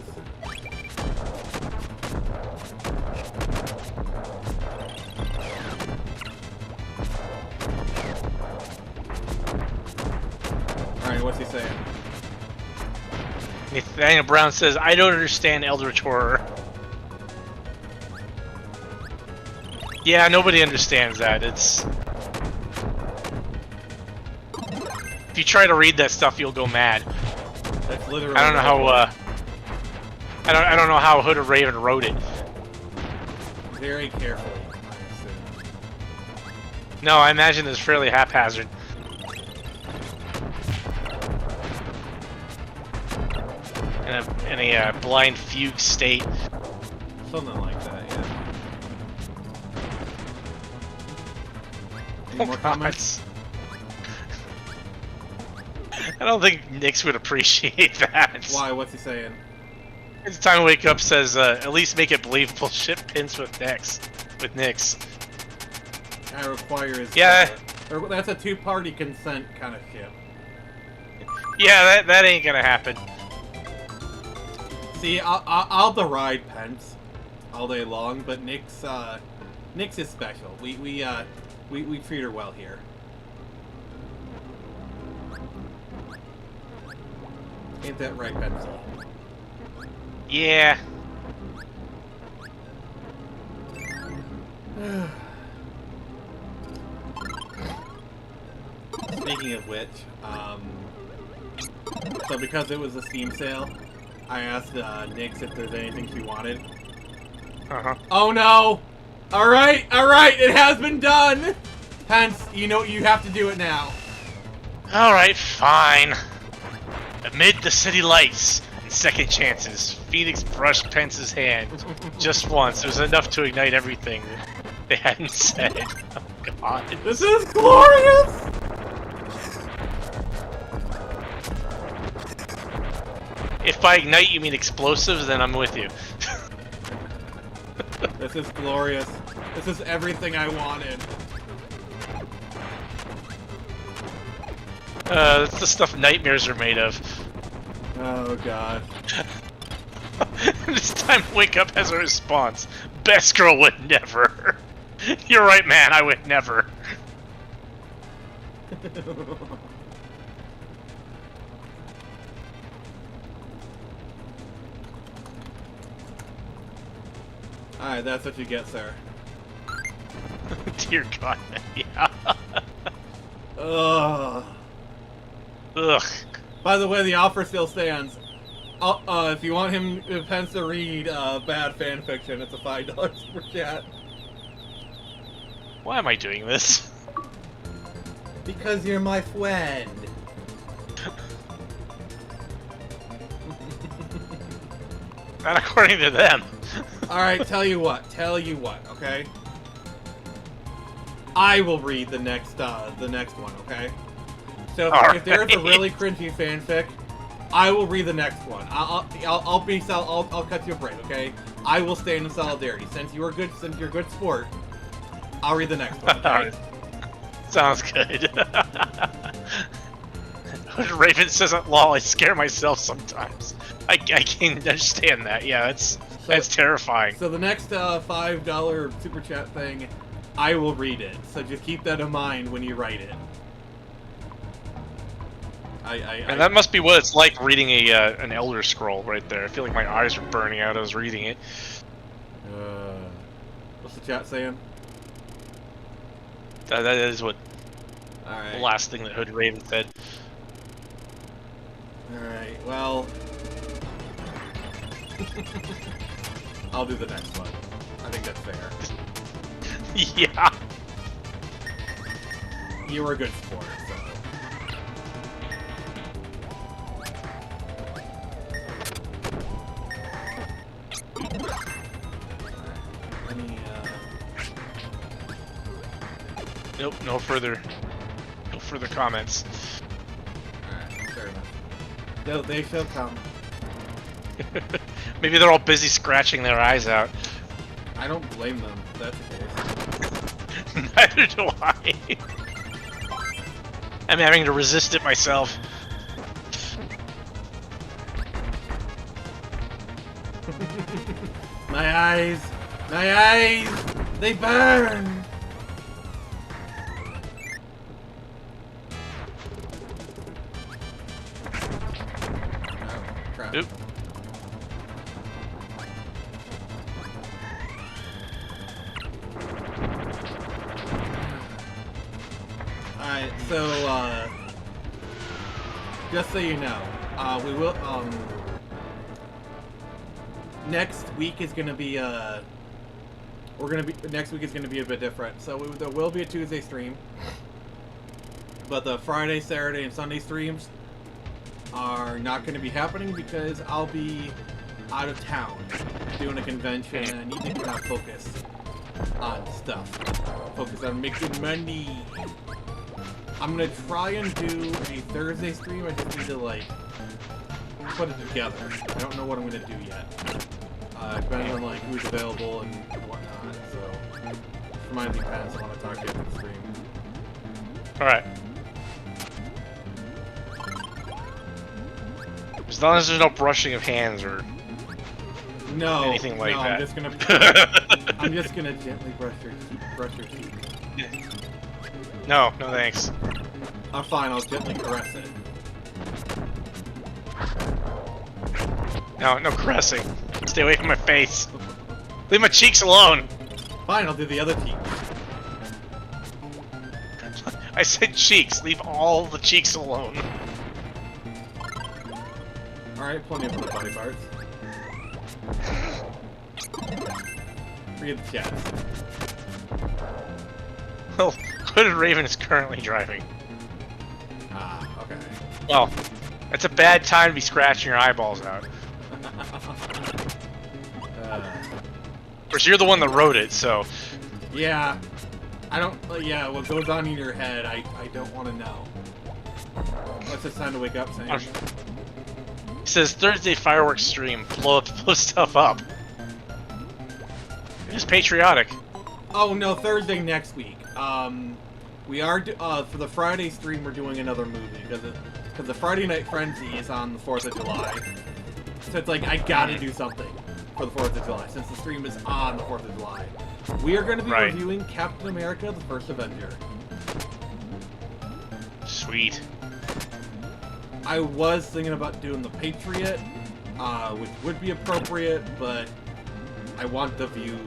Alright, what's he saying? Nathaniel Brown says, I don't understand Eldritch Horror. Yeah, nobody understands that. It's... If you try to read that stuff, you'll go mad. That's literally... I don't know how, I don't know how Hood of Raven wrote it. Very carefully, I assume. No, I imagine it's fairly haphazard. In a blind fugue state. Something like that, yeah. Any more God. comments? I don't think Nyx would appreciate that. Why? What's he saying? It's time to wake up says, at least make it believable. Ship pins with Nyx. That requires... Yeah. That's a two-party consent kind of ship. Yeah, that ain't gonna happen. See, I'll deride Pence all day long, but Nyx is special. We treat her well here. Ain't that right, Pence? Yeah. Speaking of which, so because it was a Steam sale, I asked Nyx if there's anything she wanted. Uh-huh. Oh no! Alright, it has been done! Pence, you know you have to do it now. Alright, fine. Amid the city lights and second chances, Phoenix brushed Pence's hand just once. It was enough to ignite everything they hadn't said. Oh god. This is glorious! If by ignite you mean explosives, then I'm with you. This is glorious. This is everything I wanted. That's the stuff nightmares are made of. Oh god. This time Wake Up has a response. Best girl would never. You're right, man, I would never. Alright, that's what you get, sir. Dear God, yeah. Ugh. Ugh. By the way, the offer still stands. If you want him, Pence to read bad fan fiction, it's a $5 super chat. Why am I doing this? Because you're my friend. Not according to them. Alright, tell you what, okay? I will read the next one, okay? So if there's a really cringy fanfic, I will read the next one. I'll cut you a break, okay? I will stand in solidarity. Since you're a good sport, I'll read the next one, okay? Sounds good. Raven says, lol, I scare myself sometimes. I can understand that. Yeah, that's terrifying. So the next $5 super chat thing, I will read it. So just keep that in mind when you write it. And that must be what it's like reading an Elder Scroll right there. I feel like my eyes are burning out. I was reading it. What's the chat saying? That is what Alright. the last thing that Hood Raven said. Alright, well... I'll do the next one. I think that's fair. Yeah. You were a good sport, so... Nope, no further comments. Alright, fair enough. They shall come. Maybe they're all busy scratching their eyes out. I don't blame them, if that's the case. Neither do I. I'm having to resist it myself. My eyes! My eyes! They burn! Oh, crap. Oop. Alright, so, just so you know, we will, next week is gonna be, next week is gonna be a bit different. So there will be a Tuesday stream, but the Friday, Saturday, and Sunday streams are not gonna be happening because I'll be out of town doing a convention and I need to kind of focus on stuff. Focus on making money. I'm gonna try and do a Thursday stream. I just need to like put it together. I don't know what I'm gonna do yet. Depending on like who's available and whatnot. So remind me, Paz, I want to talk to you after the stream. All right. As long as there's no brushing of hands or anything like that. I'm just gonna gently brush your cheek. No, thanks. I'm fine. I'll gently caress it. No caressing. Stay away from my face. Leave my cheeks alone. Fine, I'll do the other cheek. I said cheeks. Leave all the cheeks alone. Alright, plenty of other body parts. Forget the chest. Well, Hooded Raven is currently driving. Ah, okay. Well, it's a bad time to be scratching your eyeballs out. Of course, you're the one that wrote it, so... Yeah. Yeah, what goes on in your head, I don't want to know. What's it time to wake up saying? It says Thursday fireworks stream, blow stuff up. It's patriotic. Oh no, Thursday next week. We are for the Friday stream we're doing another movie because the Friday Night Frenzy is on the 4th of July. So it's like I gotta do something for the 4th of July since the stream is on the 4th of July. We are going to be reviewing Captain America: The First Avenger. Sweet. I was thinking about doing The Patriot, which would be appropriate, but I want the views.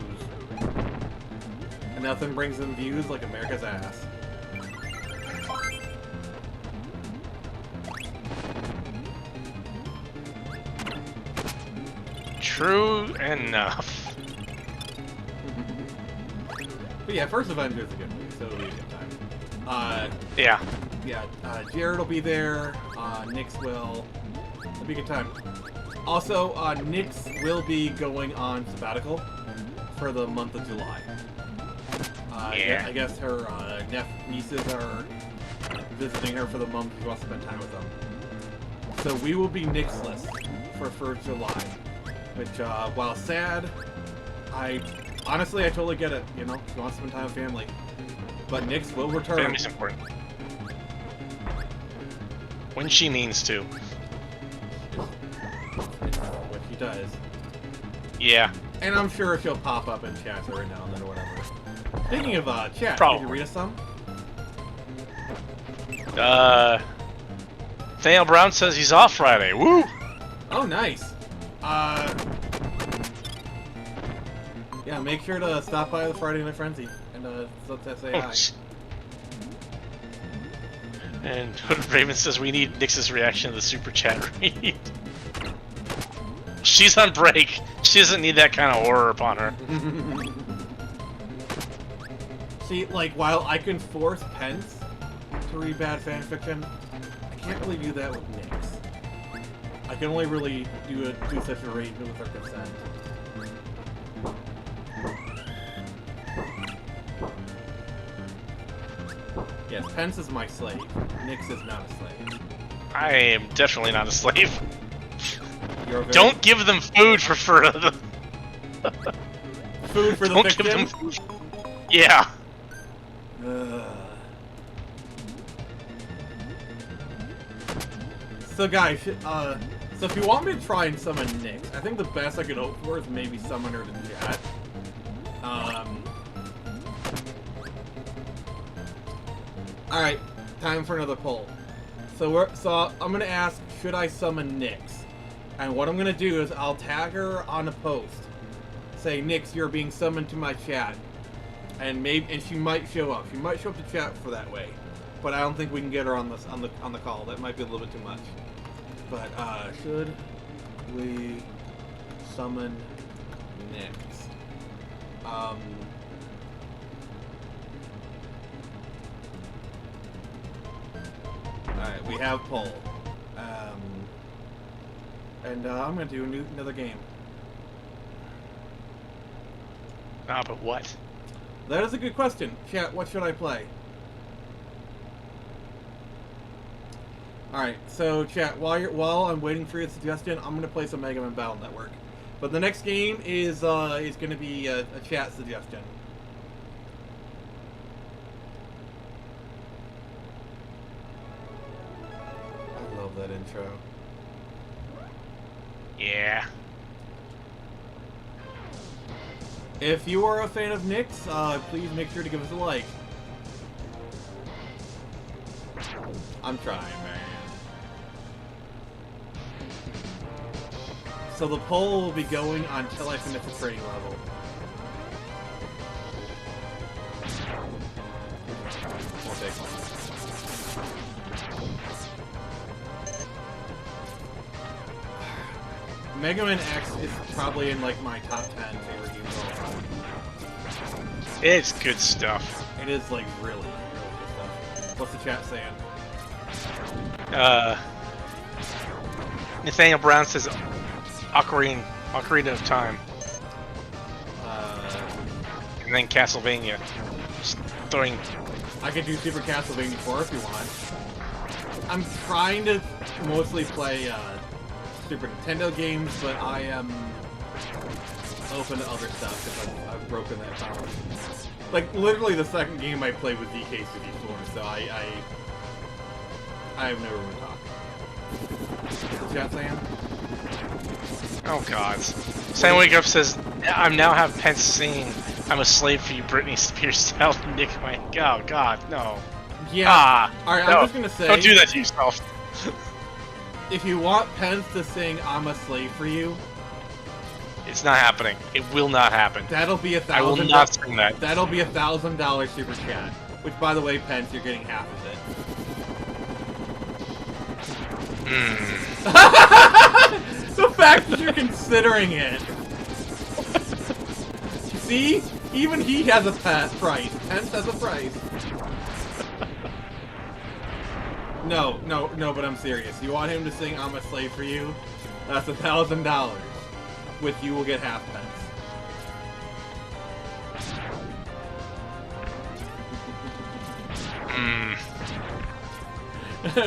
And nothing brings in views like America's ass. True enough. But yeah, First Avenger is a good movie, so it'll be a good time. Yeah. Yeah, Jared will be there, Nix will. It'll be a good time. Also, Nix will be going on sabbatical for the month of July. Yeah. I guess her nieces are visiting her for the month. She wants to spend time with them. So we will be Nixless for July. Which, while sad, honestly, I totally get it, you know? She wants to spend time with family. But Nix will return. Family's important. When she means to. It's what she does. Yeah. And I'm sure she'll pop up in chat every now and then or whatever. Speaking of chat, Probably. Did you read us some? Nathaniel Brown says he's off Friday. Woo! Oh, nice. Yeah, make sure to stop by the Friday Night Frenzy and let's say hi. And Raven says we need Nix's reaction to the super chat read. She's on break. She doesn't need that kind of horror upon her. See, like, while I can force Pence to read bad fanfiction, I can't really do that with Nix. I can only really do such an arrangement with her consent. Yes, Pence is my slave. Nix is not a slave. I am definitely not a slave. You're very... Don't give them food for the food for the Don't victim? give them food. Yeah. So guys, so if you want me to try and summon Nix, I think the best I could hope for is maybe summon her to chat. Alright, time for another poll. So I'm gonna ask, should I summon Nix? And what I'm gonna do is I'll tag her on a post. Say, Nix, you're being summoned to my chat. And she might show up. She might show up to chat for that way. But I don't think we can get her on the call. That might be a little bit too much. But should we summon Nix? Alright, we have poll. And I'm gonna do another game. Ah, but what? That is a good question. Chat, what should I play? Alright, so chat, while I'm waiting for your suggestion, I'm gonna play some Mega Man Battle Network. But the next game is gonna be a chat suggestion. I love that intro. Yeah. If you are a fan of Nix, please make sure to give us a like. I'm trying, man. So the poll will be going until I finish the training level. We'll take one. Mega Man X is probably in like my top 10 favorite games of all time. It's good stuff. It is like really, really good stuff. What's the chat saying? Nathaniel Brown says Ocarina of Time. And then Castlevania. Just throwing... I could do Super Castlevania 4 if you want. I'm trying to mostly play Super Nintendo games, but I am open to other stuff because I've broken that power. Like, literally the second game I played was DK64, so I have no room to talk. What's the chat saying? Oh god. Sam Wake Up says, I now have Pence singing I'm a slave for you, Britney Spears style. Nick, my oh god, no. Yeah. Alright, no. I'm just gonna say... Don't do that to yourself. If you want Pence to sing I'm a slave for you... It's not happening. It will not happen. That'll be $1,000. I will not sing that. That'll be $1,000 super chat. Which, by the way, Pence, you're getting half of it. The fact that you're considering it. See? Even he has a price. Pence has a price. No, but I'm serious. You want him to sing I'm a slave for you? That's $1,000. Which you will get half Pence.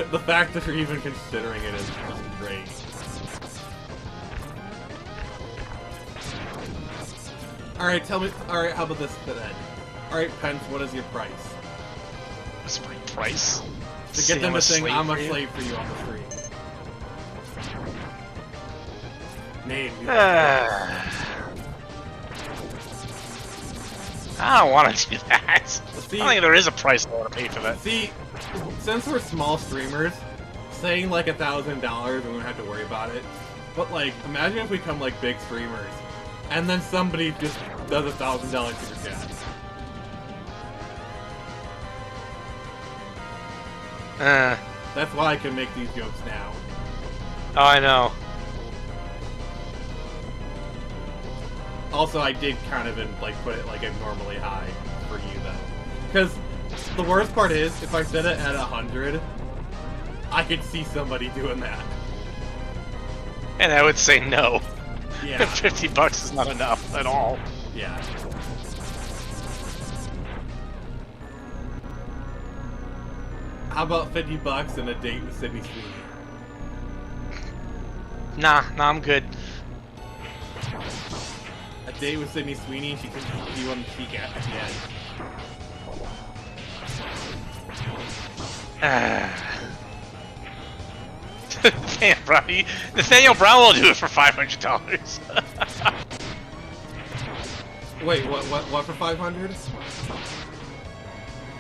The fact that you're even considering it is just great. Alright, tell me... Alright, how about this then? Alright, Pence, what is your price? What's my price? To get them to sing I'm a slave for you on the stream. Name. I don't want to do that. See, I don't think there is a price I want to pay for that. See, since we're small streamers, saying like $1,000, we won't have to worry about it. But like, imagine if we become like big streamers, and then somebody just does $1,000 super chat. That's why I can make these jokes now. Oh, I know. Also, I did kind of put it like abnormally high for you though, because the worst part is if I set it at 100, I could see somebody doing that. And I would say no. Yeah. $50 is not enough at all. Yeah. How about $50 and a date with Sydney Sweeney? Nah, I'm good. A date with Sydney Sweeney, she can keep you on the cheek at the end. Damn, bro. Nathaniel Brown will do it for $500. Wait, what for 500?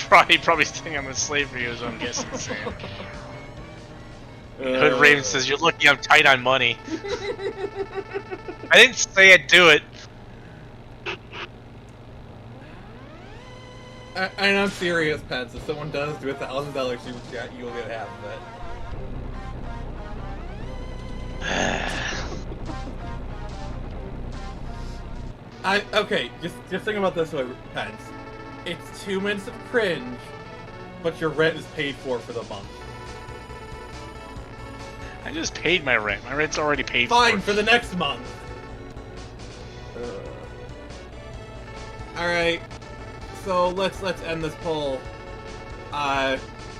Probably staying on the slavery is what I'm guessing, Sam. Hood Raven says, "You're lucky I'm tight on money." I didn't say I'd do it. And I'm serious, Pence. If someone does do $1,000 super chat, you'll get half of it. Okay, just think about this way, Pence. It's 2 minutes of cringe, but your rent is paid for the month. I just paid my rent. My rent's already paid Fine, for the next month. Alright. So let's end this poll.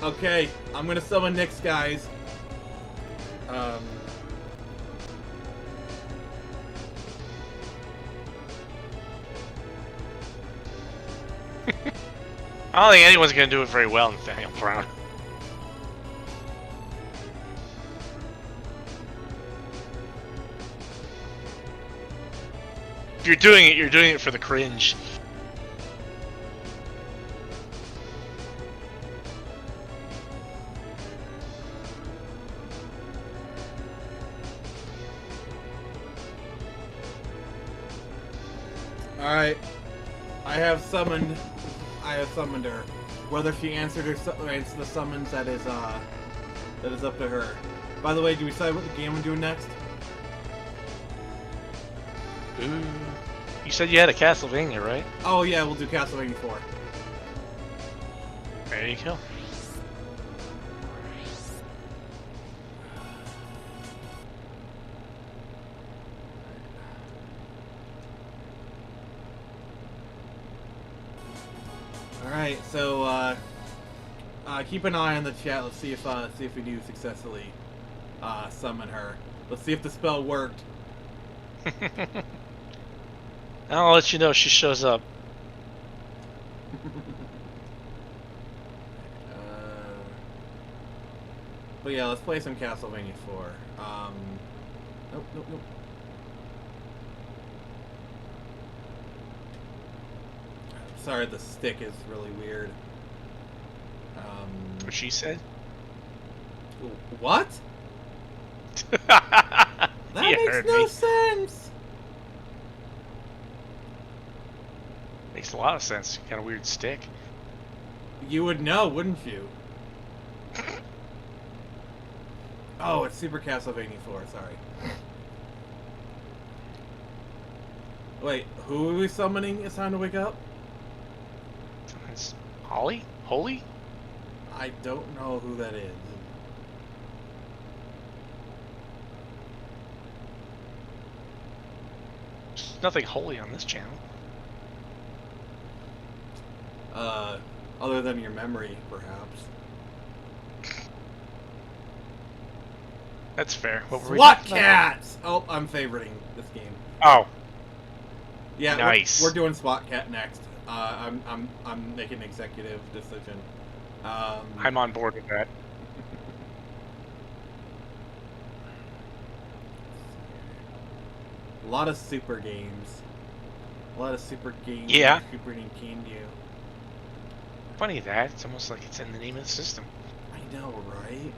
Okay, I'm gonna summon Nyx, guys. I don't think anyone's gonna do it very well, Nathaniel Brown. If you're doing it for the cringe. Alright. I have summoned her. Whether she answered the summons, that is up to her. By the way, do we decide what the game we're doing next? Ooh. You said you had a Castlevania, right? Oh yeah, we'll do Castlevania 4. There you go. Alright, so keep an eye on the chat. Let's see if we do successfully summon her. Let's see if the spell worked. I'll let you know if she shows up. But yeah, let's play some Castlevania 4. Nope. Sorry, the stick is really weird. What she said? What? That makes no sense! Makes a lot of sense. Kind of weird stick. You would know, wouldn't you? Oh, it's Super Castlevania 4, sorry. Wait, who are we summoning? It's time to wake up? It's Holly? Holy? I don't know who that is. There's nothing holy on this channel. Other than your memory, perhaps. That's fair. What were we SWAT talking about? Cats! Oh, I'm favoriting this game. Oh. Yeah, Nice. we're doing SWAT Cat next. I'm making an executive decision. I'm on board with that. A lot of super games. Yeah. Super Nintendo. Funny that. It's almost like it's in the name of the system. I know, right?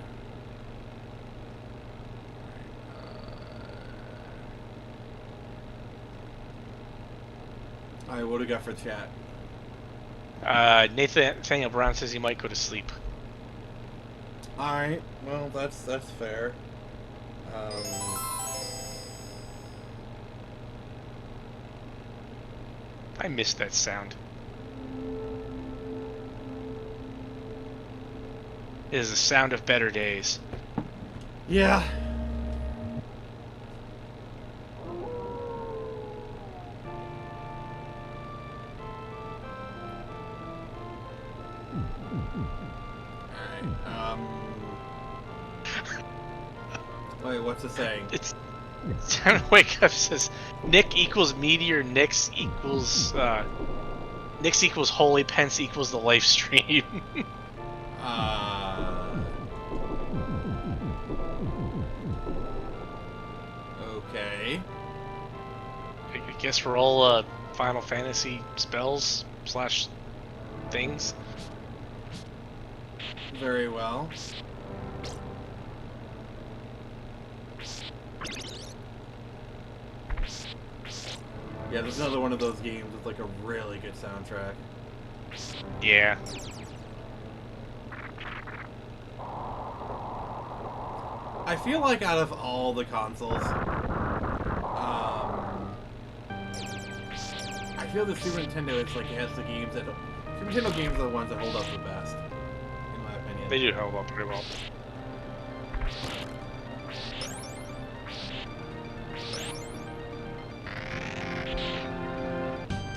Alright, what do we got for chat? Nathaniel Brown says he might go to sleep. Alright, well, that's fair. I missed that sound. It is the sound of better days. Yeah. Alright. Wait, what's it saying? It's time to wake up. Says Nick equals meteor. Nix equals holy. Pence equals the live stream. Okay. I guess we're all Final Fantasy spells / things. Very well. Yeah, there's another one of those games with like a really good soundtrack. Yeah. I feel like out of all the consoles, I feel the Super Nintendo is like it has the games that Super Nintendo games are the ones that hold up the best, in my opinion. They do hold up pretty well.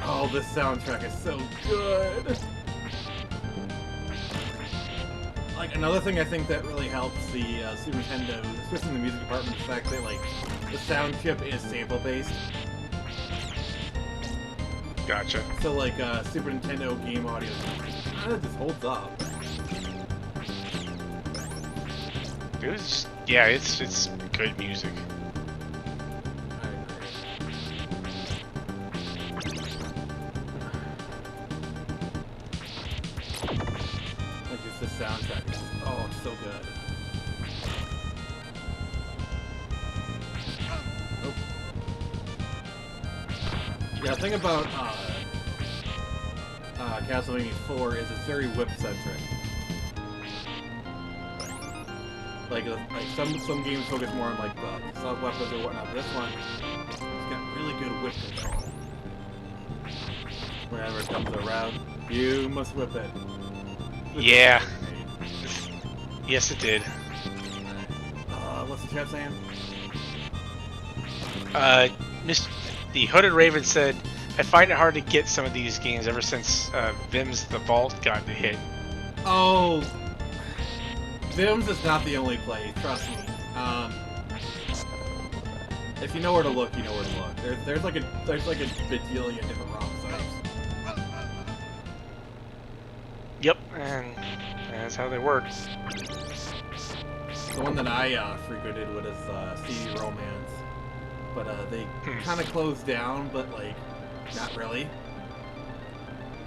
Oh, this soundtrack is so good. Like another thing I think that really helps the Super Nintendo, especially in the music department, is the fact that like the sound chip is sample based. Gotcha. So like Super Nintendo game audio kind of just holds up. Yeah, it's good music. I agree. Like just the soundtrack is just, oh, it's so good. Oh. Yeah, the thing about Castlevania 4 is it's very whip-centric. Like some games focus more on like the sub weapons or whatnot. But this one, it's got really good whip control. Whenever it comes around, you must whip it. Yeah. Yes, it did. What's the chat saying? The Hooded Raven said, I find it hard to get some of these games ever since Vim's The Vault got hit. Oh, Vim's is not the only place, trust me. If you know where to look, you know where to look. There's like a bajillion different ROM sites. Yep, and that's how they work. The one that I frequented was CD Romance, but they kind of closed down, but like not really.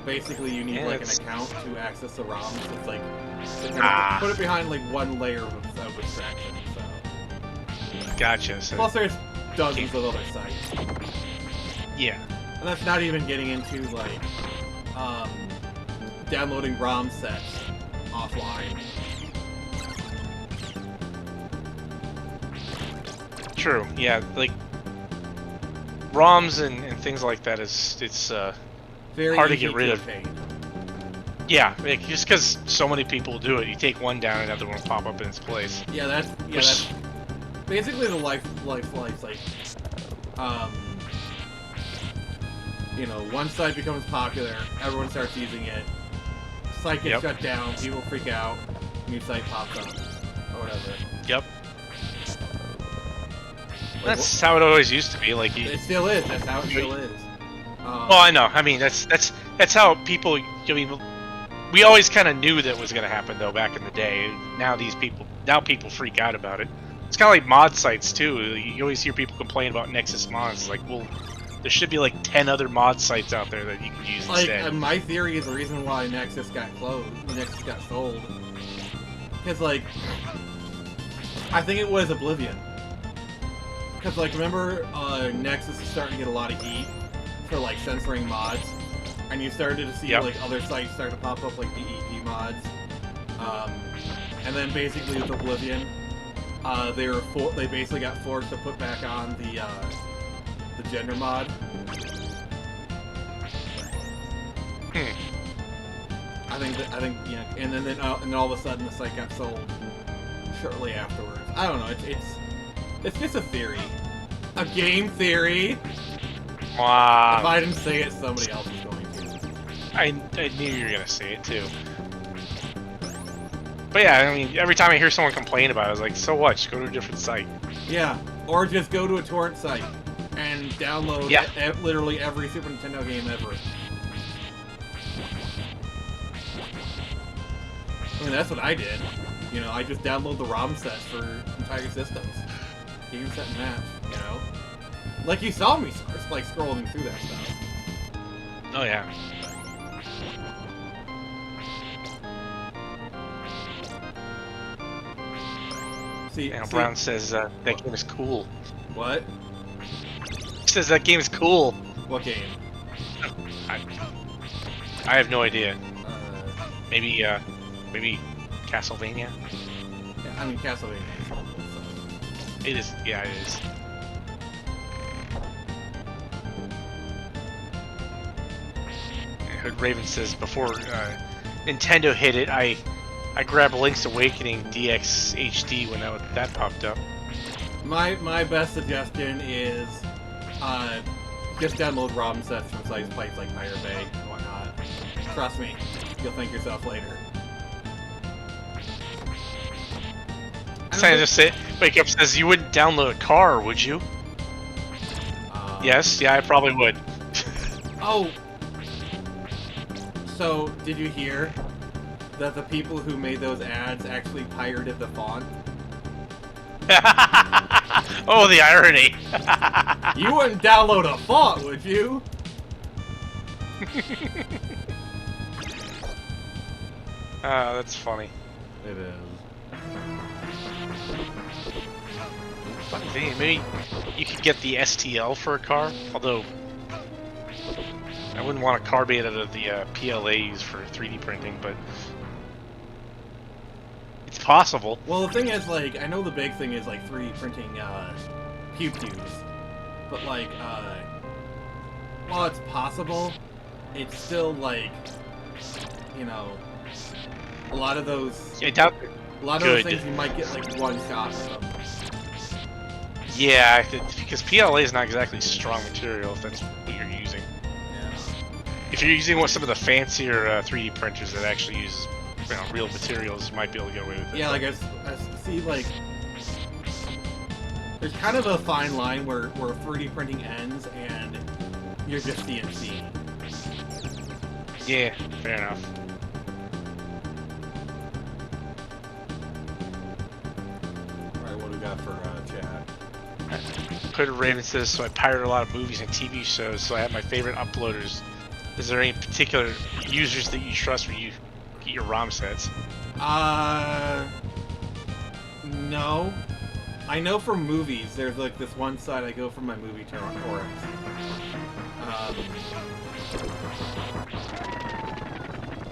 Basically, you need like an account to access the ROM. So it's like they kind of put it behind like one layer of abstraction. So. Gotcha. So Plus, there's dozens of other sites. Yeah. And that's not even getting into like downloading ROM sets offline. True. Yeah, like ROMs and things like that it's Very hard to easy get rid of. obtain. Yeah, like, just because so many people do it, you take one down, and another one will pop up in its place. Yeah, that's basically the life like you know, one site becomes popular, everyone starts using it, site gets shut down, people freak out, new site pops up, or whatever. Yep. That's how it always used to be. Like it still is. That's how it still is. Well, I know. I mean, that's how people. I mean, we always kind of knew that was going to happen though back in the day. Now people freak out about it. It's kind of like mod sites too. You always hear people complain about Nexus mods. It's like, well, there should be like 10 other mod sites out there that you can use instead. Like, my theory is the reason why Nexus got closed, Nexus got sold, because like, I think it was Oblivion. Because like, remember, Nexus is starting to get a lot of heat for like censoring mods, and you started to see like other sites start to pop up like the EP mods, and then basically with Oblivion, they basically got forced to put back on the gender mod. I think yeah, and then all of a sudden the site got sold shortly afterwards. I don't know. It's just a theory, a game theory. Wow. If I didn't say it, somebody else is going to. I knew you were gonna say it too. But yeah, I mean, every time I hear someone complain about it, I was like, so what? Just go to a different site. Yeah, or just go to a torrent site and download literally every Super Nintendo game ever. I mean, that's what I did. You know, I just download the ROM sets for entire systems. Game, set, and match, you know? Like you saw me, like, scrolling through that stuff. Oh, yeah. See, Brown says that game is cool. What? He says that game is cool. What game? I have no idea. Maybe Castlevania? Yeah, I mean, Castlevania is cool, so. It is, yeah, it is. Hood Raven says before Nintendo hit it, I grabbed Link's Awakening DX HD when that popped up. My best suggestion is just download ROM sets from sites like Pirate Bay and whatnot. Trust me, you'll thank yourself later. Just say, Wake Up says you wouldn't download a car, would you? Yes, yeah, I probably would. Oh, so did you hear that the people who made those ads actually pirated the font? Oh, the irony! You wouldn't download a font, would you? That's funny. It is. Funny thing, maybe you could get the STL for a car, although I wouldn't want a car made out of the PLAs for 3D printing, but it's possible. Well, the thing is, like, I know the big thing is, like, 3D printing, pew-pews. But, like, while it's possible, it's still, like, you know, a lot of those... I doubt a lot of those things you might get, like, one shot of them. Yeah, because PLA is not exactly strong material if that's what you're using. Yeah. If you're using some of the fancier 3D printers that actually use real materials, you might be able to get away with it. Yeah, like, I see, like... There's kind of a fine line where 3D printing ends and you're just CNC. Yeah, fair enough. Alright, what do we got for chat? Hood Raven says, so I pirate a lot of movies and TV shows, so I have my favorite uploaders. Is there any particular users that you trust when you get your ROM sets? No. I know for movies, there's like this one site I go for my movie torrents.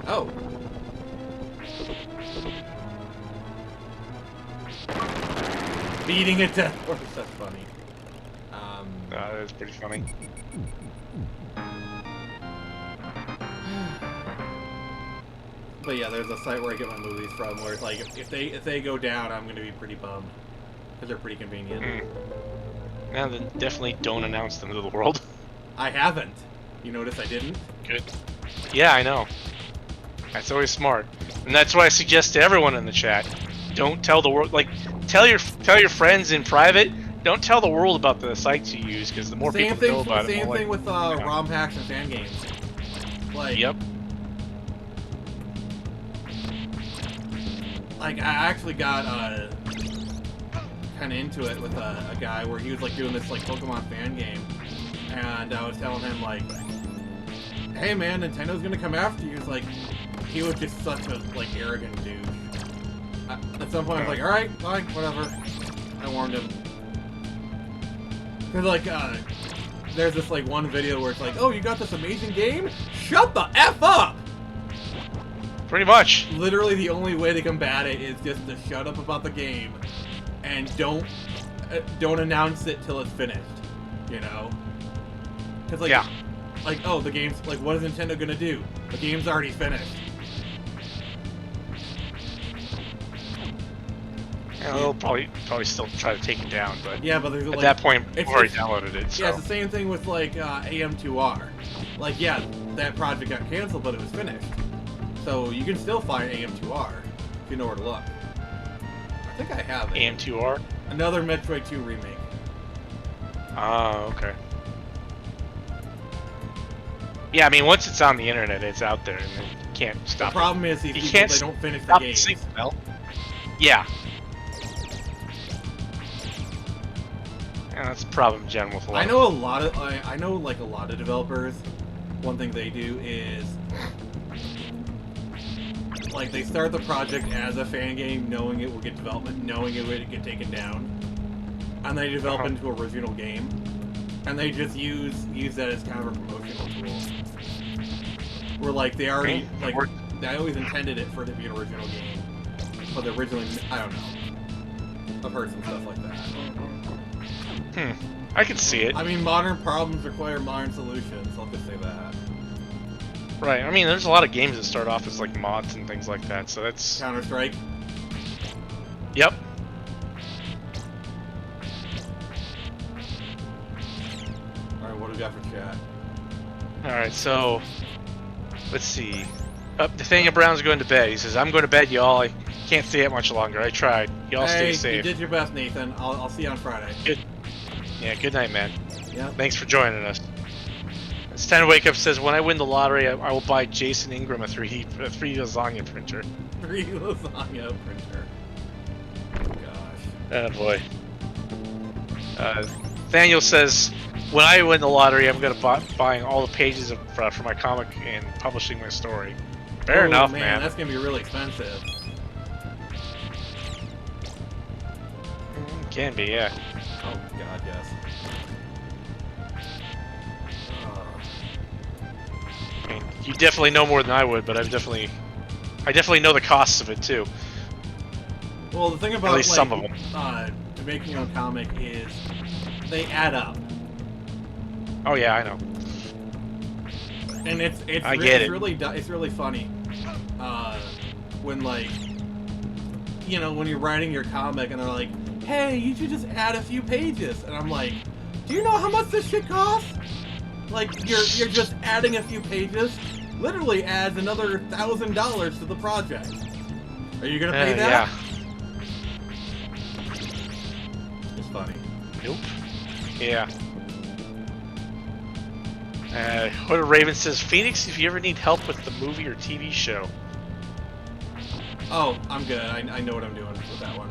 Oh. Beating a death horse, that's funny. That's pretty funny. But yeah, there's a site where I get my movies from where it's like, if they go down, I'm gonna be pretty bummed. Because they're pretty convenient. Now then, definitely don't announce them to the world. I haven't. You notice I didn't? Good. Yeah, I know. That's always smart. And that's why I suggest to everyone in the chat, don't tell the world, like, tell your friends in private, don't tell the world about the sites you use, because the more people know about it, Same thing with yeah. ROM packs and fan games. Like, yep. Like, I actually got kind of into it with a guy where he was like doing this like Pokemon fan game, and I was telling him like, "Hey man, Nintendo's gonna come after you." It's like he was just such a like arrogant dude. At some point, I was like, "All right, fine, whatever." I warned him. Cause like there's this like one video where it's like, "Oh, you got this amazing game? Shut the F up!" Pretty much. Literally, the only way to combat it is just to shut up about the game and don't announce it till it's finished. You know? Cause like, yeah. Like, oh, the game's like, what is Nintendo gonna do? The game's already finished. Yeah, they'll probably still try to take it down, but yeah, but there's at like, that point, we've already downloaded it. So. Yeah, it's the same thing with like AM2R. Like, yeah, that project got canceled, but it was finished. So you can still find AM2R. if you know where to look. I think I have it. AM2R? Another Metroid 2 remake. Oh, okay. Yeah, I mean, once it's on the internet, it's out there, and you can't The stop it. problem is these You people, can't they don't finish the Stop the games. signal. Yeah. Yeah, that's a problem, Jen, with a lot. I know a lot of I know like a lot of developers. One thing they do is like they start the project as a fan game, knowing it will get development, knowing it would get taken down, and they develop into an original game, and they just use that as kind of a promotional tool. Where like they already like they always intended it for it to be an original game, but they originally I don't know. I've heard some stuff like that. I can see it. I mean, modern problems require modern solutions. I'll just say that. Right. I mean, there's a lot of games that start off as like mods and things like that. So that's Counter-Strike. Yep. All right, what do we got for chat? All right. So let's see. Nathaniel Brown's going to bed. He says, "I'm going to bed, y'all. I can't stay up much longer. I tried. Y'all stay You safe." did your best, Nathan. I'll see you on Friday. Good. Yeah. Good night, man. Yeah. Thanks for joining us. Stan Wake Up says, "When I win the lottery, I will buy Jason Ingram a 3D lasagna printer." 3 lasagna printer. Oh gosh. Oh boy. Daniel says, "When I win the lottery, I'm going to buying all the pages for my comic and publishing my story." Fair enough, man. That's gonna be really expensive. Can be, yeah. Oh god, yes. I mean, you definitely know more than I would, but I definitely know the costs of it too. Well, the thing about At least like, some of them. making your own comic is they add up, Oh yeah, I know. and it's really funny when like when you're writing your comic and they're like, "Hey, you should just add a few pages," and I'm like, "Do you know how much this shit costs? Like you're just adding a few pages." Literally adds another $1,000 to the project. Are you gonna pay that? Yeah. It's funny. Nope. Yeah. Hood of Raven says, "Phoenix, if you ever need help with the movie or TV show." Oh, I'm good. I know what I'm doing with that one.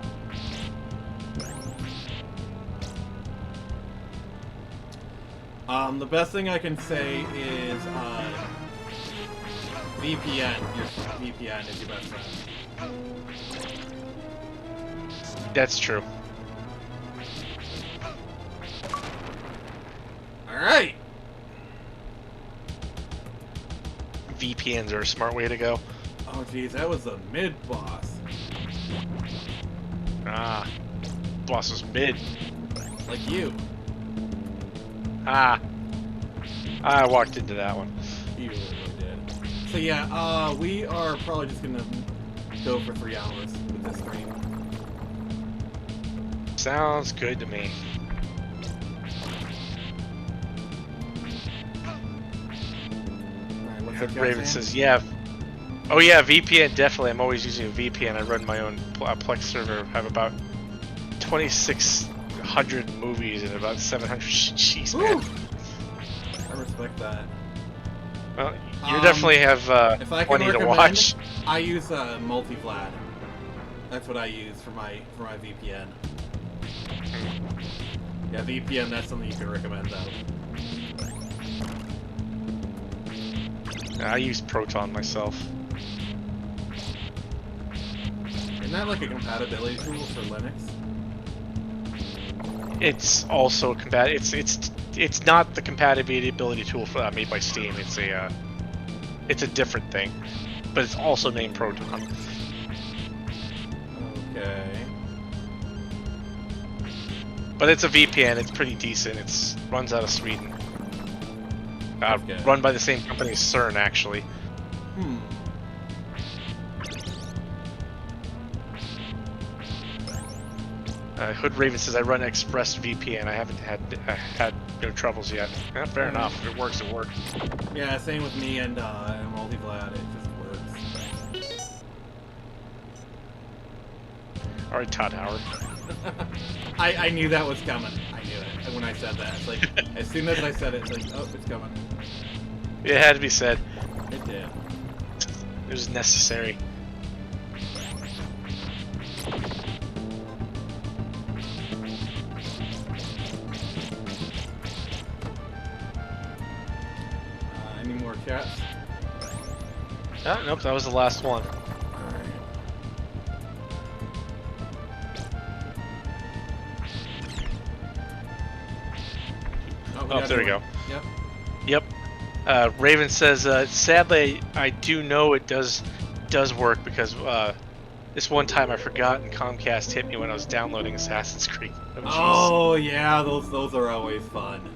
The best thing I can say is VPN. Your VPN is your best friend. That's true. Alright! VPNs are a smart way to go. Oh geez, that was the mid-boss. Ah. Boss was mid. Like you. Ah. I walked into that one. You really did. So yeah, we are probably just gonna go for 3 hours with this stream. Sounds good to me. Alright, what's up, Raven says, "Yeah." Oh yeah, VPN, definitely. I'm always using a VPN. I run my own Plex server. I have about 2,600 movies and about 700. Jeez, man. I respect that. Well, you definitely have if I can plenty to recommend, watch. I use Multivlad. That's what I use for my VPN. Yeah, VPN. That's something you can recommend though. I use Proton myself. Isn't that like a compatibility tool for Linux? It's also it's not the compatibility tool for that made by Steam. It's a different thing, but it's also named Proton. Okay. But it's a VPN. It's pretty decent. It's runs out of Sweden. Okay. Run by the same company as CERN, actually. Hood Raven says, "I run Express VPN. I haven't had no troubles yet." Yeah, fair enough. If it works, it works. Yeah, same with me and Multivlad. It just works. Alright, Todd Howard. I knew that was coming. I knew it when I said that. It's like, as soon as I said it, it's like, oh, it's coming. It had to be said. It did. It was necessary. Any more chats? Oh, nope, that was the last one. Oh, there we go. Yep. Yep. Raven says, sadly, I do know it does work because this one time I forgot and Comcast hit me when I was downloading Assassin's Creed. Oh yeah, those are always fun.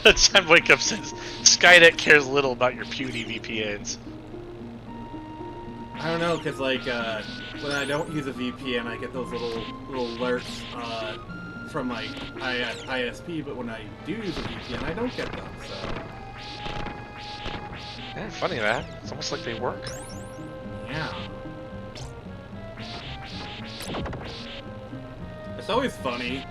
Time Wake Up says, Skynet cares little about your puny VPNs. I don't know, cause like when I don't use a VPN, I get those little alerts from my ISP. But when I do use a VPN, I don't get them. So yeah, funny that. It's almost like they work. Yeah. It's always funny,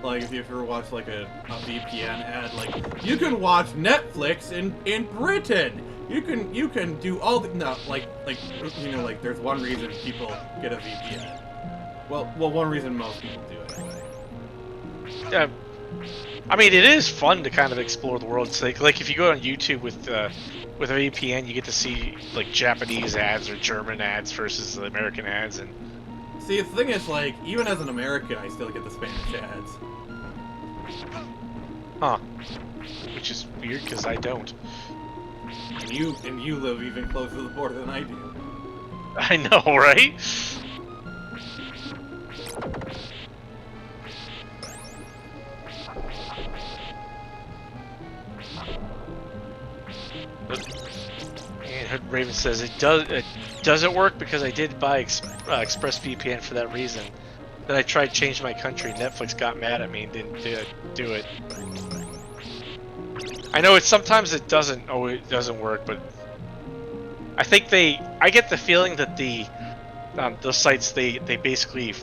like if you ever watch like a VPN ad, like you can watch Netflix in Britain. You can do all the like you know, like there's one reason people get a VPN. Well, one reason most people do it anyway. Yeah, I mean it is fun to kind of explore the world. It's like if you go on YouTube with a VPN, you get to see like Japanese ads or German ads versus the American ads. And see, the thing is, like even as an American, I still get the Spanish ads. Huh? Which is weird because I don't. And you live even closer to the border than I do. I know, right? And Raven says it doesn't work because I did buy ExpressVPN for that reason. Then I tried to change my country. Netflix got mad at me and didn't do it. I know sometimes it doesn't work, but I think I get the feeling that those sites they basically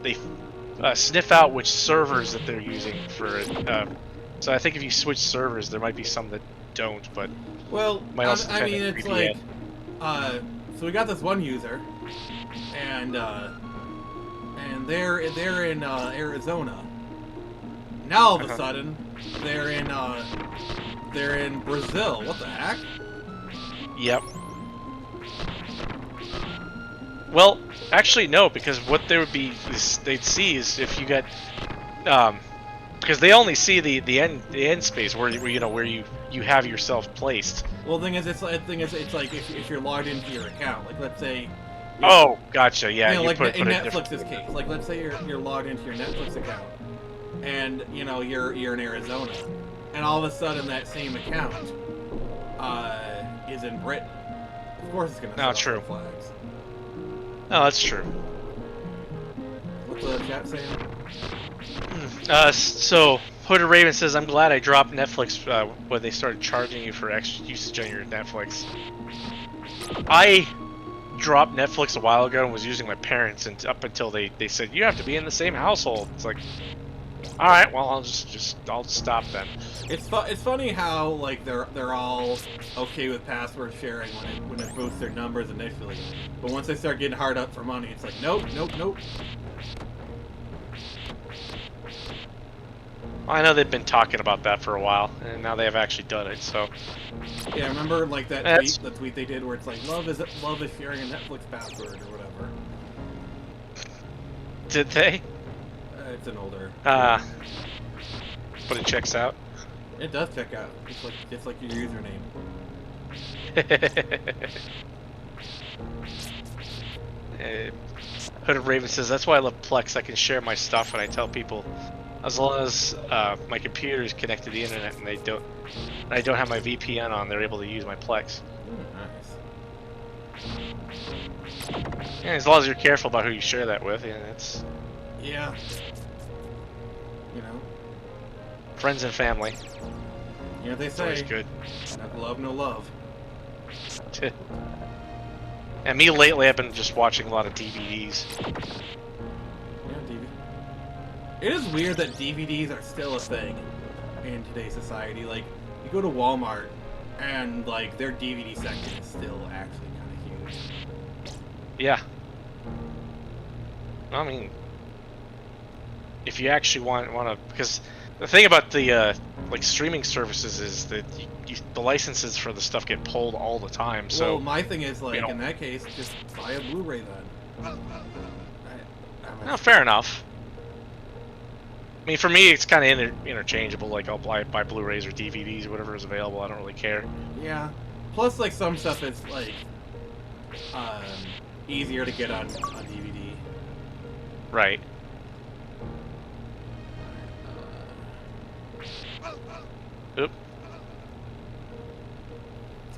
sniff out which servers that they're using for it. So I think if you switch servers, there might be some that don't, but well, I mean it's like so we got this one user, and they're in Arizona. Now all of a sudden they're in Brazil. What the heck? Yep. Well, actually no, because what they'd see is if you get because they only see the end space where you have yourself placed. Well, the thing is, it's like if you're logged into your account, like let's say. Oh, gotcha. Yeah. You know, like in Netflix's case, like let's say you're logged into your Netflix account, and you know you're in Arizona, and all of a sudden that same account is in Britain. Of course, it's gonna. No, true. Flags. No, that's true. What's the chat saying? So Hooded Raven says, "I'm glad I dropped Netflix when they started charging you for extra usage on your Netflix." I dropped Netflix a while ago and was using my parents, and up until they said you have to be in the same household. It's like, all right, well I'll stop then. It's funny how like they're all okay with password sharing when it boosts their numbers initially, but once they start getting hard up for money, it's like nope. I know they've been talking about that for a while, and now they have actually done it. So yeah, remember like the tweet they did where it's like love is sharing a Netflix password or whatever. Did they? It's an older. But it checks out. It does check out. It's like your username. Hooded Raven says, that's why I love Plex. I can share my stuff, and I tell people, as long as my computer is connected to the internet and I don't have my VPN on, they're able to use my Plex. Nice. Yeah, as long as you're careful about who you share that with, yeah, that's. Yeah. You know. Friends and family. You know what they It's always say? good. No love, no love. And me lately, I've been just watching a lot of DVDs. Yeah, DVD. It is weird that DVDs are still a thing in today's society. Like, you go to Walmart, and like their DVD section is still actually kind of huge. Yeah. I mean, if you actually want to, because the thing about the like streaming services is that the licenses for the stuff get pulled all the time. So Well, my thing is like, you know, in that case, just buy a Blu-ray then. no, fair enough. I mean, for me, it's kind of interchangeable. Like, I'll buy Blu-rays or DVDs, whatever is available. I don't really care. Yeah. Plus, like, some stuff is like easier to get on DVD. Right. Oop.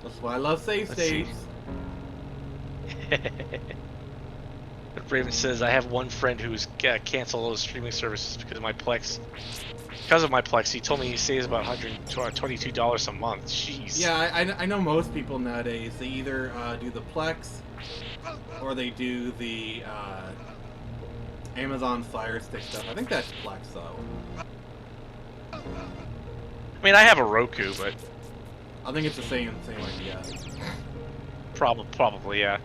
That's why I love save Let's see. states. Raven says, I have one friend who's canceled all his streaming services because of my Plex. Because of my Plex, he told me he saves about $122 a month. Jeez. Yeah, I know most people nowadays, they either do the Plex or they do the Amazon Fire Stick stuff. I think that's Plex, though. I mean, I have a Roku, but I think it's the same idea. probably, yeah.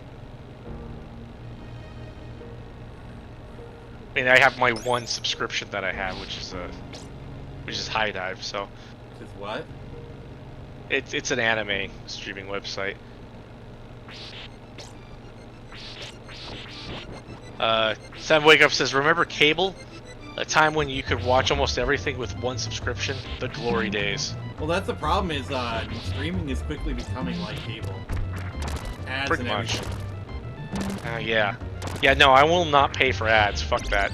I mean, I have my one subscription that I have, which is High Dive. So Which is what? it's an anime streaming website. Sam Wake Up says, remember cable? A time when you could watch almost everything with one subscription? The glory days. Well, that's the problem is streaming is quickly becoming like cable. Ads Pretty and much. everything. Yeah. Yeah, no, I will not pay for ads. Fuck that.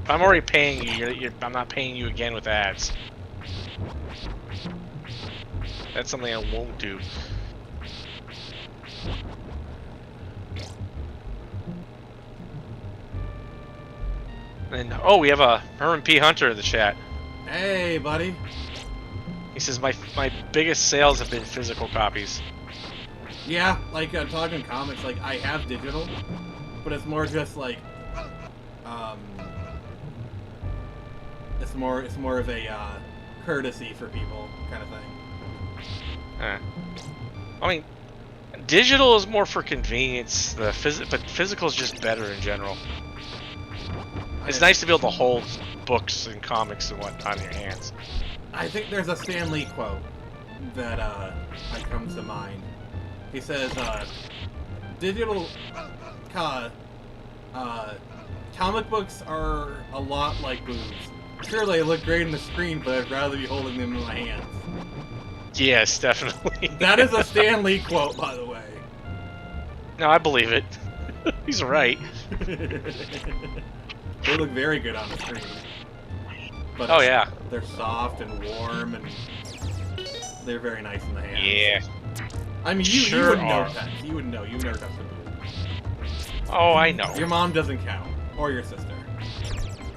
If I'm already paying you, I'm not paying you again with ads. That's something I won't do. And oh, we have a Herman P. Hunter in the chat. Hey, buddy. He says my biggest sales have been physical copies. Yeah, like talking comics, like I have digital, but it's more just like, it's more of a courtesy for people kind of thing. I mean, digital is more for convenience. But physical is just better in general. It's nice to be able to hold books and comics and whatnot in your hands. I think there's a Stan Lee quote that comes to mind. He says, digital comic books are a lot like boobs. Sure, they look great on the screen, but I'd rather be holding them in my hands. Yes, definitely. That is a Stan Lee quote, by the way. No, I believe it. He's right. They look very good on the screen. But Oh yeah. they're soft and warm, and they're very nice in the hands. Yeah. I mean, you Sure wouldn't know are. that. You wouldn't know. You've never touched a boob. Oh, I know. Your mom doesn't count, or your sister.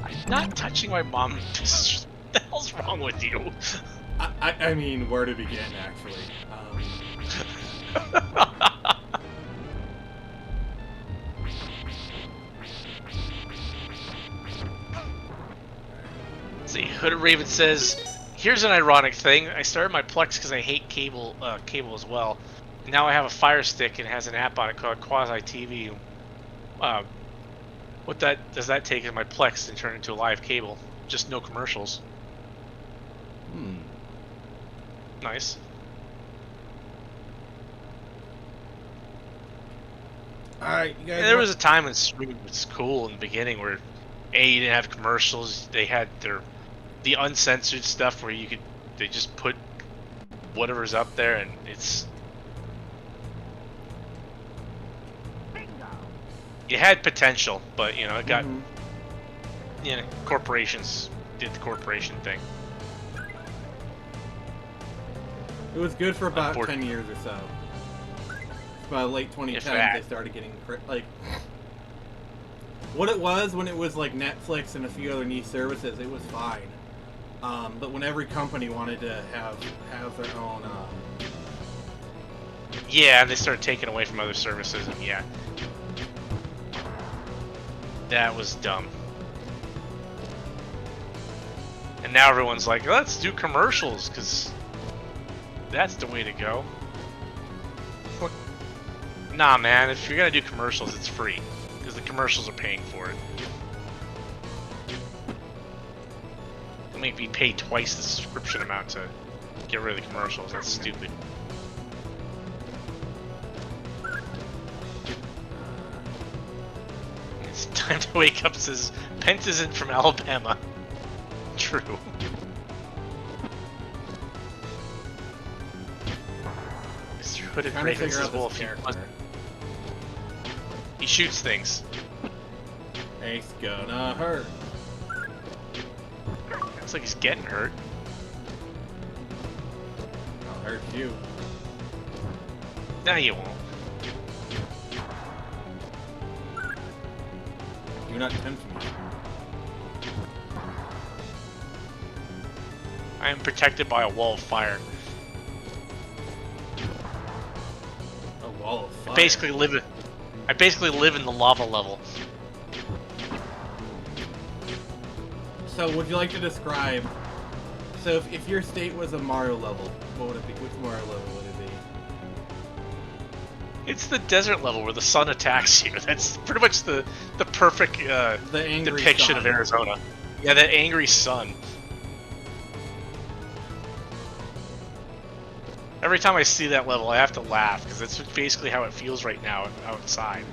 I'm not touching my mom. What the hell's wrong with you? I mean, where to begin, actually. Let's see, Hooded Raven says, here's an ironic thing. I started my Plex because I hate cable as well. Now I have a Fire Stick and it has an app on it called Quasi TV. What does that take in my Plex and turn into a live cable? Just no commercials. Nice. Alright, you guys. And there was a time when streaming was cool in the beginning where you didn't have commercials. They had the uncensored stuff where they just put whatever's up there, and it had potential, but it got corporations did the corporation thing. It was good for about 10 years or so. About late 2010s, they started getting like what it was when it was like Netflix and a few other niche services. It was fine, But when every company wanted to have their own, Yeah, and they started taking away from other services, and yeah. That was dumb. And now everyone's like, let's do commercials, because that's the way to go. Nah, man, if you're gonna do commercials, it's free. Because the commercials are paying for it. Don't make me pay twice the subscription amount to get rid of the commercials. That's stupid. It's time to wake up, says Pence isn't from Alabama. True. Mr. Hooded trying to Raven figure says, out well, this if you character. he shoots things. It's gonna hurt. Looks like he's getting hurt. I'll hurt you. No, you won't. Do not tempt me. I am protected by a wall of fire. A wall of fire. I basically live in the lava level. So, would you like to describe? So, if your state was a Mario level, what would it be? Which Mario level would it be? It's the desert level where the sun attacks you. That's pretty much the perfect The angry depiction sun. of Arizona. Yeah, that angry sun. Every time I see that level, I have to laugh because that's basically how it feels right now outside.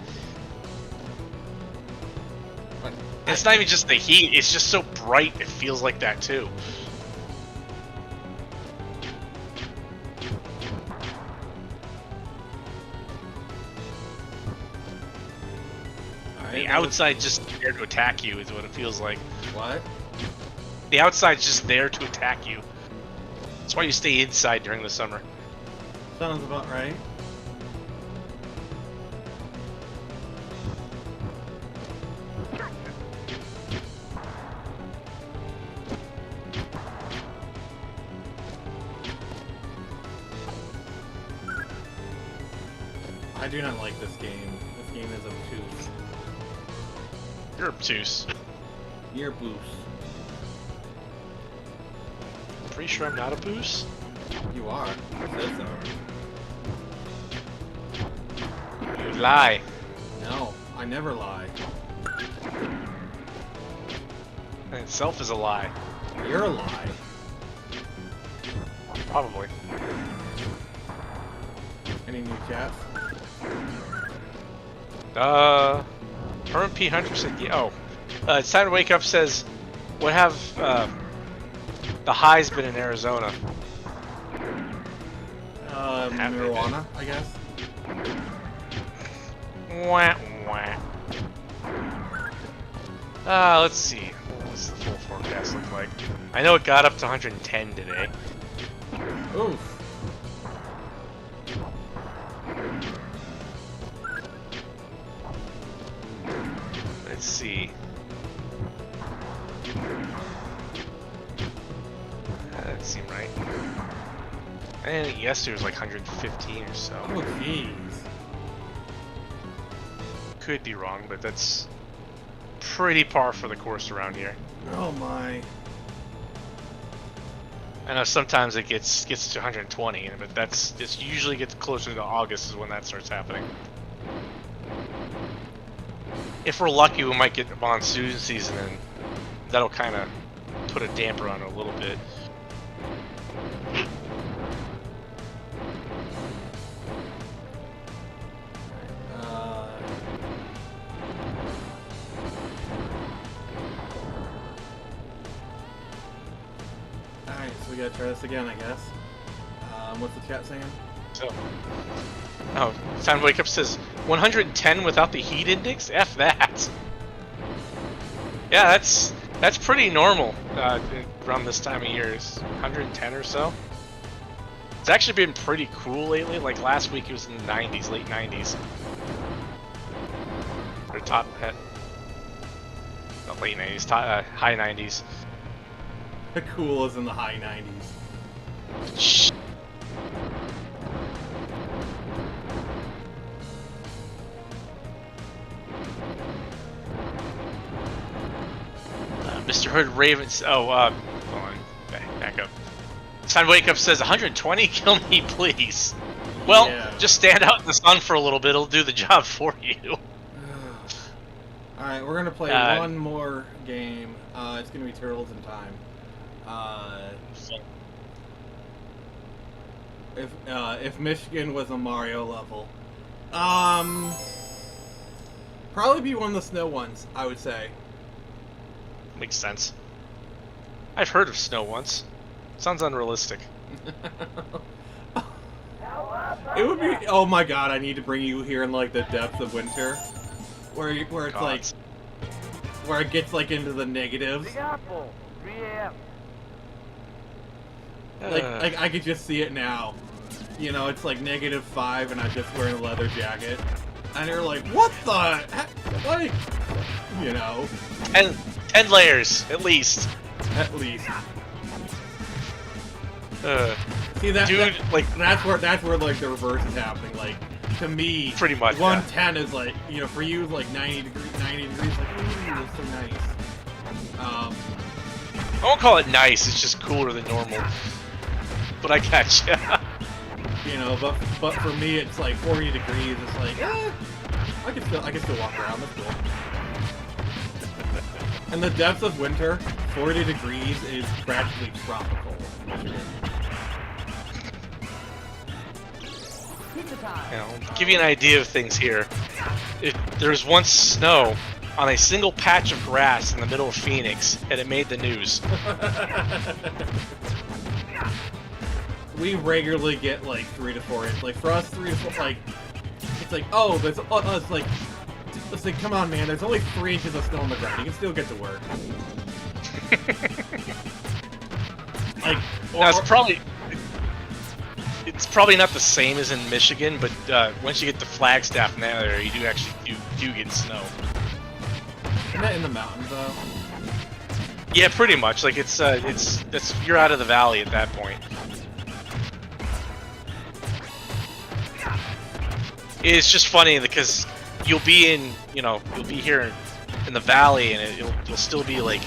But It's not even just the heat; it's just so bright. It feels like that too. The outside just there to attack you is what it feels like. What? The outside's just there to attack you. That's why you stay inside during the summer. Sounds about right. I do not like this game. This game is obtuse. You're obtuse. You're boost. Pretty sure I'm not a boost. You are. You said so. You lie. No, I never lie. That itself is a lie. You're a lie. Probably. Any new chats? Herman P. Hunter said, yeah, oh. It's time to wake up says, what have, the highs been in Arizona? Marijuana, I guess. Wah, wah. Let's see. What does the full forecast look like? I know it got up to 110 today. Oof. Let's see. That doesn't seem right. I think yesterday was like 115 or so. Oh, jeez. Could be wrong, but that's pretty par for the course around here. Oh my. I know sometimes it gets to 120, but it usually gets closer to August is when that starts happening. If we're lucky, we might get monsoon season, and that'll kind of put a damper on it a little bit. Alright, so we gotta try this again, I guess. What's the chat saying? So, oh, Time to Wake Up says 110 without the heat index. F that. Yeah, that's pretty normal around this time of year. It's 110 or so. It's actually been pretty cool lately. Like last week, it was in the 90s, late 90s. Or top, not late 90s, high 90s. Cool is in the high 90s. Shh. Mr. Hood Ravens. Oh, hold on. Back up. Sun Wake Up says 120. Kill me, please. Well, Yeah. just stand out in the sun for a little bit. It'll do the job for you. Alright, we're gonna play one more game. It's gonna be Turtles in Time. If Michigan was a Mario level. Probably be one of the snow ones, I would say. Makes sense. I've heard of snow once. Sounds unrealistic. It would be. Oh my god! I need to bring you here in like the depths of winter, where it's God. like, where it gets like into the negatives. Like I could just see it now. You know, it's like -5, and I'm just wearing a leather jacket, and you're like, what the heck? Like, you know, 10 layers at least. at least. See Dude, like that's where like the reverse is happening. Like to me, pretty much. 110 is like, you know, for you is like 90 degrees. Like, ooh, that's so nice. I won't call it nice. It's just cooler than normal. But I catch ya. You know, but for me, it's like 40 degrees. It's like, I can still walk around. That's cool. In the depths of winter, 40 degrees is practically tropical. Give you an idea of things here. There was once snow on a single patch of grass in the middle of Phoenix, and it made the news. We regularly get like 3 to 4 inches. Like for us, 3 to 4. Like it's like, oh, it's like, come on, man. There's only 3 inches of snow on the ground. You can still get to work. Like, it's probably not the same as in Michigan, but once you get to Flagstaff and that area, you do actually do get snow. Isn't that in the mountains though? Yeah, pretty much. Like it's you're out of the valley at that point. It's just funny because you'll be here in the valley, and it'll still be like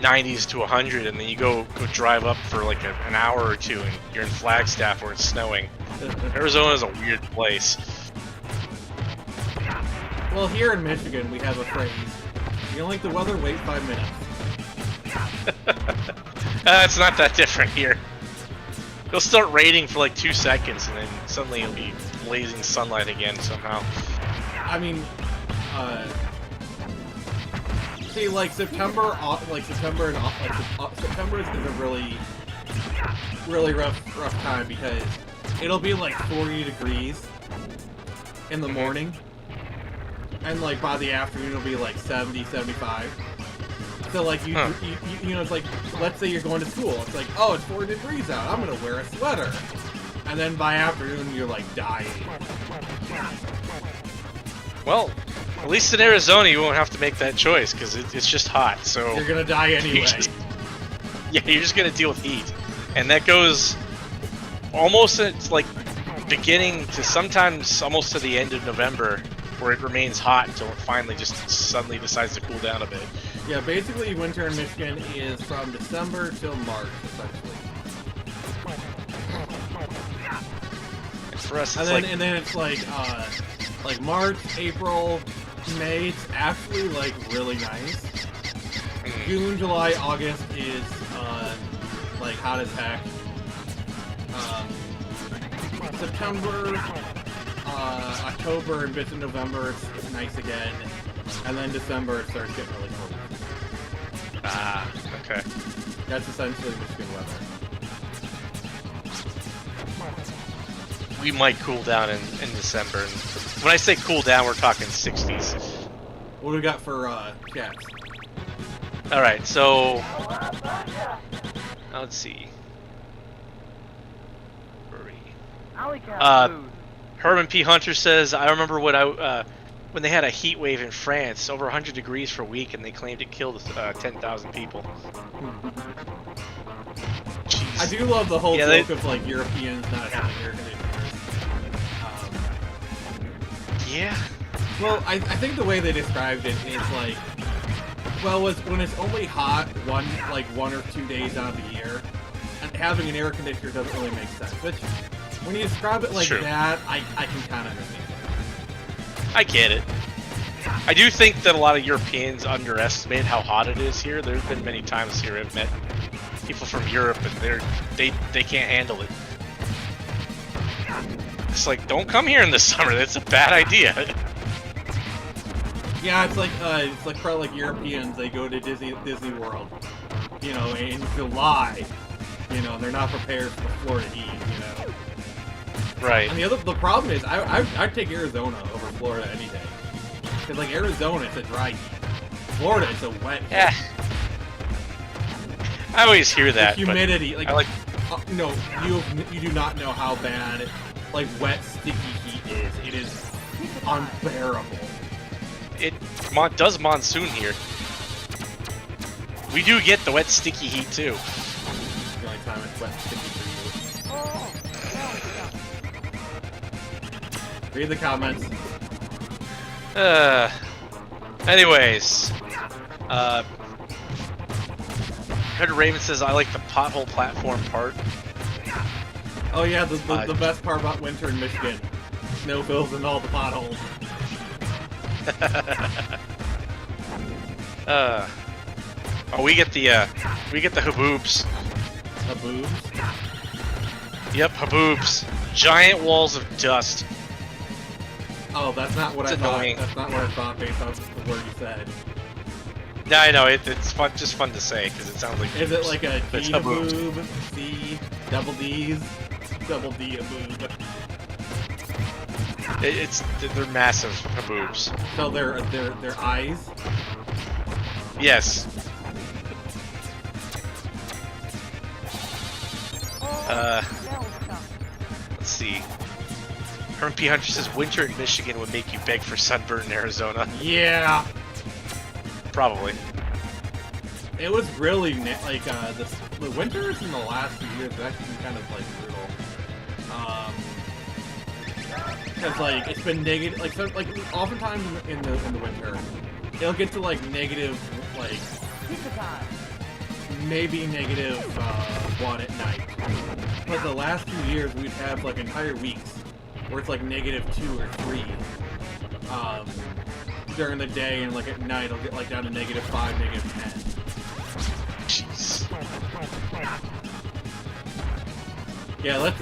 90s to 100, and then you go drive up for like an hour or two, and you're in Flagstaff where it's snowing. Arizona's a weird place. Well, here in Michigan, we have a phrase: "You don't like the weather? Wait 5 minutes." It's not that different here. It'll start raining for like 2 seconds, and then suddenly it'll be blazing sunlight again somehow. I mean, see, like September is a really rough time because it'll be like 40 degrees in the morning, and like by the afternoon it'll be like 70, 75. So like you know, it's like, let's say you're going to school. It's like, oh, it's 40 degrees out. I'm gonna wear a sweater. And then by afternoon you're like dying. Well, at least in Arizona you won't have to make that choice because it's just hot. So you're gonna die anyway. You're just gonna deal with heat, and that goes almost, it's like beginning to sometimes almost to the end of November, where it remains hot until it finally just suddenly decides to cool down a bit. Yeah, basically winter in Michigan is from December till March, essentially. And for us, it's and then it's like March, April, May. It's actually like really nice. June, July, August is like hot as heck. September, October, and bits of November, it's nice again. And then December, it starts getting really cold. Ah, okay. That's essentially Michigan weather. We might cool down in December. And when I say cool down, we're talking 60s. What do we got for cats? Alright, so let's see. Herman P. Hunter says, I remember when when they had a heat wave in France, over 100 degrees for a week, and they claimed it killed 10,000 people. Jeez. I do love the whole Yeah, joke of like Europeans not having air conditioners. Yeah. Well, I think the way they described it is like, well, when it's only hot one or 2 days out of the year, and having an air conditioner doesn't really make sense. Which, when you describe it like True. that, I can kind of understand it. I get it. I do think that a lot of Europeans underestimate how hot it is here. There's been many times here I've met people from Europe, and they can't handle it. It's like, don't come here in the summer. That's a bad idea. Yeah, it's like probably like Europeans. They go to Disney World, you know, in July. You know, they're not prepared for the Florida heat. You know. Right. And the problem is, I'd take Arizona over Florida any day. Because like Arizona, it's a dry heat. Florida, it's a wet heat. Yeah. I always hear that. The humidity, but I like. No, you do not know how bad like wet, sticky heat is. It is unbearable. It does monsoon here. We do get the wet, sticky heat too. The only time it's wet, sticky for you. Read the comments. Anyways, Heard Raven says I like the pothole platform part. Oh yeah, the best part about winter in Michigan, snow fills in all the potholes. Oh, we get the haboobs. Haboobs? Yep, haboobs. Giant walls of dust. Oh, that's not what It's I thought. annoying. That's not what I thought based on the word you said. Yeah, I know it's fun, just fun to say because it sounds like. Is it like a It's D haboobs. haboob, C, double D's, double D haboob? They're massive haboobs. So their eyes. Yes. Let's see. Herm P. Hunter says winter in Michigan would make you beg for sunburn in Arizona. Yeah. Probably. It was really the winters in the last few years have actually been kind of like brutal. Because like it's been negative, like oftentimes in the winter, it'll get to like negative, like maybe negative 1 at night. But the last few years we'd have like entire weeks where it's like -2 or 3 during the day, and like at night it'll get like down to -5, -10. Jeez. Yeah, let's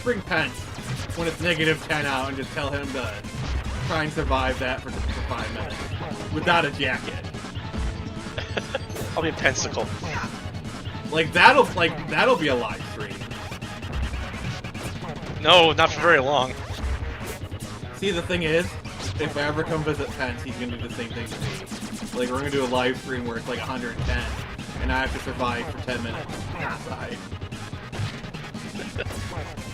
bring Pence when it's -10 out and just tell him to try and survive that for 5 minutes without a jacket. I'll be a pensicle. Like that'll be a live stream. No, not for very long. See, the thing is, if I ever come visit Pence, he's gonna do the same thing to me. Like we're gonna do a live stream where it's like 110, and I have to survive for 10 minutes outside.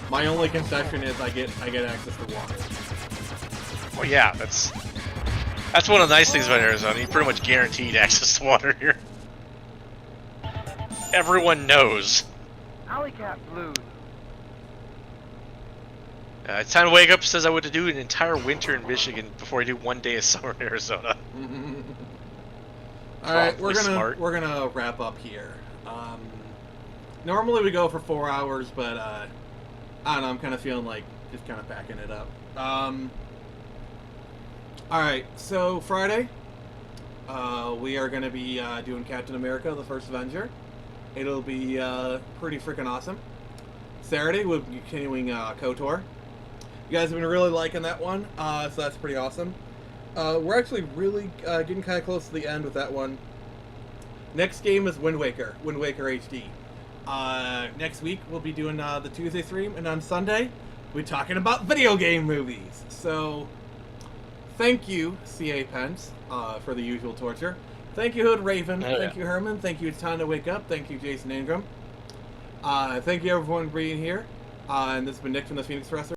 My only concession is I get access to water. Oh yeah, that's one of the nice things about Arizona. You pretty much guaranteed access to water here. Everyone knows. Alley Cat Blues. It's time to wake up. Says I would do an entire winter in Michigan before I do 1 day of summer in Arizona. All right, we're Smart. gonna wrap up here. Normally we go for 4 hours, but I don't know. I'm kind of feeling like just kind of backing it up. All right, so Friday, we are gonna be doing Captain America: The First Avenger. It'll be pretty freaking awesome. Saturday we'll be continuing KOTOR. You guys have been really liking that one, so that's pretty awesome. We're actually really getting kind of close to the end with that one. Next game is Wind Waker HD. Next week we'll be doing the Tuesday stream, and on Sunday we'll be talking about video game movies. So thank you, C.A. Pence, for the usual torture. Thank you, Hood Raven. Oh, yeah. Thank you, Herman. Thank you, It's Time to Wake Up. Thank you, Jason Ingram. Thank you, everyone, for being here. And this has been Nick from the Phoenix Wrestler.